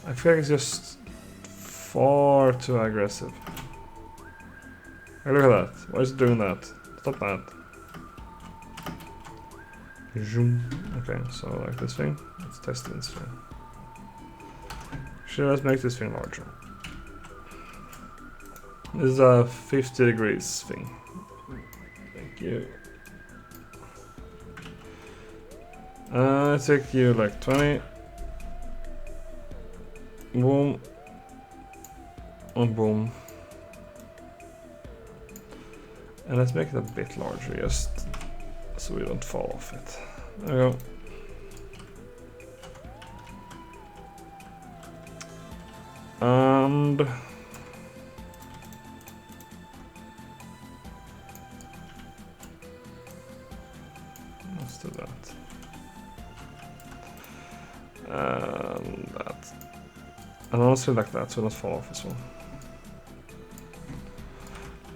I feel like it's just far too aggressive. Hey, look at that. Why is it doing that? Stop that. Okay, so like this thing. Let's test this thing. Actually, let's make this thing larger. This is a 50 degrees thing. Thank you. Take you like 20. Boom. And boom. And let's make it a bit larger, just so we don't fall off it. There we go. And let's do that. And that. And honestly like that, so don't fall off as well.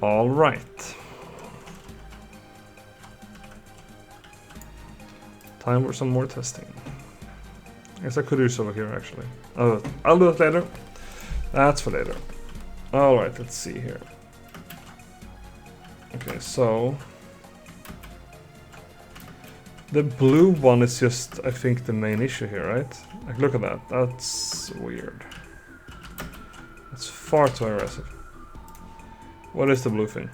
All right. Time for some more testing. I guess I could do this over here actually. I'll do it later. That's for later. All right, let's see here. Okay, so the blue one is just, I think, the main issue here, right? Like, look at that. That's weird. That's far too aggressive. What is the blue thing?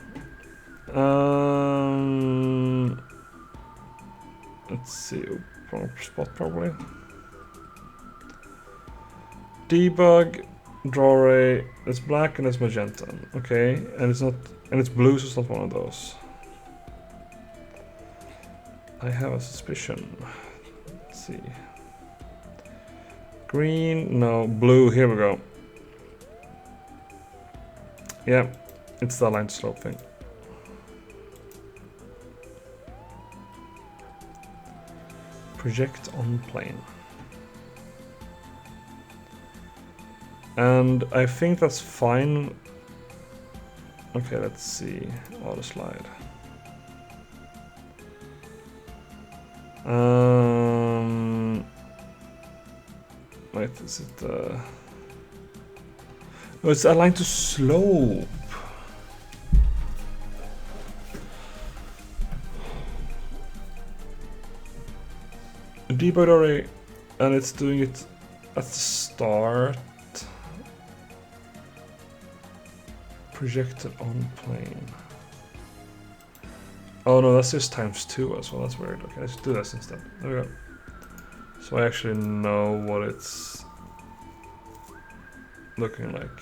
Let's see. Wrong spot probably. Debug. Draw array. It's black and it's magenta. Okay, and it's not, and it's blue, so it's not one of those. I have a suspicion. Let's see. Green, no, blue, here we go. Yeah, it's the align to slope thing. Project on plane. And I think that's fine. Okay, let's see. AutoSlide. Wait, is it oh, it's aligned to slope. Debug array, and it's doing it at the start. Projected on plane. Oh no, that's just ×2 as well. That's weird. Okay, let's do this instead. There we go. So I actually know what it's looking like.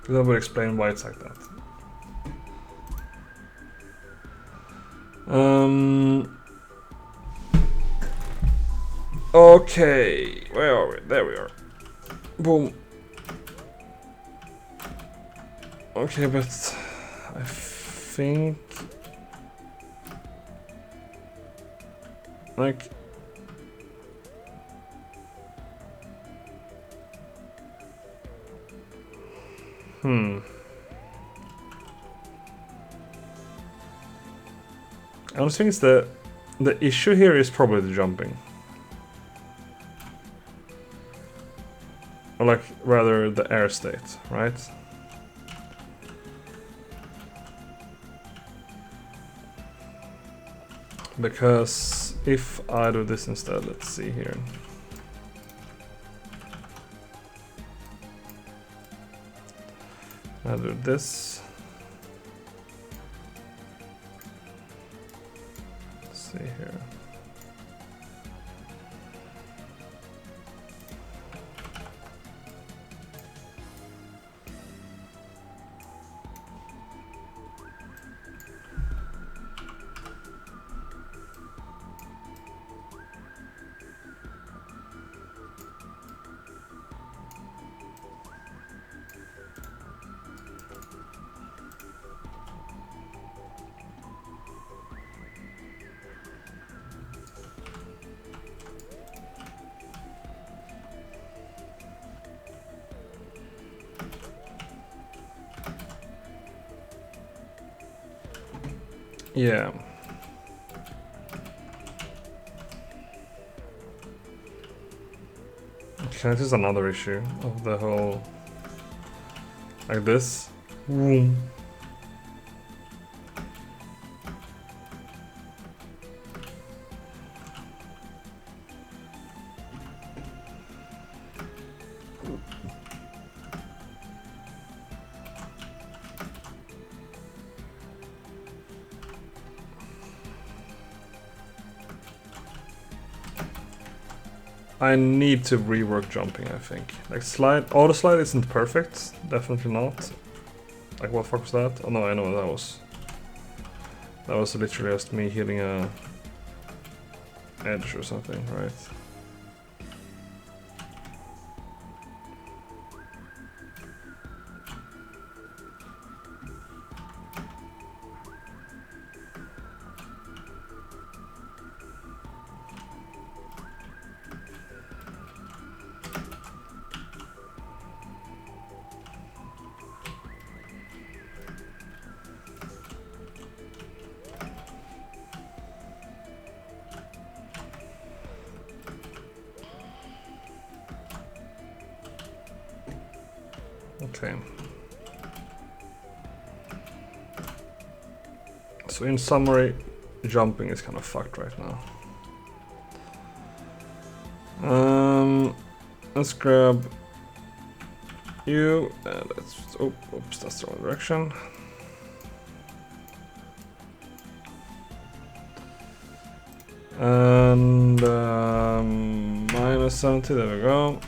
That would explain why it's like that. Okay, where are we? There we are. Boom. Okay, but I think like I was thinking the issue here is probably the jumping. Or like rather the air state, right? Because if I do this instead, let's see here. I'll do this. Let's see here. Yeah. Okay, this is another issue of the whole, like this. Boom. I need to rework jumping, I think. Like AutoSlide isn't perfect, definitely not. Like what the fuck was that? Oh no, I know what that was. That was literally just me hitting a edge or something, right? Okay. So in summary, jumping is kind of fucked right now. Let's grab you and let's. Oh, oops, that's the wrong direction. And minus 70. There we go.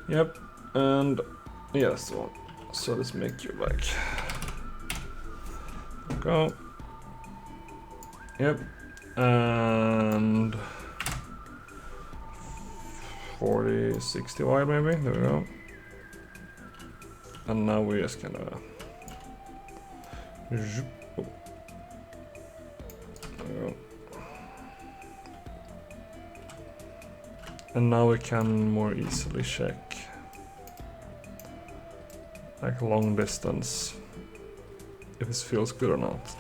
Yep, and yeah, so let's make you like go. Yep, and 40, 60 wide maybe. There we go. And now we just kind of. There we go. And now we can more easily check like long distance if this feels good or not.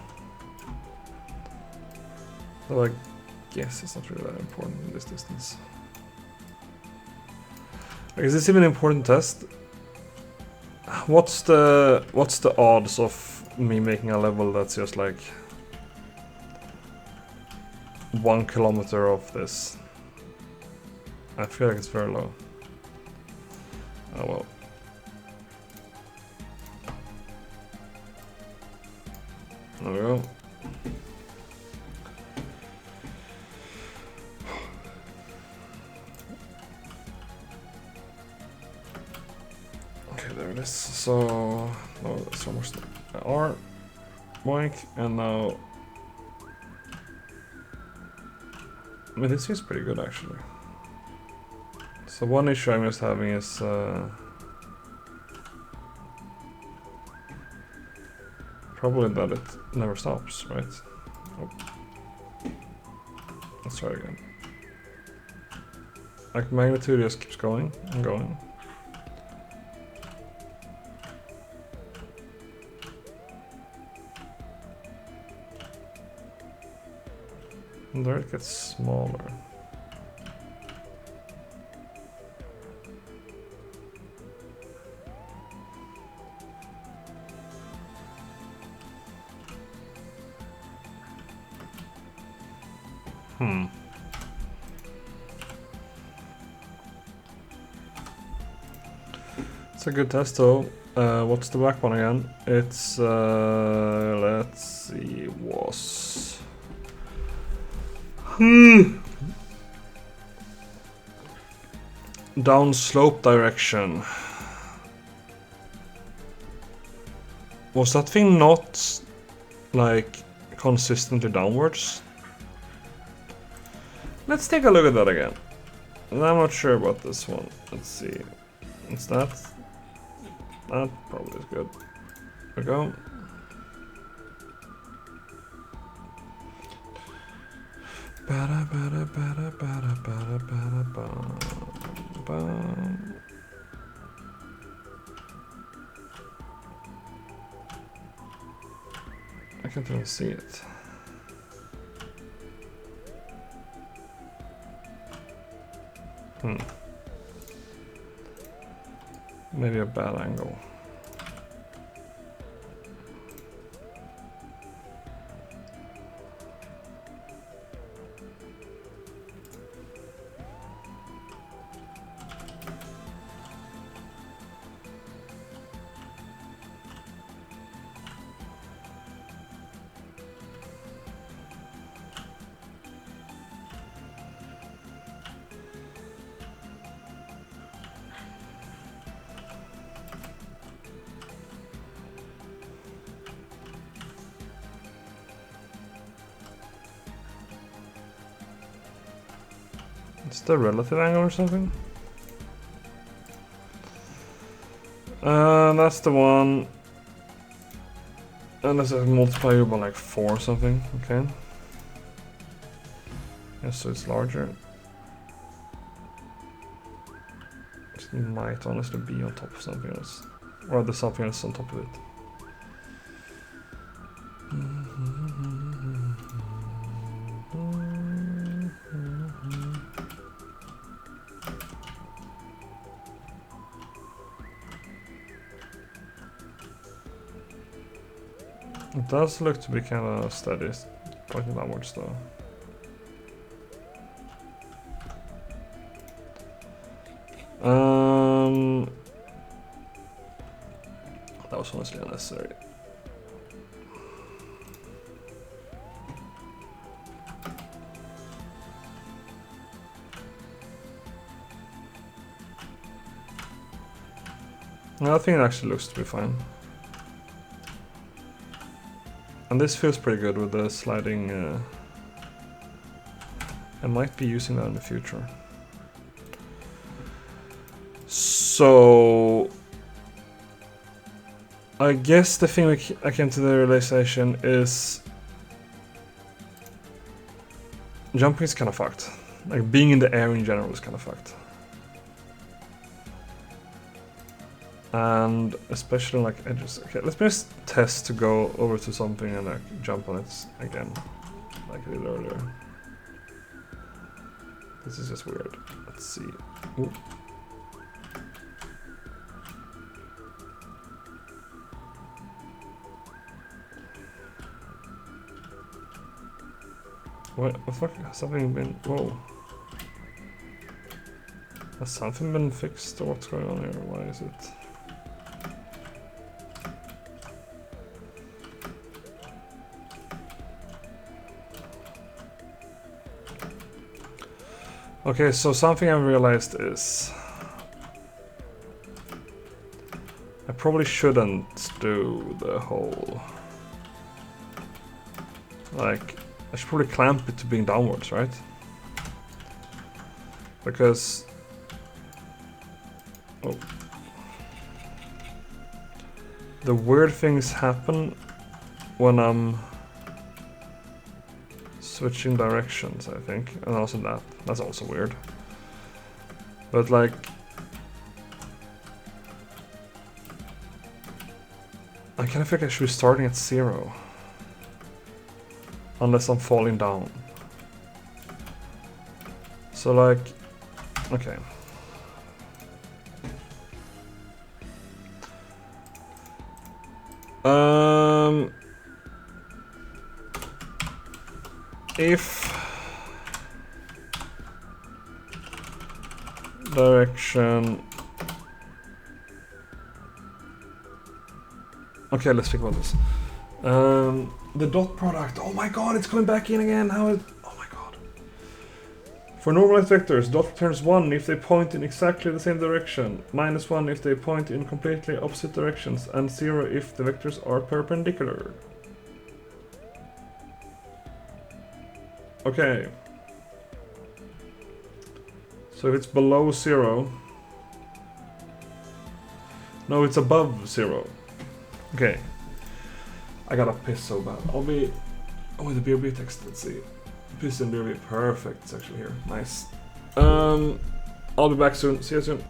Though I guess it's not really that important in this distance. Like, is this even an important test? What's the odds of me making a level that's just like 1 kilometer of this? I feel like it's very low. Oh well. There we go. Okay, there it is. So, no, that's almost R. Boink, and now. I mean, this is pretty good actually. So one issue I'm just having is probably that it never stops, right? Oh. Let's try again. Like magnitude just keeps going and going. And there it gets smaller. It's a good test though. What's the back one again? It's let's see, was down slope direction. Was that thing not like consistently downwards? Let's take a look at that again. I'm not sure about this one. Let's see. What's that? That probably is good. There we go. I can't even see it. Maybe a bad angle. It's the relative angle or something? That's the one. And there's a multiplier by like 4 or something, okay. Yeah, so it's larger. It might honestly be on top of something else. Or there's something else on top of it. It does look to be kind of steady, pointing downwards though. That was honestly unnecessary. No, I think it actually looks to be fine. And this feels pretty good with the sliding. I might be using that in the future. So I guess the thing I came to the realization is jumping is kind of fucked. Like being in the air in general is kind of fucked. And especially like edges. Okay, let's just test to go over to something and like jump on it again, like I did earlier. This is just weird. Let's see. Ooh. What the fuck? Has something been... Whoa. Has something been fixed or what's going on here? Why is it... Okay, so something I realized is... I probably shouldn't do the whole... Like... I should probably clamp it to being downwards, right? Because... Oh. The weird things happen when I'm switching directions, I think. And also that's also weird. But like... I kind of feel like I should be starting at 0. Unless I'm falling down. So like... Okay. If direction... Okay, let's think about this. The dot product. Oh my god, it's coming back in again. How is... Oh my god. For normalized vectors, dot returns 1 if they point in exactly the same direction, -1 if they point in completely opposite directions, and 0 if the vectors are perpendicular. Okay. So if it's below 0... No, it's above 0. Okay. I gotta piss so bad. I'll be... Oh, the BRB text, let's see. Piss and BRB, perfect. It's actually here. Nice. I'll be back soon. See you soon.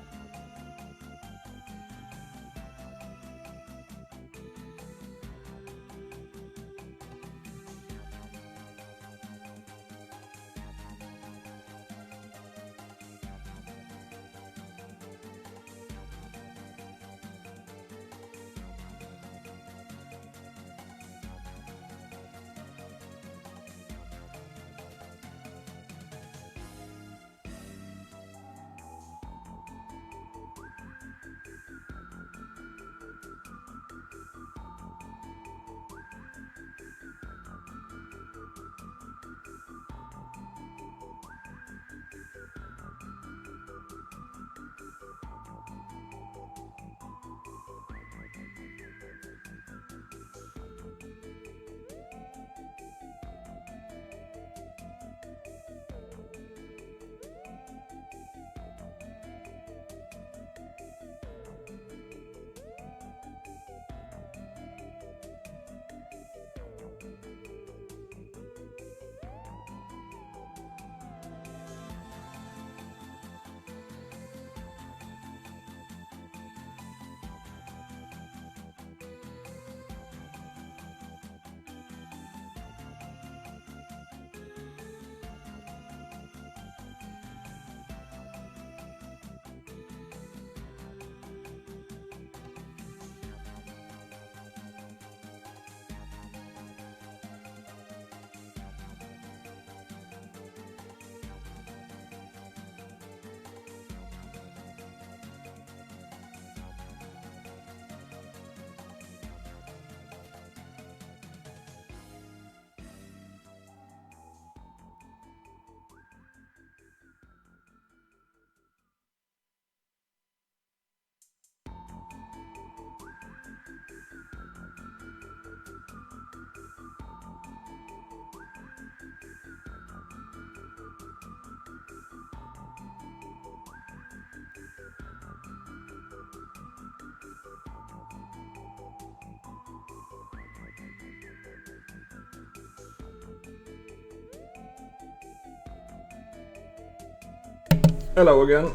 Hello again.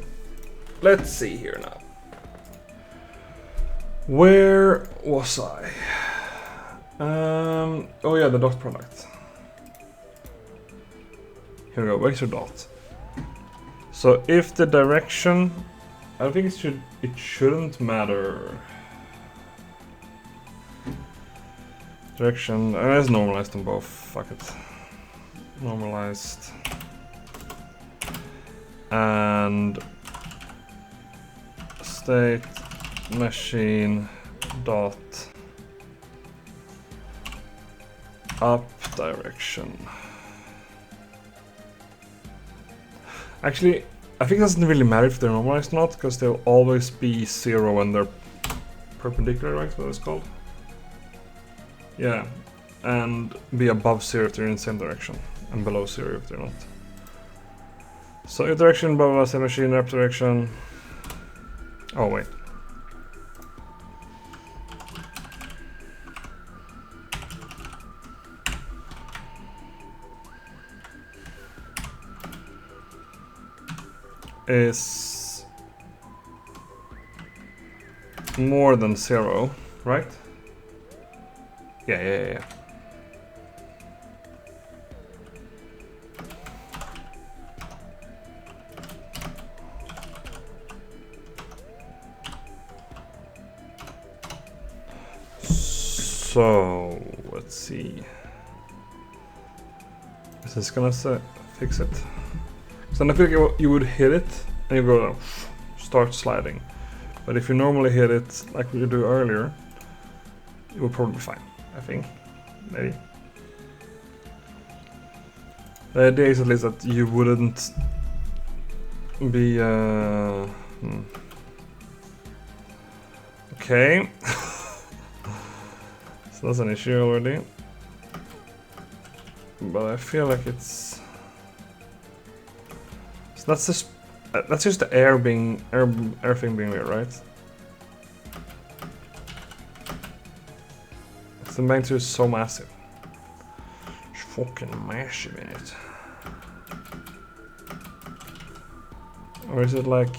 Let's see here now. Where was I? Oh yeah, the dot product. Here we go, where's your dot? So if the direction, I think it shouldn't matter. Direction, let's normalize them both, fuck it. Normalized. And state machine dot up direction. Actually, I think it doesn't really matter if they're normalized or not, because they'll always be 0 when they're perpendicular, right? What it's called? Yeah, and be above 0 if they're in the same direction, and below 0 if they're not. So if direction, blah blah blah, same machine, up direction. Oh wait. Is more than 0, right? Yeah. So let's see. Is this gonna fix it? So then I feel like you would hit it and you go start sliding. But if you normally hit it like we do earlier, it will probably be fine, I think. Maybe. The idea is at least that you wouldn't be Okay. So that's an issue already. But I feel like it's that's just the air thing being weird, right? The magnitude is so massive. It's fucking massive in it. Or is it like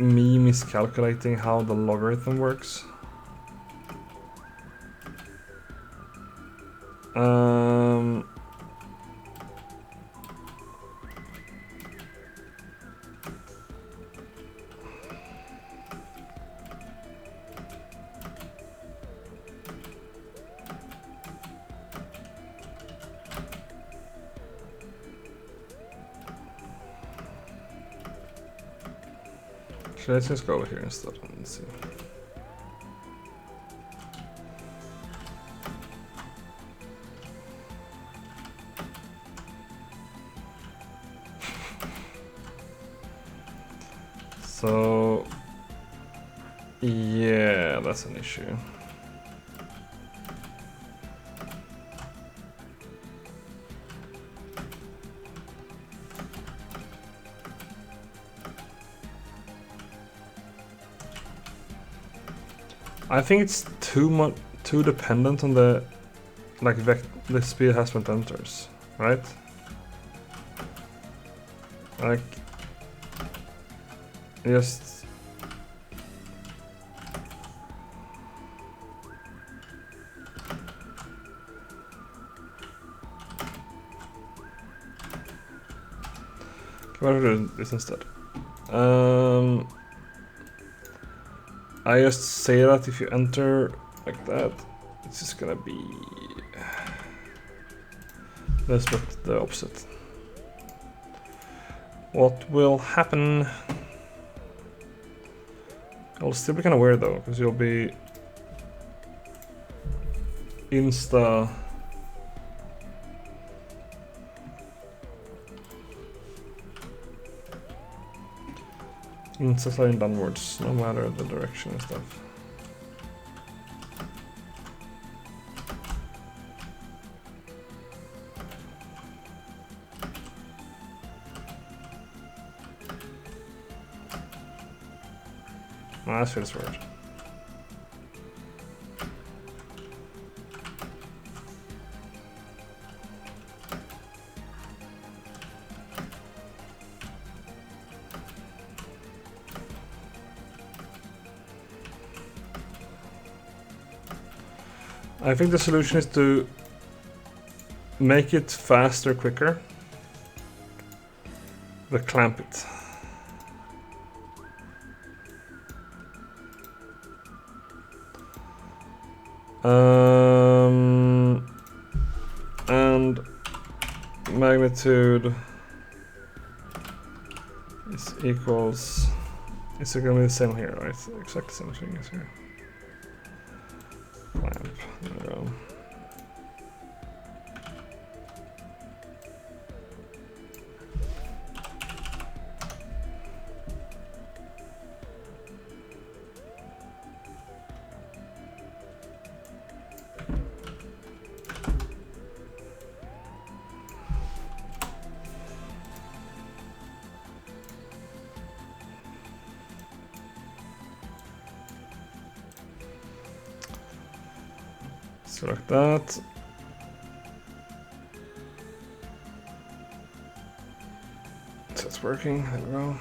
me miscalculating how the logarithm works? Let's just go over here instead and see. So yeah, that's an issue. I think it's too dependent on the the speed harassment enters, right? Like just Can I do this instead? I just say that if you enter like that, it's just gonna be that's what the opposite. What will happen? It'll still be kind of weird though, because you'll be insta sliding downwards, no matter the direction and stuff. That feels weird. I think the solution is to make it faster, quicker. But clamp it. And magnitude is equals. Is it gonna be the same here, right? Exactly the same thing as here. Clamp. There we go. Select that. So it's working. There we go.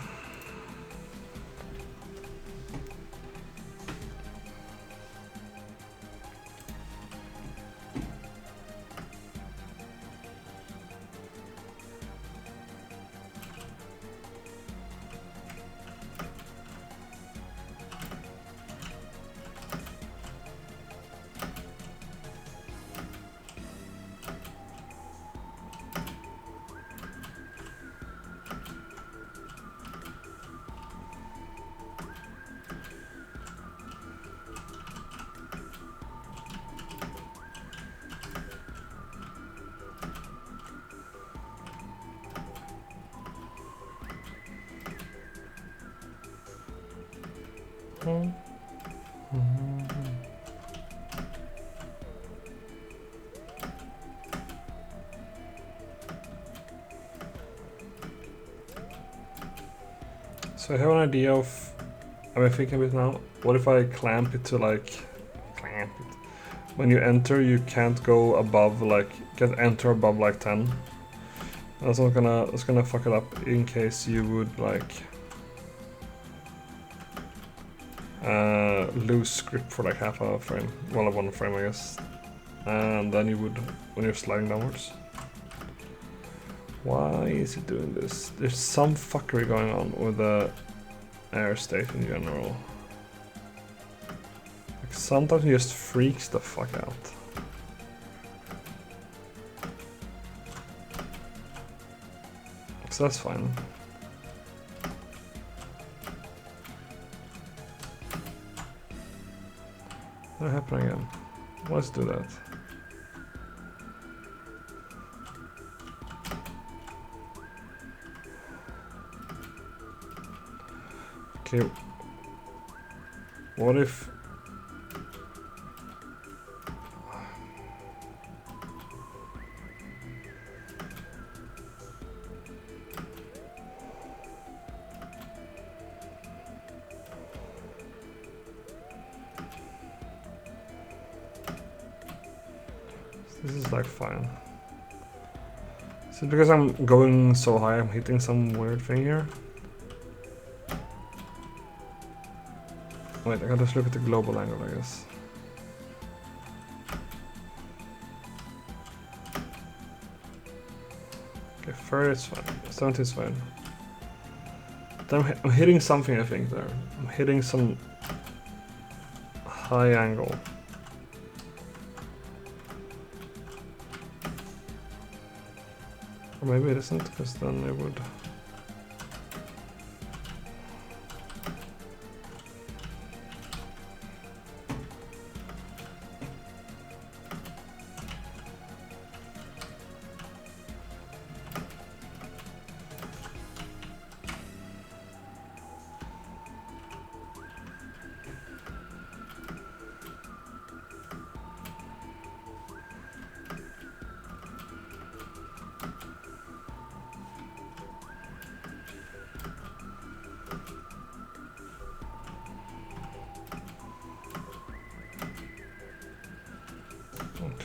So I have an idea of, I'm thinking of it now, what if I clamp it to like, clamp it. When you enter you can't go above like, can't enter above like 10. That's not gonna, that's gonna fuck it up in case you would like lose grip for like half a frame, well, 1 frame I guess. And then you would, when you're sliding downwards. Why is it doing this? There's some fuckery going on with the air state in general. Like sometimes it just freaks the fuck out. So that's fine. That happened again. Let's do that. Okay. What if this is like fine. Is it because I'm going so high I'm hitting some weird thing here? Wait, I gotta just look at the global angle, I guess. Okay, 30 is fine. 70 is fine. Then I'm hitting something, I think, there. I'm hitting some high angle. Or maybe it isn't, because then it would...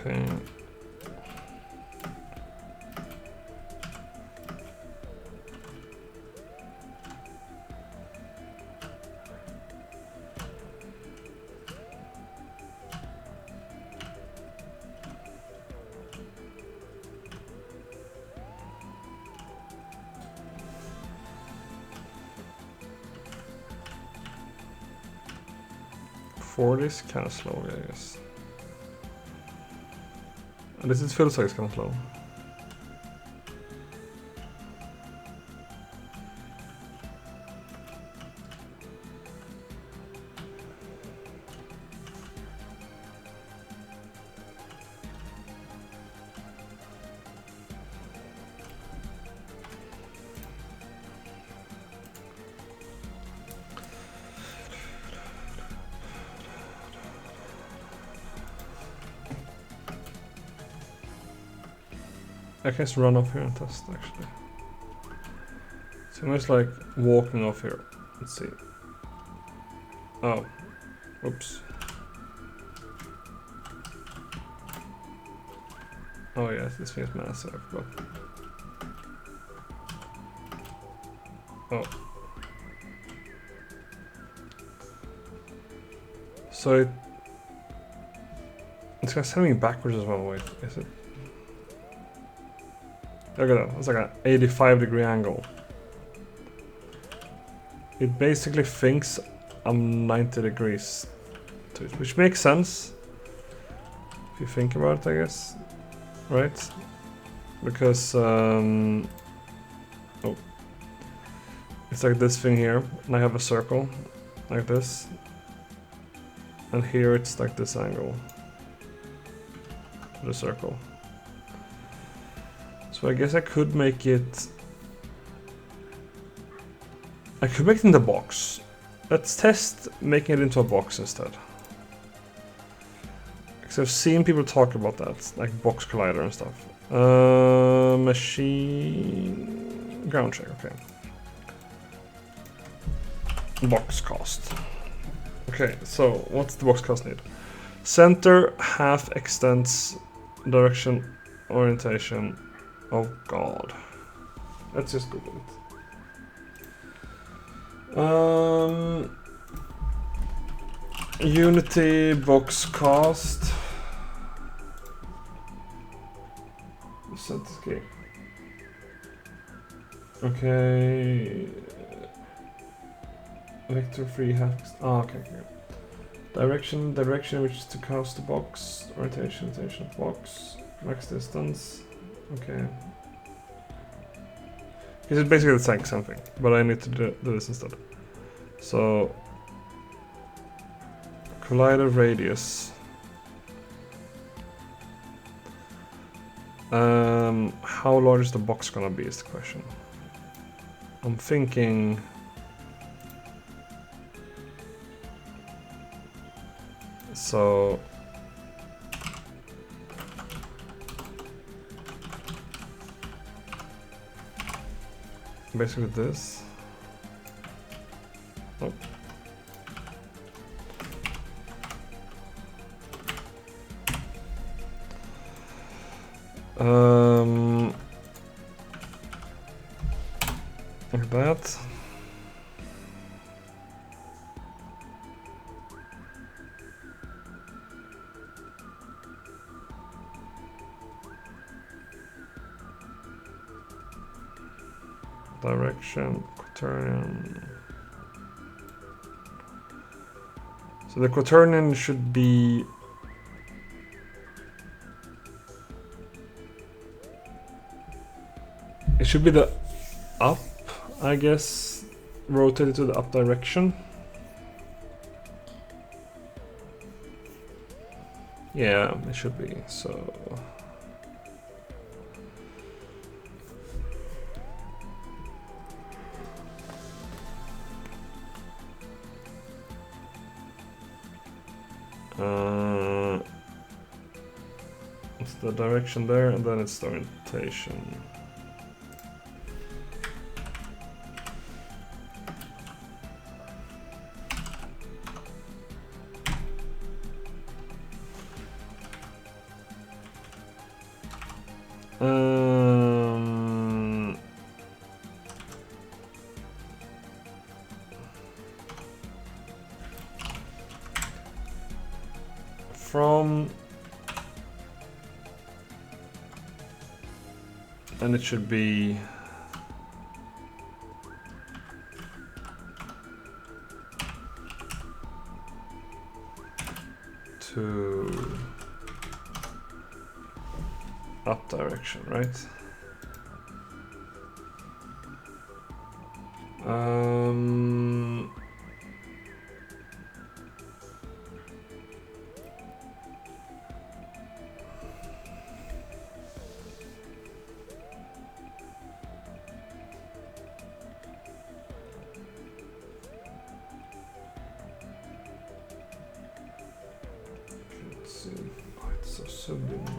Okay. 440 is kind of slow, I guess. And this feels like it's kind of slow. I can just run off here and test actually. So I'm just like walking off here. Let's see. Oh, whoops. Oh yes, this thing is massive. I forgot. Oh. So it's gonna send me backwards as well. Wait, is it? Look at that. It's like an 85-degree angle. It basically thinks I'm 90 degrees to it, which makes sense if you think about it, I guess. Right? Because oh, it's like this thing here, and I have a circle like this, and here it's like this angle to the circle. So I guess I could make it. I could make it in the box. Let's test making it into a box instead. Because I've seen people talk about that, like box collider and stuff. Machine ground check. Okay. Box cost. Okay, so what's the box cost need? Center, half extents, direction, orientation. Oh god. Let's just Google it. Unity box cost. Set this key. Okay. Vector free half. Oh, okay. Direction which is to cast the box. Orientation of box. Max distance. Okay. It's basically the same thing, but I need to do this instead. So collider radius. How large is the box gonna be is the question. I'm thinking. So basically this. Oh. Like that. Direction, quaternion. So the quaternion should be. It should be the up, I guess, rotated to the up direction. Yeah, it should be, so. It's the direction there, and then it's the orientation. From, and it should be to up direction, right? Let's see. Oh, it's so subliminal.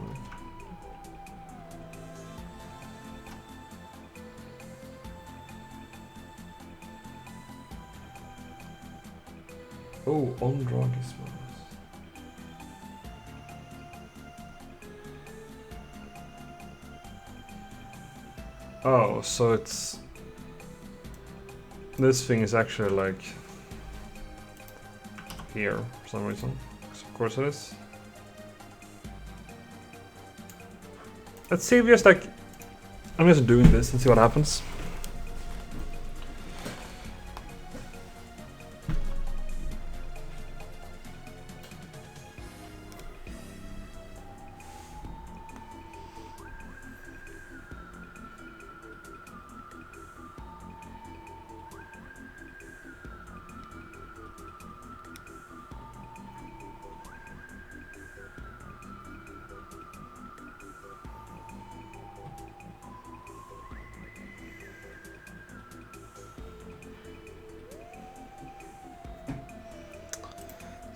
Oh, on drug is well. Oh, so it's... This thing is actually like... here, for some reason. Of course it is. Let's see if just like... I'm just doing this and see what happens.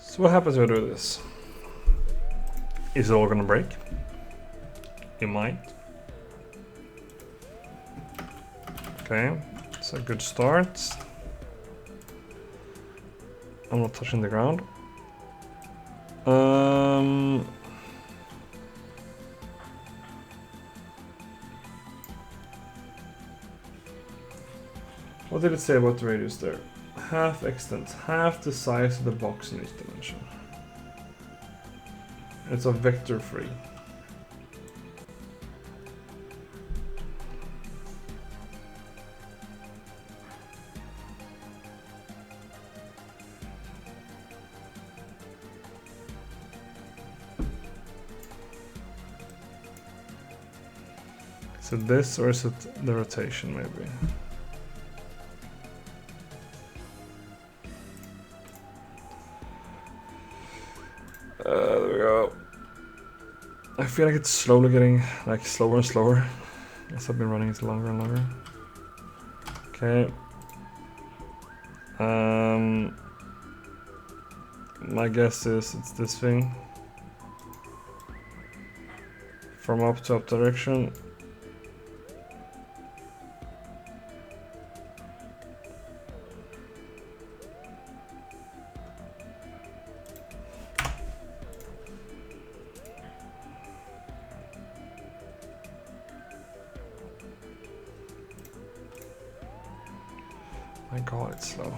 So what happens when we do this? Is it all gonna break? It might. Okay, it's a good start. I'm not touching the ground. What did it say about the radius there? Half extent, half the size of the box in each dimension. It's a vector free. Is it this or is it the rotation maybe? There we go. I feel like it's slowly getting like slower and slower as I've been running it longer and longer. Okay. My guess is it's this thing. From up to up direction. My god, it's slow.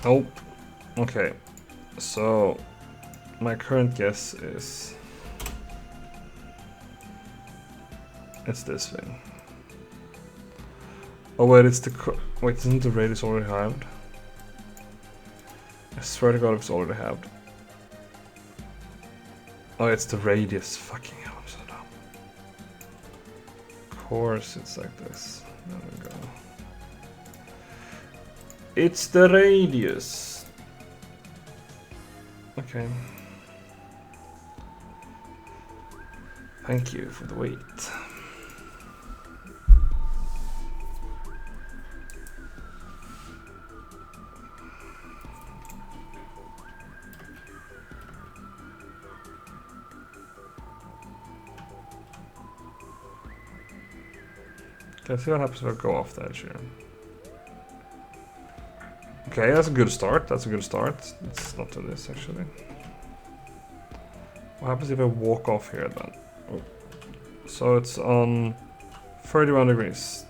Nope. Okay. So, my current guess is... it's this thing. Oh wait, it's the... wait, isn't the radius already halved? I swear to god if it's already halved. Oh, it's the radius. Fucking hell, I'm so dumb. Of course it's like this. There we go. It's the radius. Okay. Thank you for the wait. Let's see what happens if I go off the edge here. Okay, that's a good start. That's a good start. Let's not do this actually. What happens if I walk off here then? Oh. So it's on 31 degrees.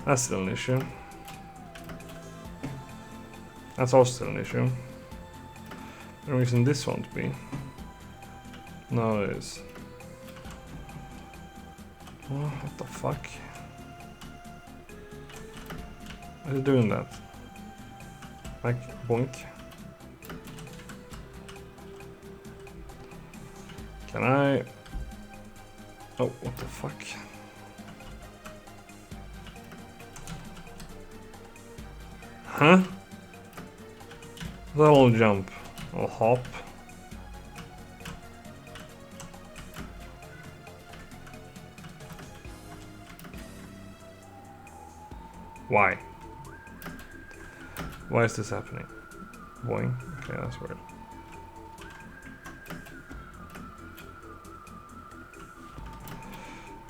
That's still an issue. That's also still an issue. The reason this won't be. No, it is. Oh, what the fuck? Why is it doing that? Like, boink. Can I... Oh, what the fuck? Huh? That'll jump. I'll hop. Why? Why is this happening? Boing. Okay, that's weird.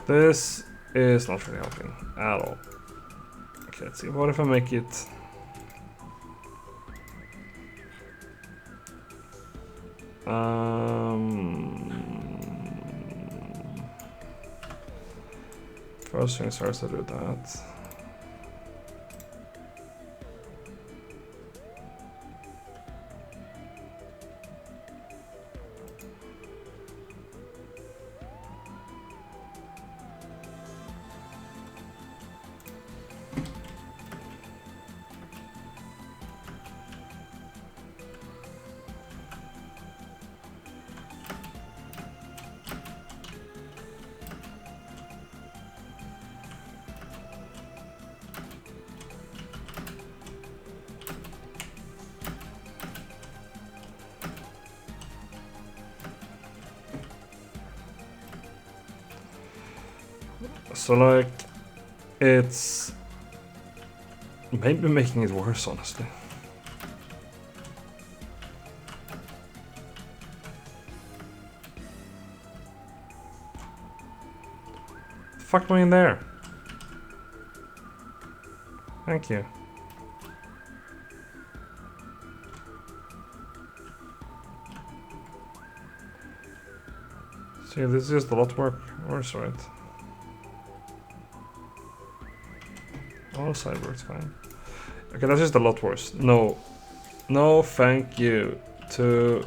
This is not really helping at all. Okay, let's see. What if I make it... First thing starts to do that. So like, it's maybe making it worse, honestly. Fuck me in there. Thank you. See, this is just a lot worse, right? AutoSlide works fine. Okay, that's just a lot worse. No. No, thank you. To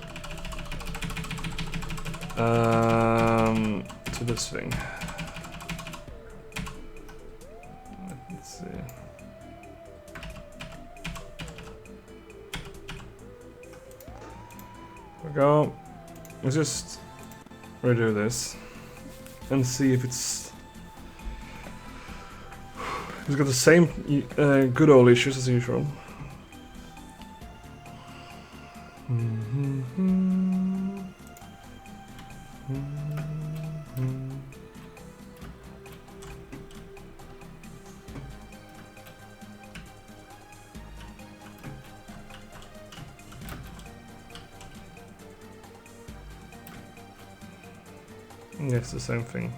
this thing. Let's see. There we go. Let's just redo this and see if it's got the same good old issues as usual. Yeah, it's the same thing.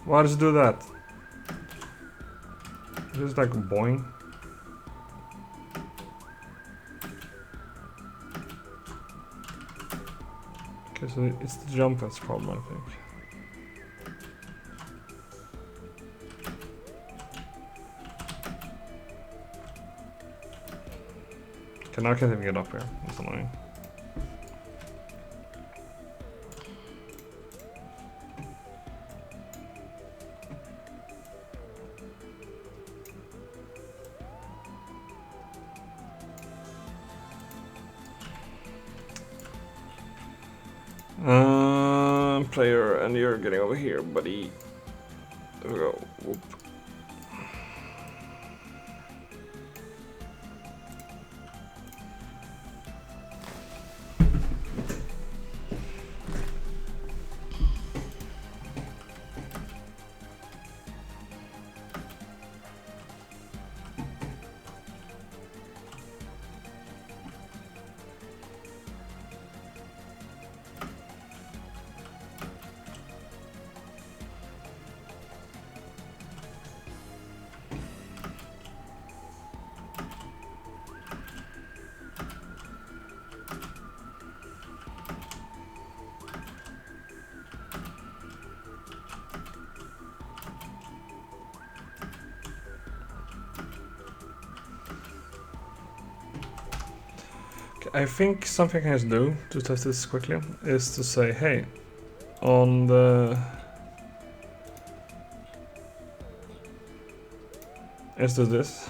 Why does it do that? Just like boing. Okay, so it's the jump that's the problem, I think. Okay, now I can't even get up here. That's annoying. Player, and you're getting over here, buddy. There we go. Whoop. I think something I can just do to test this quickly is to say, hey, on the... Let's do this.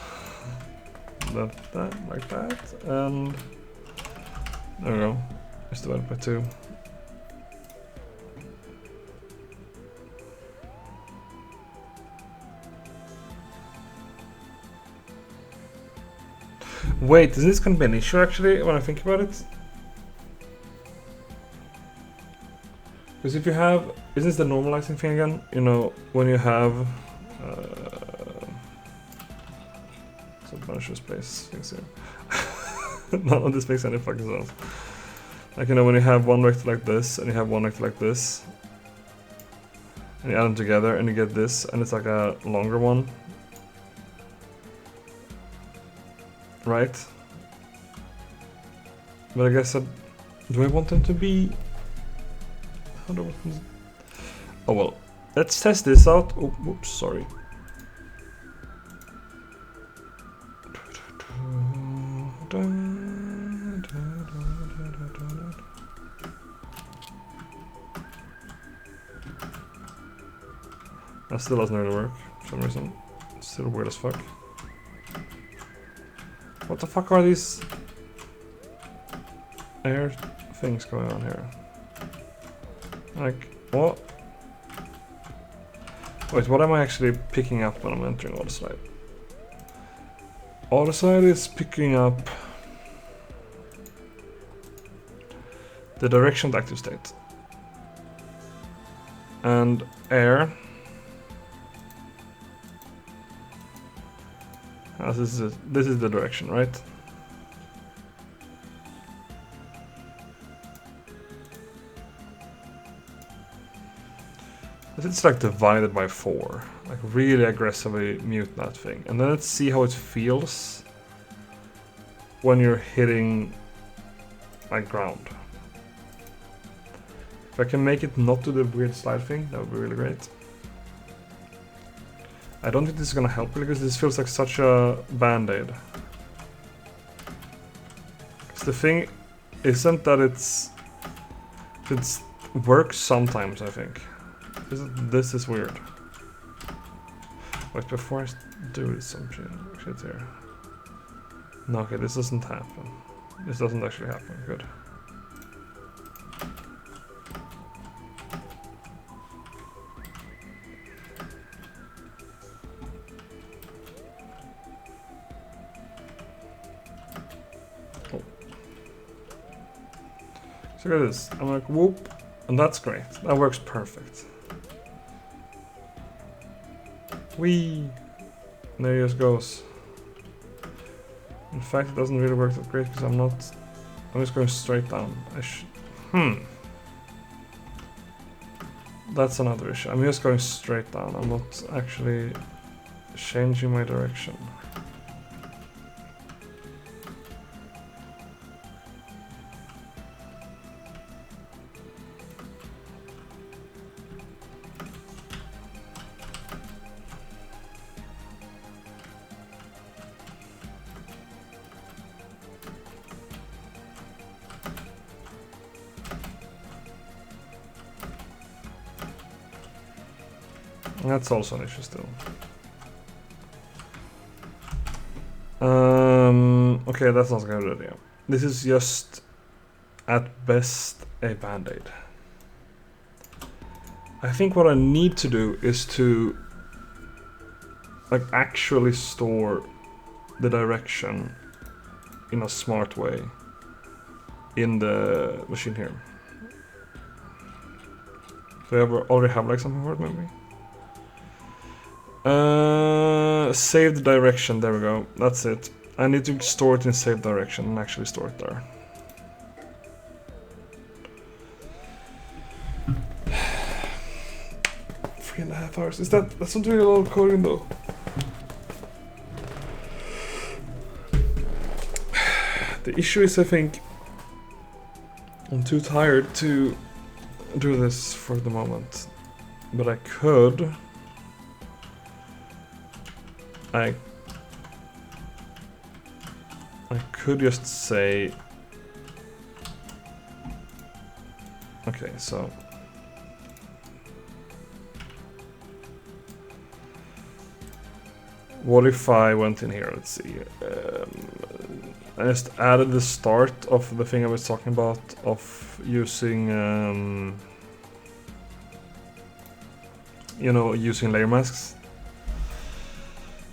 That, like that, and there we go. Let's divide it by 2. Wait, is this gonna be an issue actually when I think about it? Because if you have, isn't this the normalizing thing again? You know, when you have it's a bunch of space things here. None of this makes any fucking sense. Like, you know, when you have one vector like this and you have one vector like this, and you add them together and you get this, and it's like a longer one. Right? But I guess do I want them to be... How do I want them to... Oh well, let's test this out. Oh, whoops, sorry. That still doesn't really work for some reason. It's still weird as fuck. What the fuck are these air things going on here? Like, what? Wait, what am I actually picking up when I'm entering AutoSlide? AutoSlide is picking up the direction of the active state. And air. This is the direction, right? It's like divided by 4. Like really aggressively mute that thing. And then let's see how it feels when you're hitting like ground. If I can make it not do the weird slide thing, that would be really great. I don't think this is gonna help because this feels like such a band-aid. The thing isn't that it works sometimes, I think. This is weird. Wait, before I do some shit here. No, okay, this doesn't happen. This doesn't actually happen. Good. So look at this. I'm like, whoop, and that's great. That works perfect. Whee! And there it just goes. In fact, it doesn't really work that great because I'm just going straight down. That's another issue. I'm just going straight down. I'm not actually changing my direction. That's also an issue still. Okay, that's not a good idea. This is just, at best, a band-aid. I think what I need to do is to like actually store the direction in a smart way in the machine here. So I already have like something for it maybe? Save the direction, there we go, that's it. I need to store it in save direction and actually store it there. Three and a half hours, that's not really a lot of coding though. The issue is I think I'm too tired to do this for the moment, but I could. I could just say Okay, so what if I went in here? Let's see. I just added the start of the thing I was talking about of using, you know, using layer masks.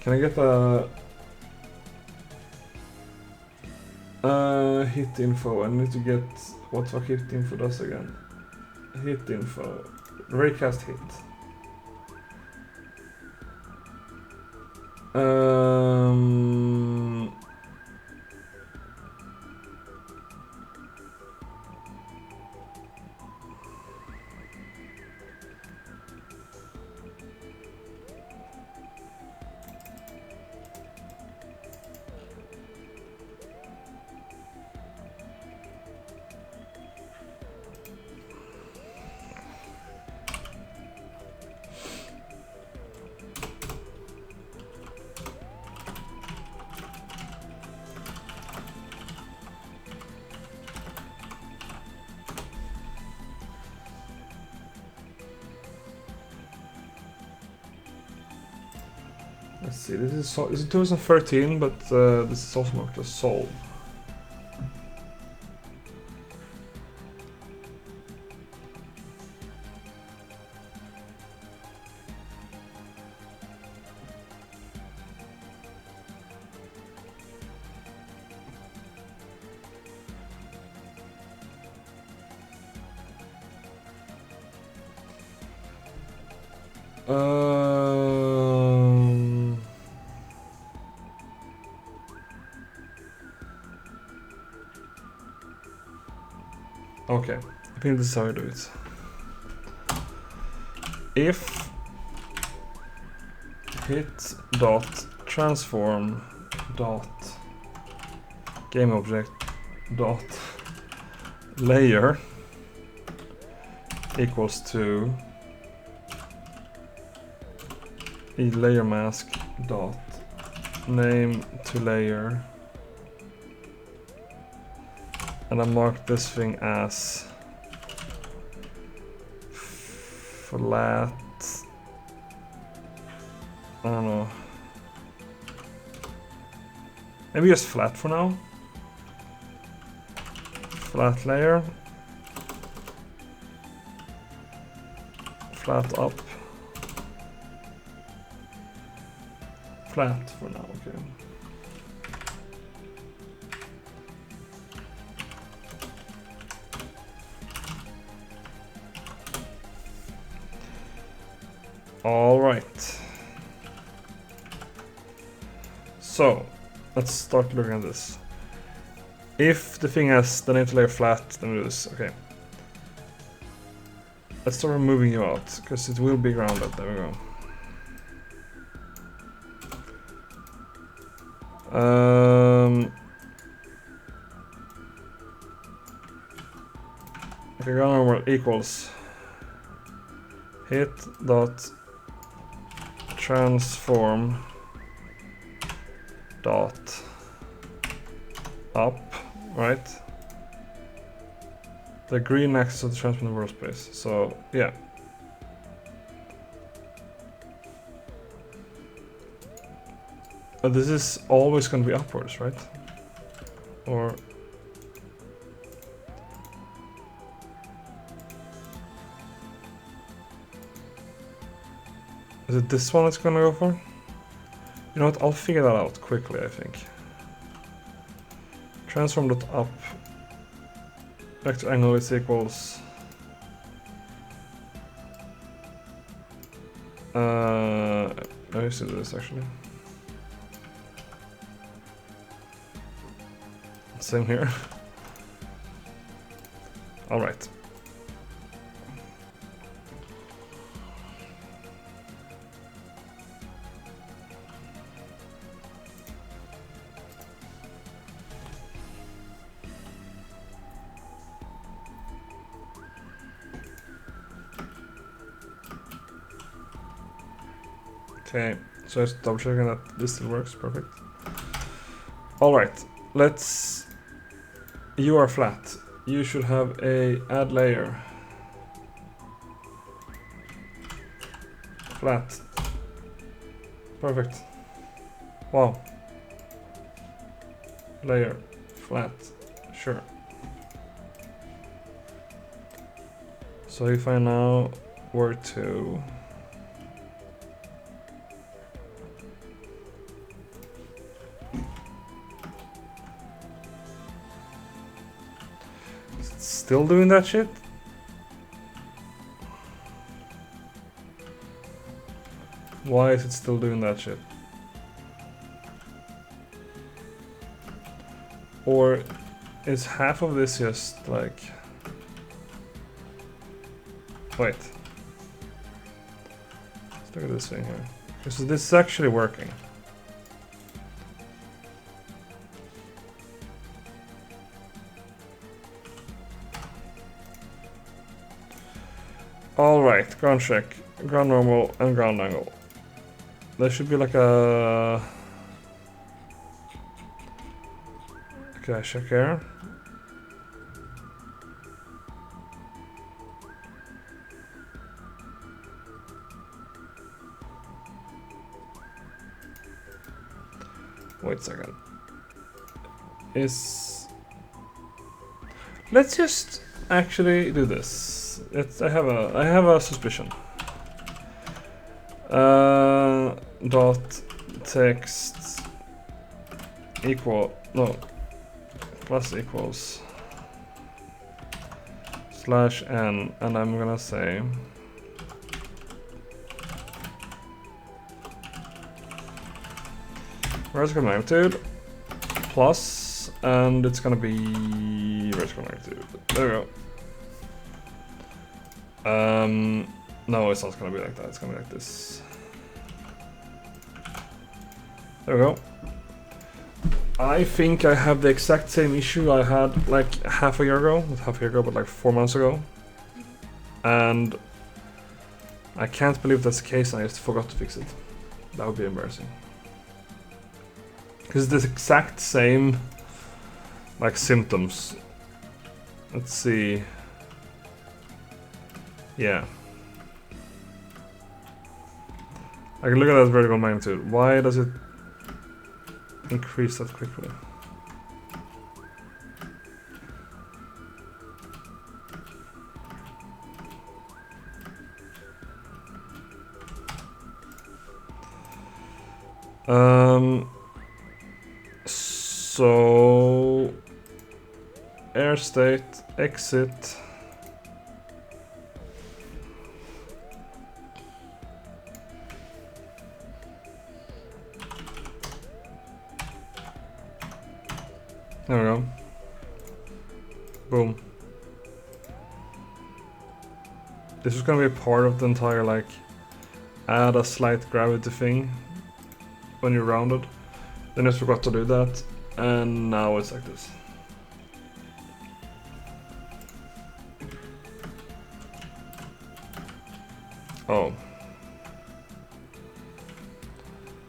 Can I get a hit info? I need to get what hit info does again. Hit info. Raycast hit. Let's see, this is 2013, but this is also marked as solve. Okay, I think this is how I do it. If hit dot transform dot game object dot layer equals to a layer mask dot name to layer, and I mark this thing as flat. I don't know. Maybe just flat for now. Flat layer. Flat up. Flat for now, okay. All right. So, let's start looking at this. If the thing has the name to layer flat, then we do this. Okay. Let's start moving you out, because it will be grounded. There we go. Okay, ground equals hit dot transform dot up, right? The green axis of the transform in the workspace. So yeah. But this is always going to be upwards, right? Or is it this one it's going to go for? You know what? I'll figure that out quickly, I think. Transform.up back to angle is equals let me see this actually. Same here. All right. Okay, so just double checking that this still works, perfect. Alright, let's... You are flat. You should have a add layer. flat. Perfect. Wow. Layer, flat, sure. So if I now were to still doing that shit? Why is it still doing that shit? Or is half of this just like... Wait. Let's look at this thing here. Because this is actually working. Alright, ground check, ground normal, and ground angle. There should be like a... Okay, check here. Wait a second. Let's just actually do this. I have a suspicion. Dot text equal plus equals /n, and I'm gonna say vertical magnitude plus, and it's gonna be vertical magnitude. There we go. No, it's not gonna be like that. It's gonna be like this. There we go. I think I have the exact same issue I had like half a year ago. Not half a year ago, but like 4 months ago. And I can't believe that's the case and I just forgot to fix it. That would be embarrassing. Because it's the exact same like symptoms. Let's see. Yeah. I can look at that vertical magnitude. Why does it increase that quickly? So air state exit. There we go. Boom. This is gonna be a part of the entire like add a slight gravity thing when you're rounded. Then I forgot to do that, and now it's like this. Oh.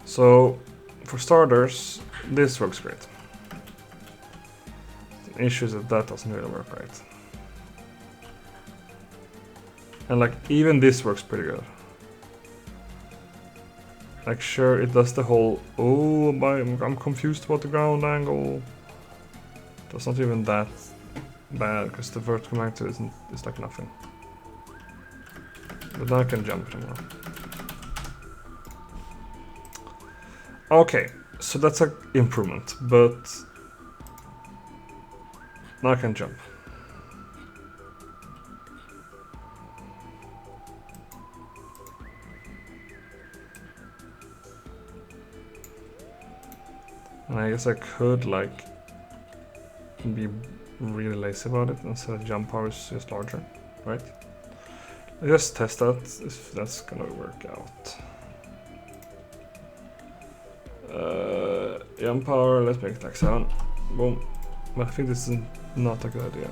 So for starters, this works great. The issue is that that doesn't really work right. And like even this works pretty good. Like sure, it does the whole, oh, I'm confused about the ground angle. That's not even that bad because the vertical magnitude is like nothing. But now I can jump anymore. Okay, so that's an improvement, but now I can jump. And I guess I could like be really lazy about it and say jump power is just larger, right? Let's just test that if that's gonna work out. Jump power, let's make it like 7. Boom. But I think this is not a good idea.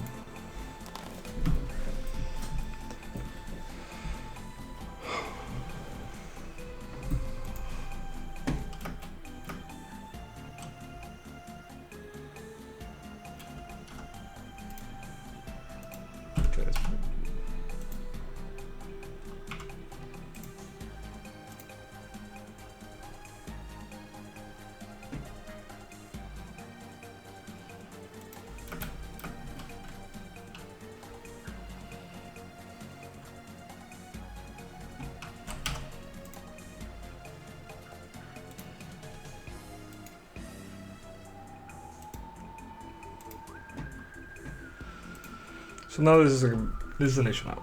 So now this is an issue now.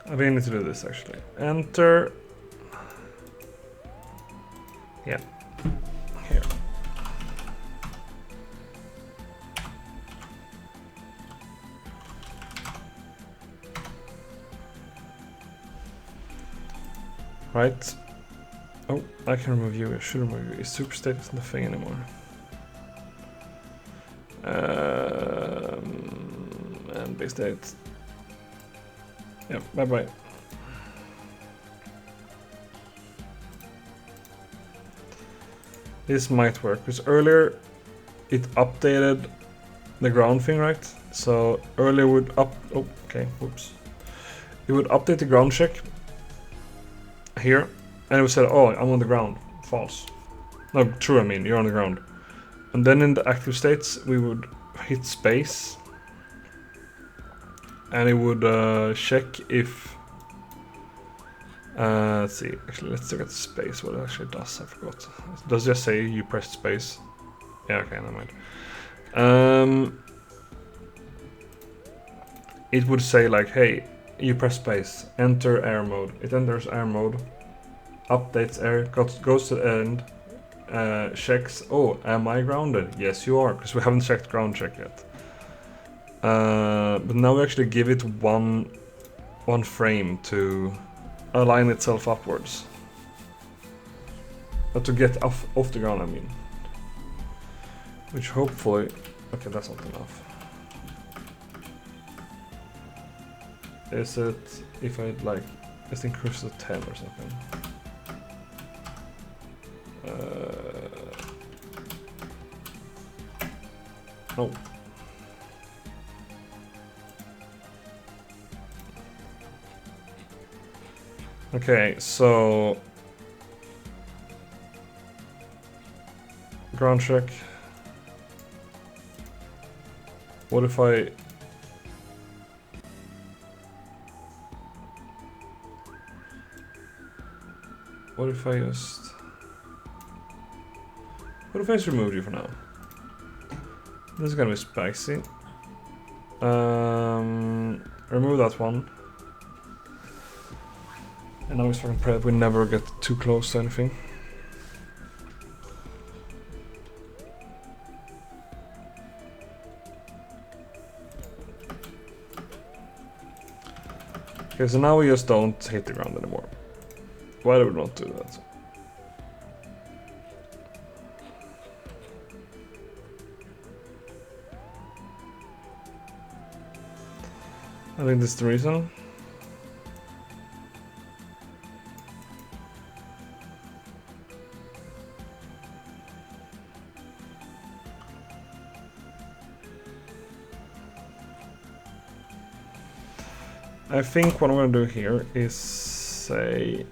I really need to do this actually. Enter. Yeah. Here. Right. Oh, I can remove you. I should remove you. Is super state isn't a thing anymore. And base state. Yeah, bye bye. This might work because earlier it updated the ground thing, right? So earlier would whoops. It would update the ground check here, and it would say, "Oh, I'm on the ground." False. No, true. I mean, you're on the ground. And then in the active states, we would hit space, and it would check if. Let's see. Actually, let's look at space. What it actually does. I forgot. It does just say you pressed space. Yeah. Okay. Never mind. It would say like, "Hey, you press space. Enter air mode." It enters air mode. Updates air. Goes to the end. Checks. Oh, am I grounded? Yes, you are, because we haven't checked ground check yet. But now we actually give it one frame to align itself upwards. To get off the ground, I mean. Which hopefully... Okay, that's not enough. Is it... If I like... Let's increase to 10 or something. No. Okay, so ground check. What if I just remove you for now? This is gonna be spicy. Remove that one. And now we fucking pray that we never get too close to anything. Okay, so now we just don't hit the ground anymore. Why do we not do that? I think this is the reason. I think what I'm going to do here is say...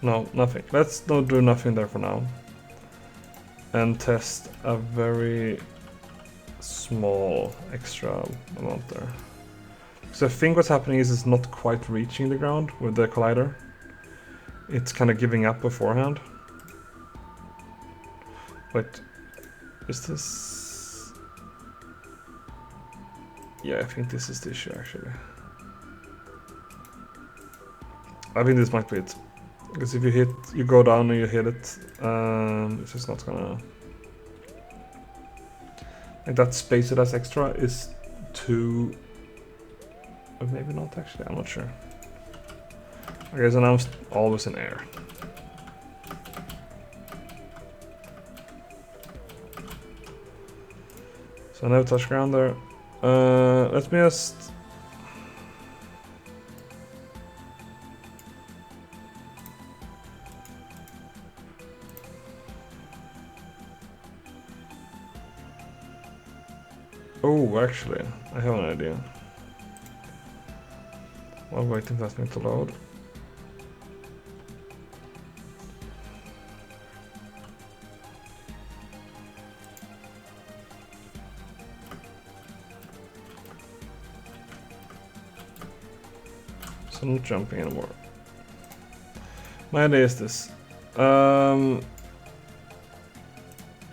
No, nothing. Let's not do nothing there for now. And test a very small extra amount there. So I think what's happening is it's not quite reaching the ground with the collider. It's kind of giving up beforehand. Wait, is this... Yeah, I think this is the issue actually. I think this might be it. Because if you go down and you hit it, it's just not gonna... Like that space that has extra is too... Or maybe not actually, I'm not sure. Okay, so now I'm always in air. So I never touch ground there. Let me just... Oh, actually, I have an idea. While waiting for that thing to load. So I'm not jumping anymore. My idea is this.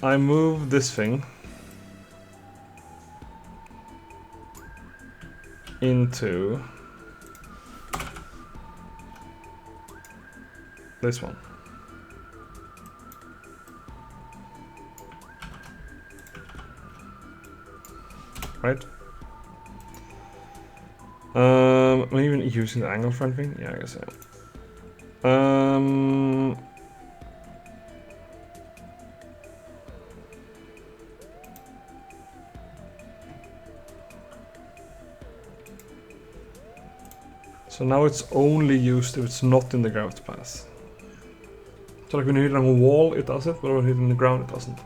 I move this thing into this one. Right? Am I even using the angle for anything? Yeah, I guess I am. So now it's only used if it's not in the gravity path. So like when you hit it on a wall, it does it, but when you hit it in the ground, it doesn't.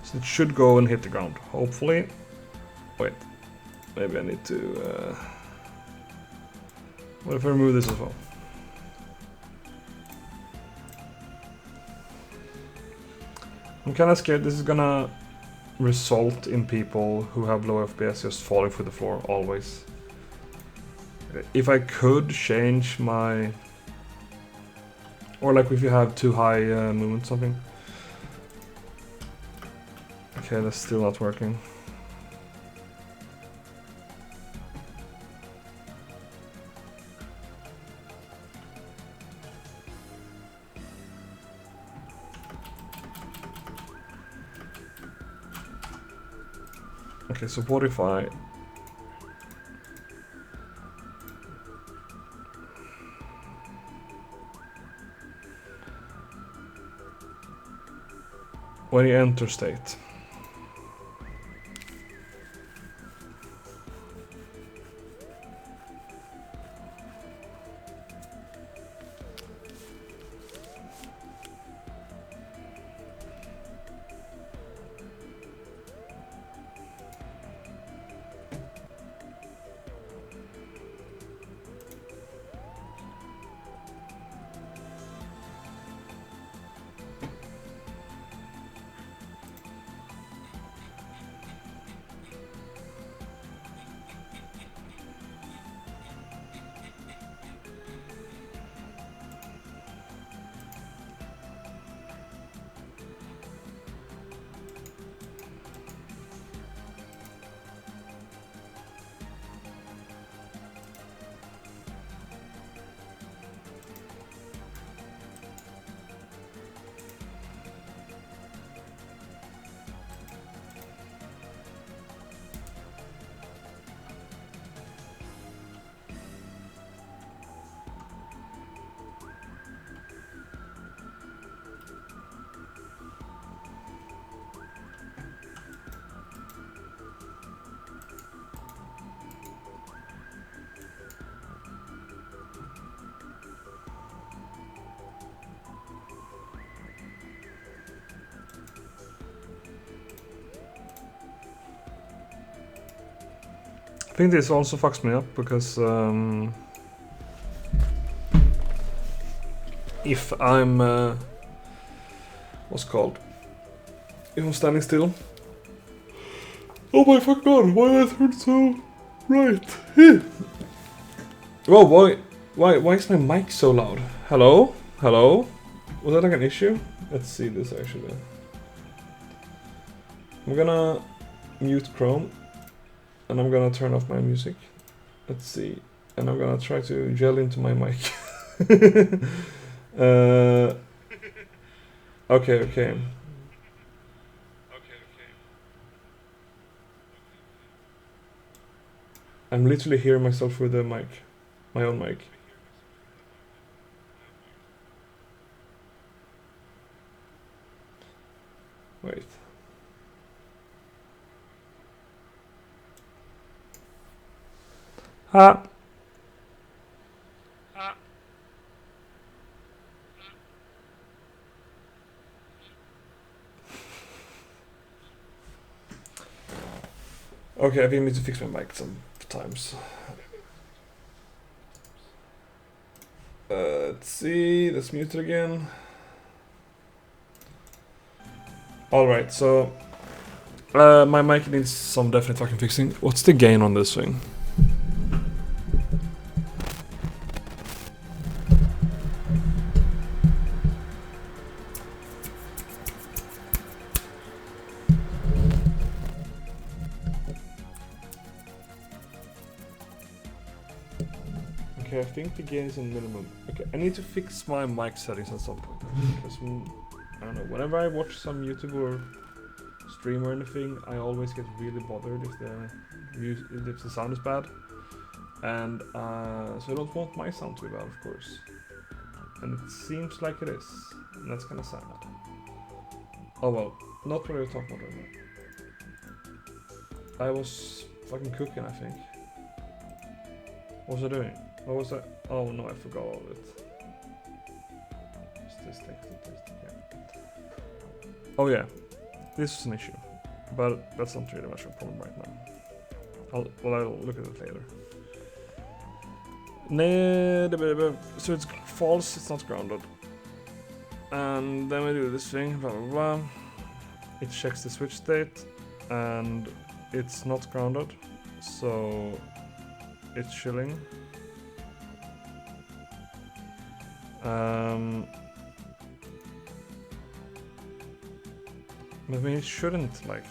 So it should go and hit the ground, hopefully. Wait, maybe I need to... what if I remove this as well? I'm kinda scared this is gonna result in people who have low FPS just falling through the floor, always. If I could change my... Or like if you have too high movement or something. Okay, that's still not working. Okay, so what if I... When you enter state. I think this also fucks me up because if I'm what's it called? If I'm standing still. Oh my fuck god, why did I turn so right? Whoa, why is my mic so loud? Hello? Hello? Was that like an issue? Let's see this actually. I'm gonna mute Chrome. And I'm gonna turn off my music. Let's see. And I'm gonna try to gel into my mic. Okay. I'm literally hearing myself through the mic. My own mic. Wait. Ah. Okay, I think I need to fix my mic sometimes. Let's see, let's mute it again. Alright, so my mic needs some definite fucking fixing. What's the gain on this thing? Okay, I think the gain is in minimum. Okay, I need to fix my mic settings at some point. Because, I don't know, whenever I watch some YouTube or stream or anything, I always get really bothered if the sound is bad. And so I don't want my sound to be bad, of course. And it seems like it is. And that's kind of sad. Oh well, not what I was talking about right now. I was fucking cooking, I think. What was I doing? What was that? Oh no, I forgot all of it. Just this text, yeah. Oh yeah, this is an issue. But that's not really much of a problem right now. I'll look at it later. So it's false, it's not grounded. And then we do this thing, blah blah blah. It checks the switch state, and it's not grounded, so it's chilling. But I mean, it shouldn't, like...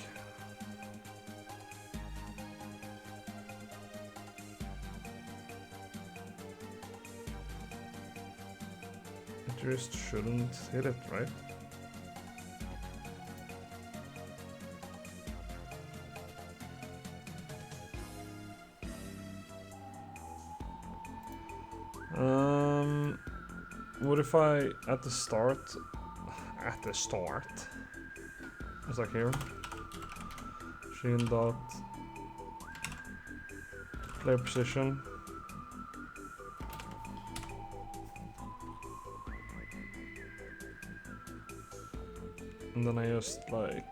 It just shouldn't hit it, right? What if I, at the start, it's like here, Sheen dot player position, and then I just like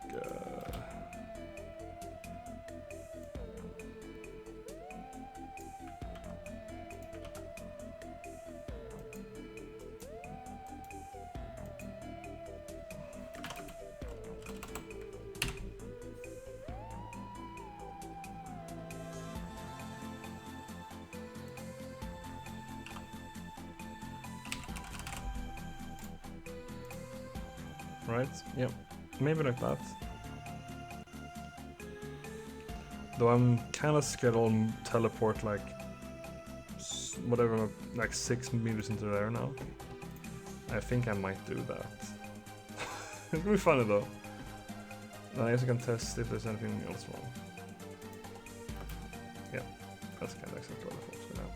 right? Yep, maybe like that. Though I'm kind of scared I'll teleport like whatever, like 6 meters into the air now. I think I might do that. It'll be funny though. I guess I can test if there's anything else wrong. Yeah, that's kind of exactly what I thought for now.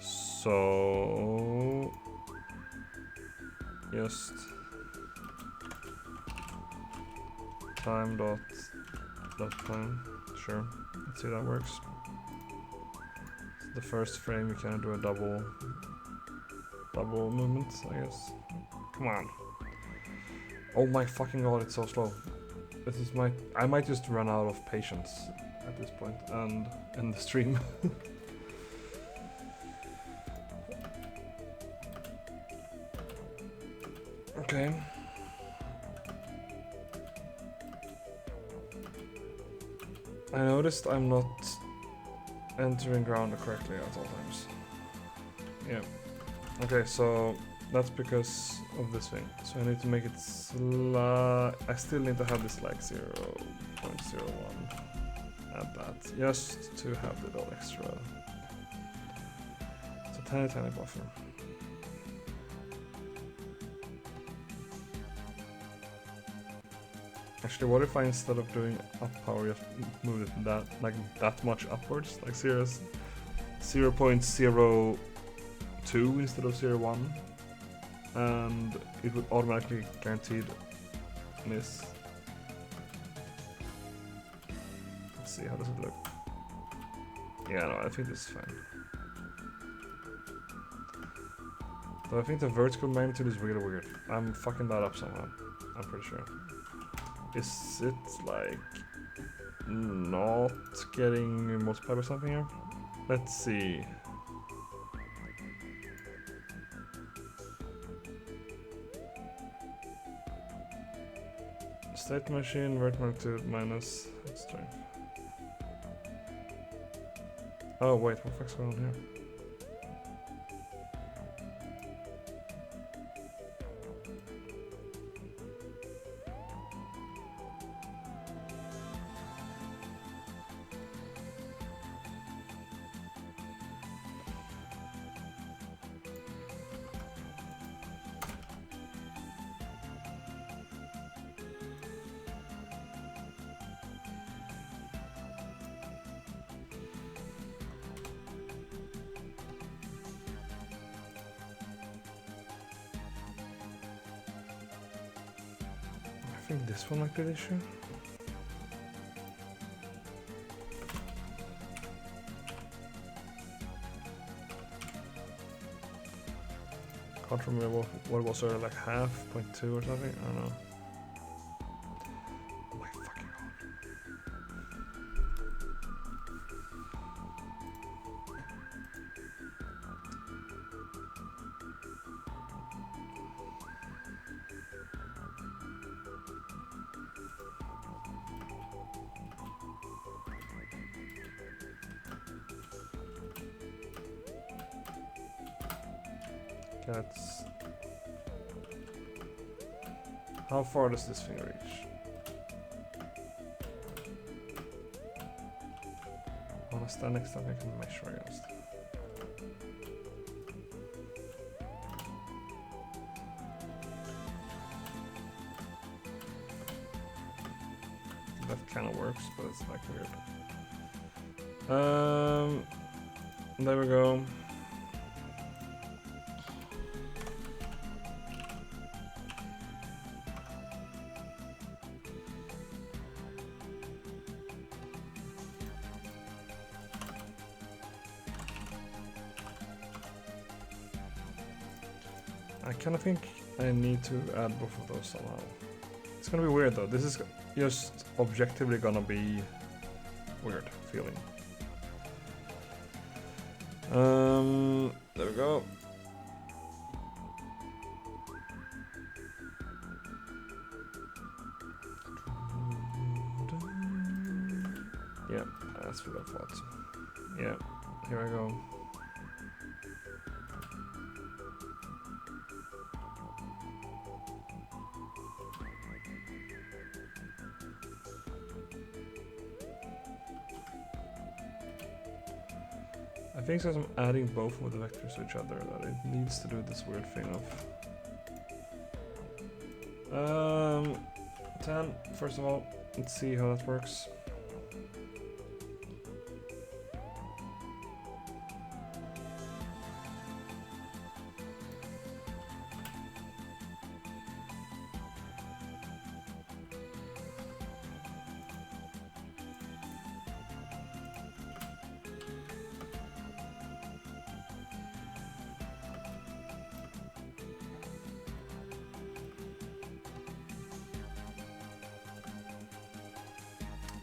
So just time dot time. Sure, let's see how that works. So the first frame you can do a double movement, I guess. Come on. Oh my fucking god, it's so slow. This is I might just run out of patience at this point and end the stream. Okay. I noticed I'm not entering ground correctly at all times. Yeah. Okay, so that's because of this thing. So I need to make it I still need to have this like 0.01 at that, just to have the little extra. It's a tiny buffer. Actually, what if I, instead of doing up power, just move it that much upwards, like 0.02 instead of 0.1, and it would automatically guaranteed miss. Let's see, how does it look? Yeah, no, I think this is fine. Though I think the vertical magnitude is really weird. I'm fucking that up somehow. I'm pretty sure. Is it like not getting multiplied by something here? Let's see. State machine, vert magnitude minus strength. Oh wait, what the fuck's going on here? I think this one might be the issue. Can't remember what was there, like 0.5 or something? I don't know. Oh my fucking god. That's... How far does this thing reach? I wanna stand next to something I can measure against. That kind of works, but it's like weird. There we go. I kind of think I need to add both of those somehow. It's gonna be weird though. This is just objectively gonna be weird feeling. There we go. Yeah, that's what I thought. Yeah, here I go. I think since I'm adding both of the vectors to each other that it needs to do this weird thing of 10, first of all, let's see how that works.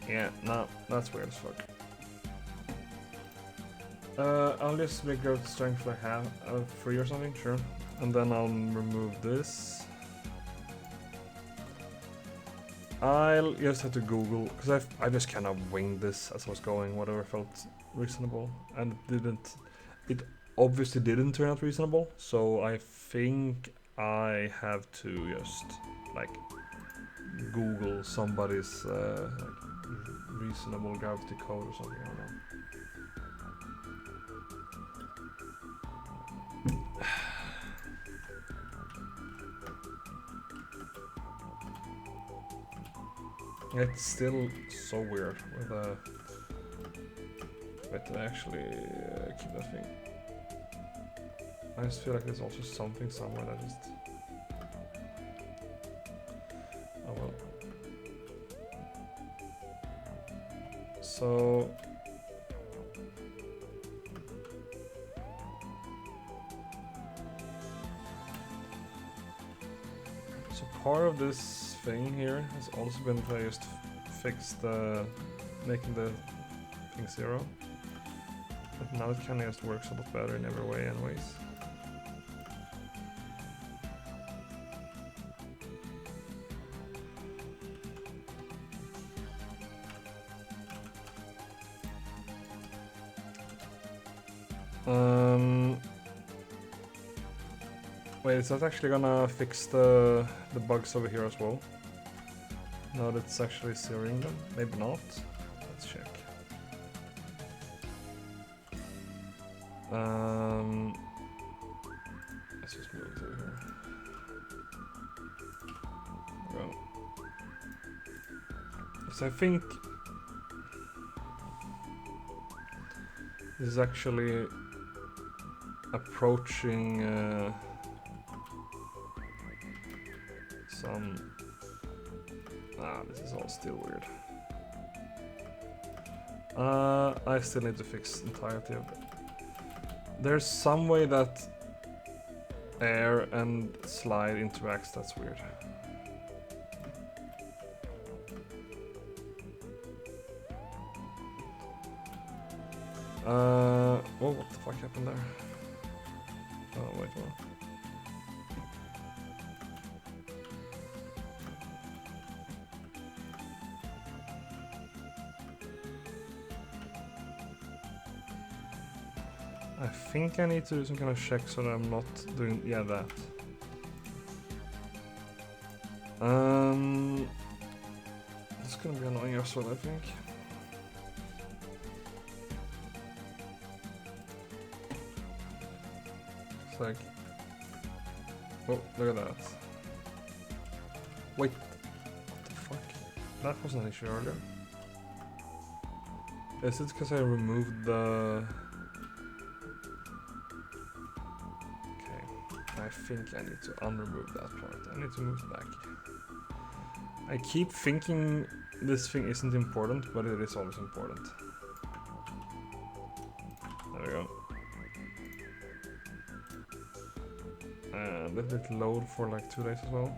Yeah, no, that's weird as fuck. I'll just make growth strength like half, 3 or something, sure. And then I'll remove this. I'll just have to Google, because I just kind of winged this as I was going, whatever felt reasonable. And it obviously didn't turn out reasonable, so I think I have to just, like, Google somebody's, like, reasonable gravity code or something, I don't know. It's still so weird with but to actually keep that thing. I just feel like there's also something somewhere that just... Oh well. So... part of this thing here has also been to just fix the making the thing 0. But now it kind of just works a lot better in every way anyways. Wait, is that actually gonna fix the bugs over here as well? Now that it's actually zeroing them? Maybe not. Let's check. Let's just move it over here. Go. So I think this is actually approaching this is all still weird. I still need to fix the entirety of it. There's some way that air and slide interacts, that's weird. Oh, what the fuck happened there? Oh, wait, what? I think I need to do some kind of check so that I'm not doing, yeah, that. It's gonna be annoying as well, I think. It's like, oh, look at that. Wait, what the fuck? That wasn't an issue earlier. Is it because I removed the... I think I need to unremove that part. I need to move it back. I keep thinking this thing isn't important, but it is always important. There we go. And let it load for like 2 days as well.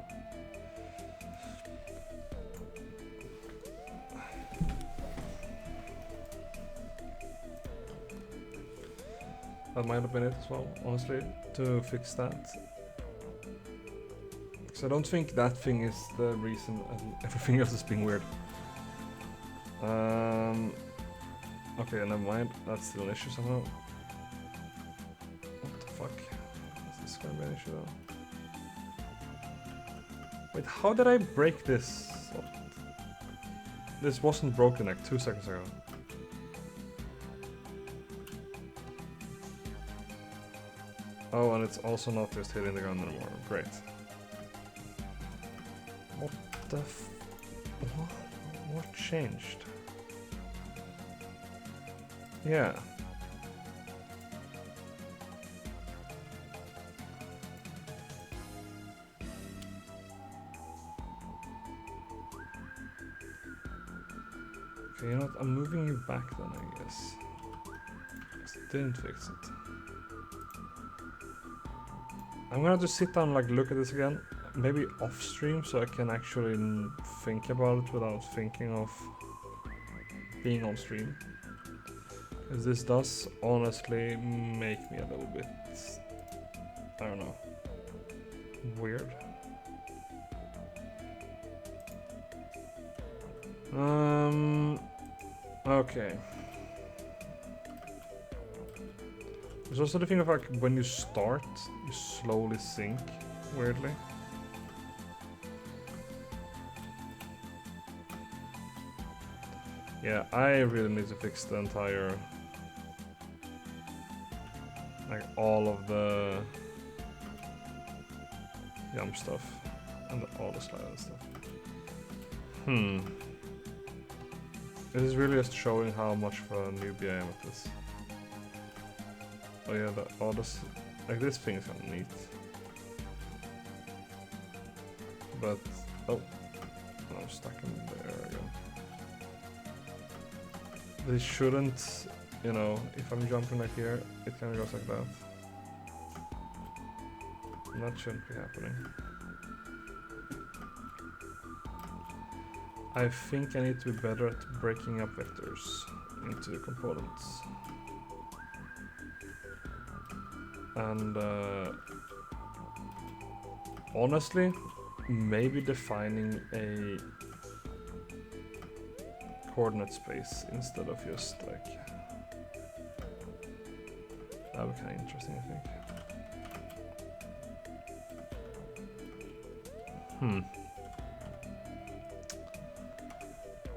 That might have been it as well, honestly, to fix that. Because I don't think that thing is the reason everything else is being weird. Okay, never mind. That's still an issue somehow. What the fuck? Is this gonna be an issue though? Wait, how did I break this? This wasn't broken like 2 seconds ago. Oh, and it's also not just hitting the ground anymore. Great. What the what changed? Yeah. Okay, you know what? I'm moving you back then, I guess. Because it didn't fix it. I'm gonna just sit down and like look at this again, maybe off stream, so I can actually think about it without thinking of being on stream. Because this does honestly make me a little bit, I don't know, weird. Okay. There's also the thing of like when you start, you slowly sink, weirdly. Yeah, I really need to fix the entire, like all of the jump stuff and the AutoSlide and stuff. This is really just showing how much of a newbie I am at this. Oh yeah, the autos, like this thing is kind of neat. But, oh, I'm stuck in there again. This shouldn't, you know, if I'm jumping like here, it kind of goes like that. And that shouldn't be happening. I think I need to be better at breaking up vectors into components. And honestly, maybe defining a coordinate space instead of just like... That would be kind of interesting, I think.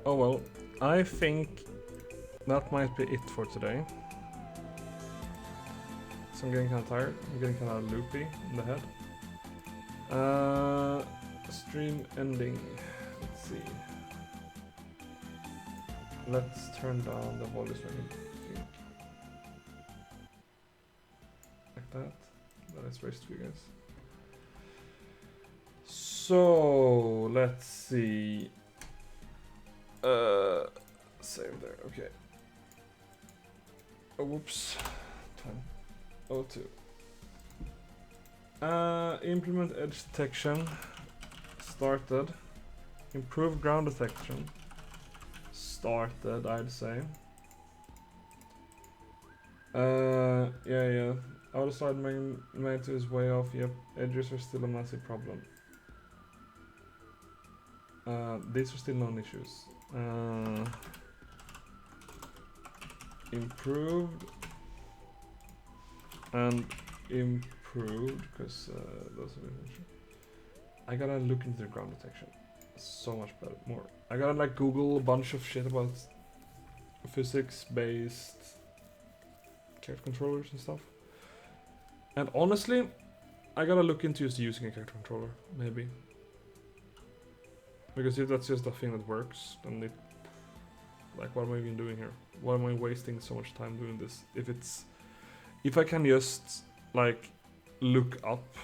Oh well, I think that might be it for today. So I'm getting kind of tired, I'm getting kind of loopy in the head. Stream ending, let's see. Let's turn down the volume so I can think. Like that. That is very sweet, guys. So, let's see. Save there, okay. Oh, whoops. 10:02. Implement edge detection. Started. Improve ground detection. Started, I'd say. Yeah. AutoSlide magnitude is way off. Yep, edges are still a massive problem. These are still non-issues. Improved and improved, because those are the... I gotta look into the ground detection. So much better, more. I gotta like Google a bunch of shit about physics-based character controllers and stuff. And honestly, I gotta look into just using a character controller, maybe. Because if that's just a thing that works, then it... Like, what am I even doing here? Why am I wasting so much time doing this? If I can just, like, look up...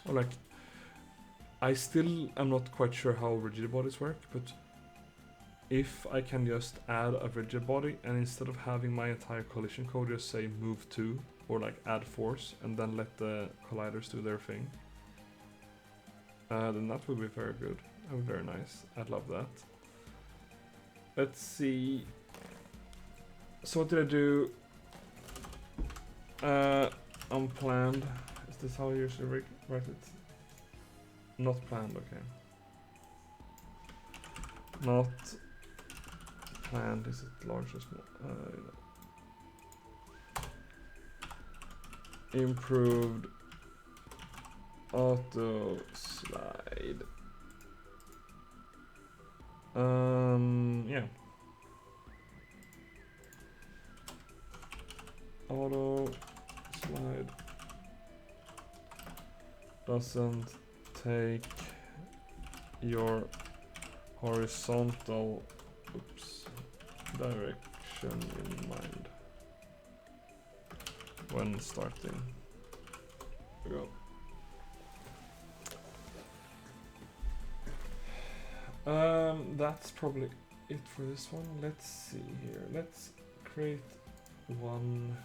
Or like... I still am not quite sure how rigid bodies work, but... If I can just add a rigid body, and instead of having my entire collision code just say move to, or like add force, and then let the colliders do their thing, then that would be very good. That would be very nice. I'd love that. Let's see. So what did I do? Unplanned. Is this how I usually write it? Not planned, okay. Not planned. Is it large or small? Improved AutoSlide. Yeah. AutoSlide doesn't take your horizontal direction in mind when starting. There we go. That's probably it for this one. Let's see here. Let's create one.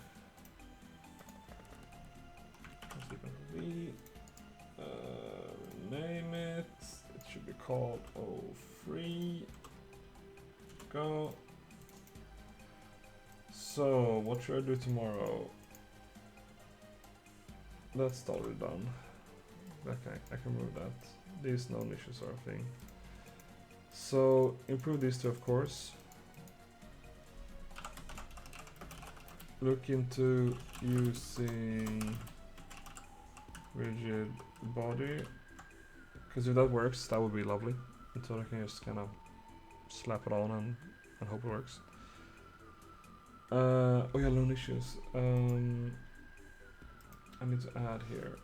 Name it. It should be called O3. Go. So, what should I do tomorrow? That's already done. Okay, I can move that. These known issues are a thing. So, improve these two, of course. Look into using rigid body. Because if that works, that would be lovely. And so I can just kind of slap it on and hope it works. Oh yeah, known issues. I need to add here.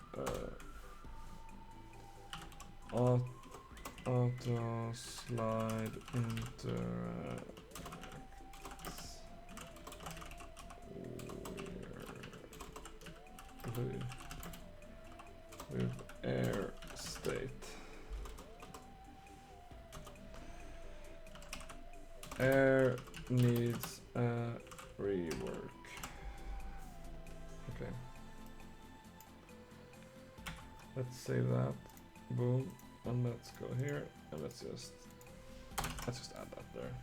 AutoSlide interacts with air state. Air needs a rework. Okay. Let's save that. Boom. And let's go here and let's just Let's just add that there.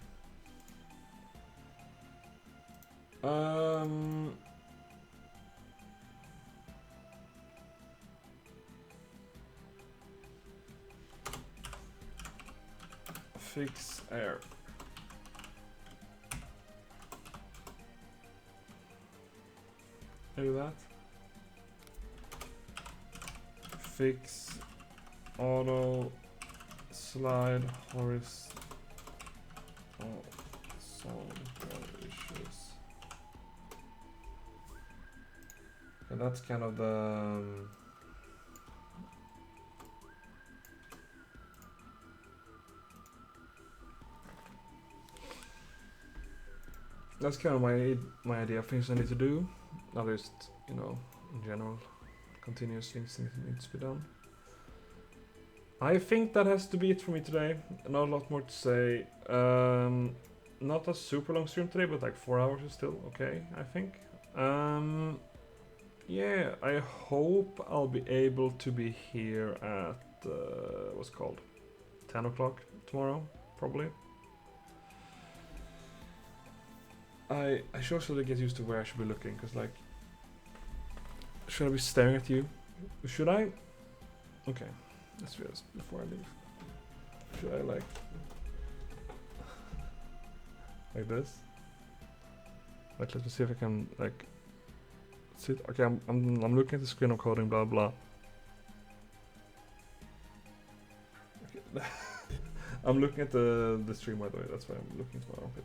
Fix air. Do that. Fix auto slide horizontal issues. And that's kind of the that's kind of my idea of things I need to do. At least, you know, in general, continuous things need to be done. I think that has to be it for me today. Not a lot more to say. Not a super long stream today, but like 4 hours is still okay, I think. Yeah, I hope I'll be able to be here at what's it called 10 o'clock tomorrow, probably. I should also get used to where I should be looking, because like, should I be staring at you? Should I? Okay, let's do this before I leave. Should I like this? Like, let me see if I can like sit. Okay, I'm looking at the screen of coding, blah blah. Okay. I'm looking at the stream, by the way. That's why I'm looking to my armpit.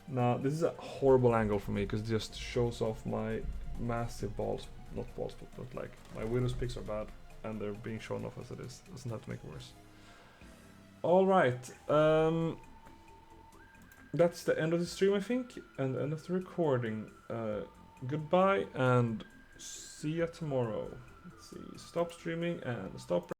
Now, this is a horrible angle for me because it just shows off my massive balls. Not balls, but like my Windows pics are bad and they're being shown off as it is. Doesn't have to make it worse. Alright. That's the end of the stream, I think, and the end of the recording. Goodbye and see ya tomorrow. Let's see. Stop streaming and stop.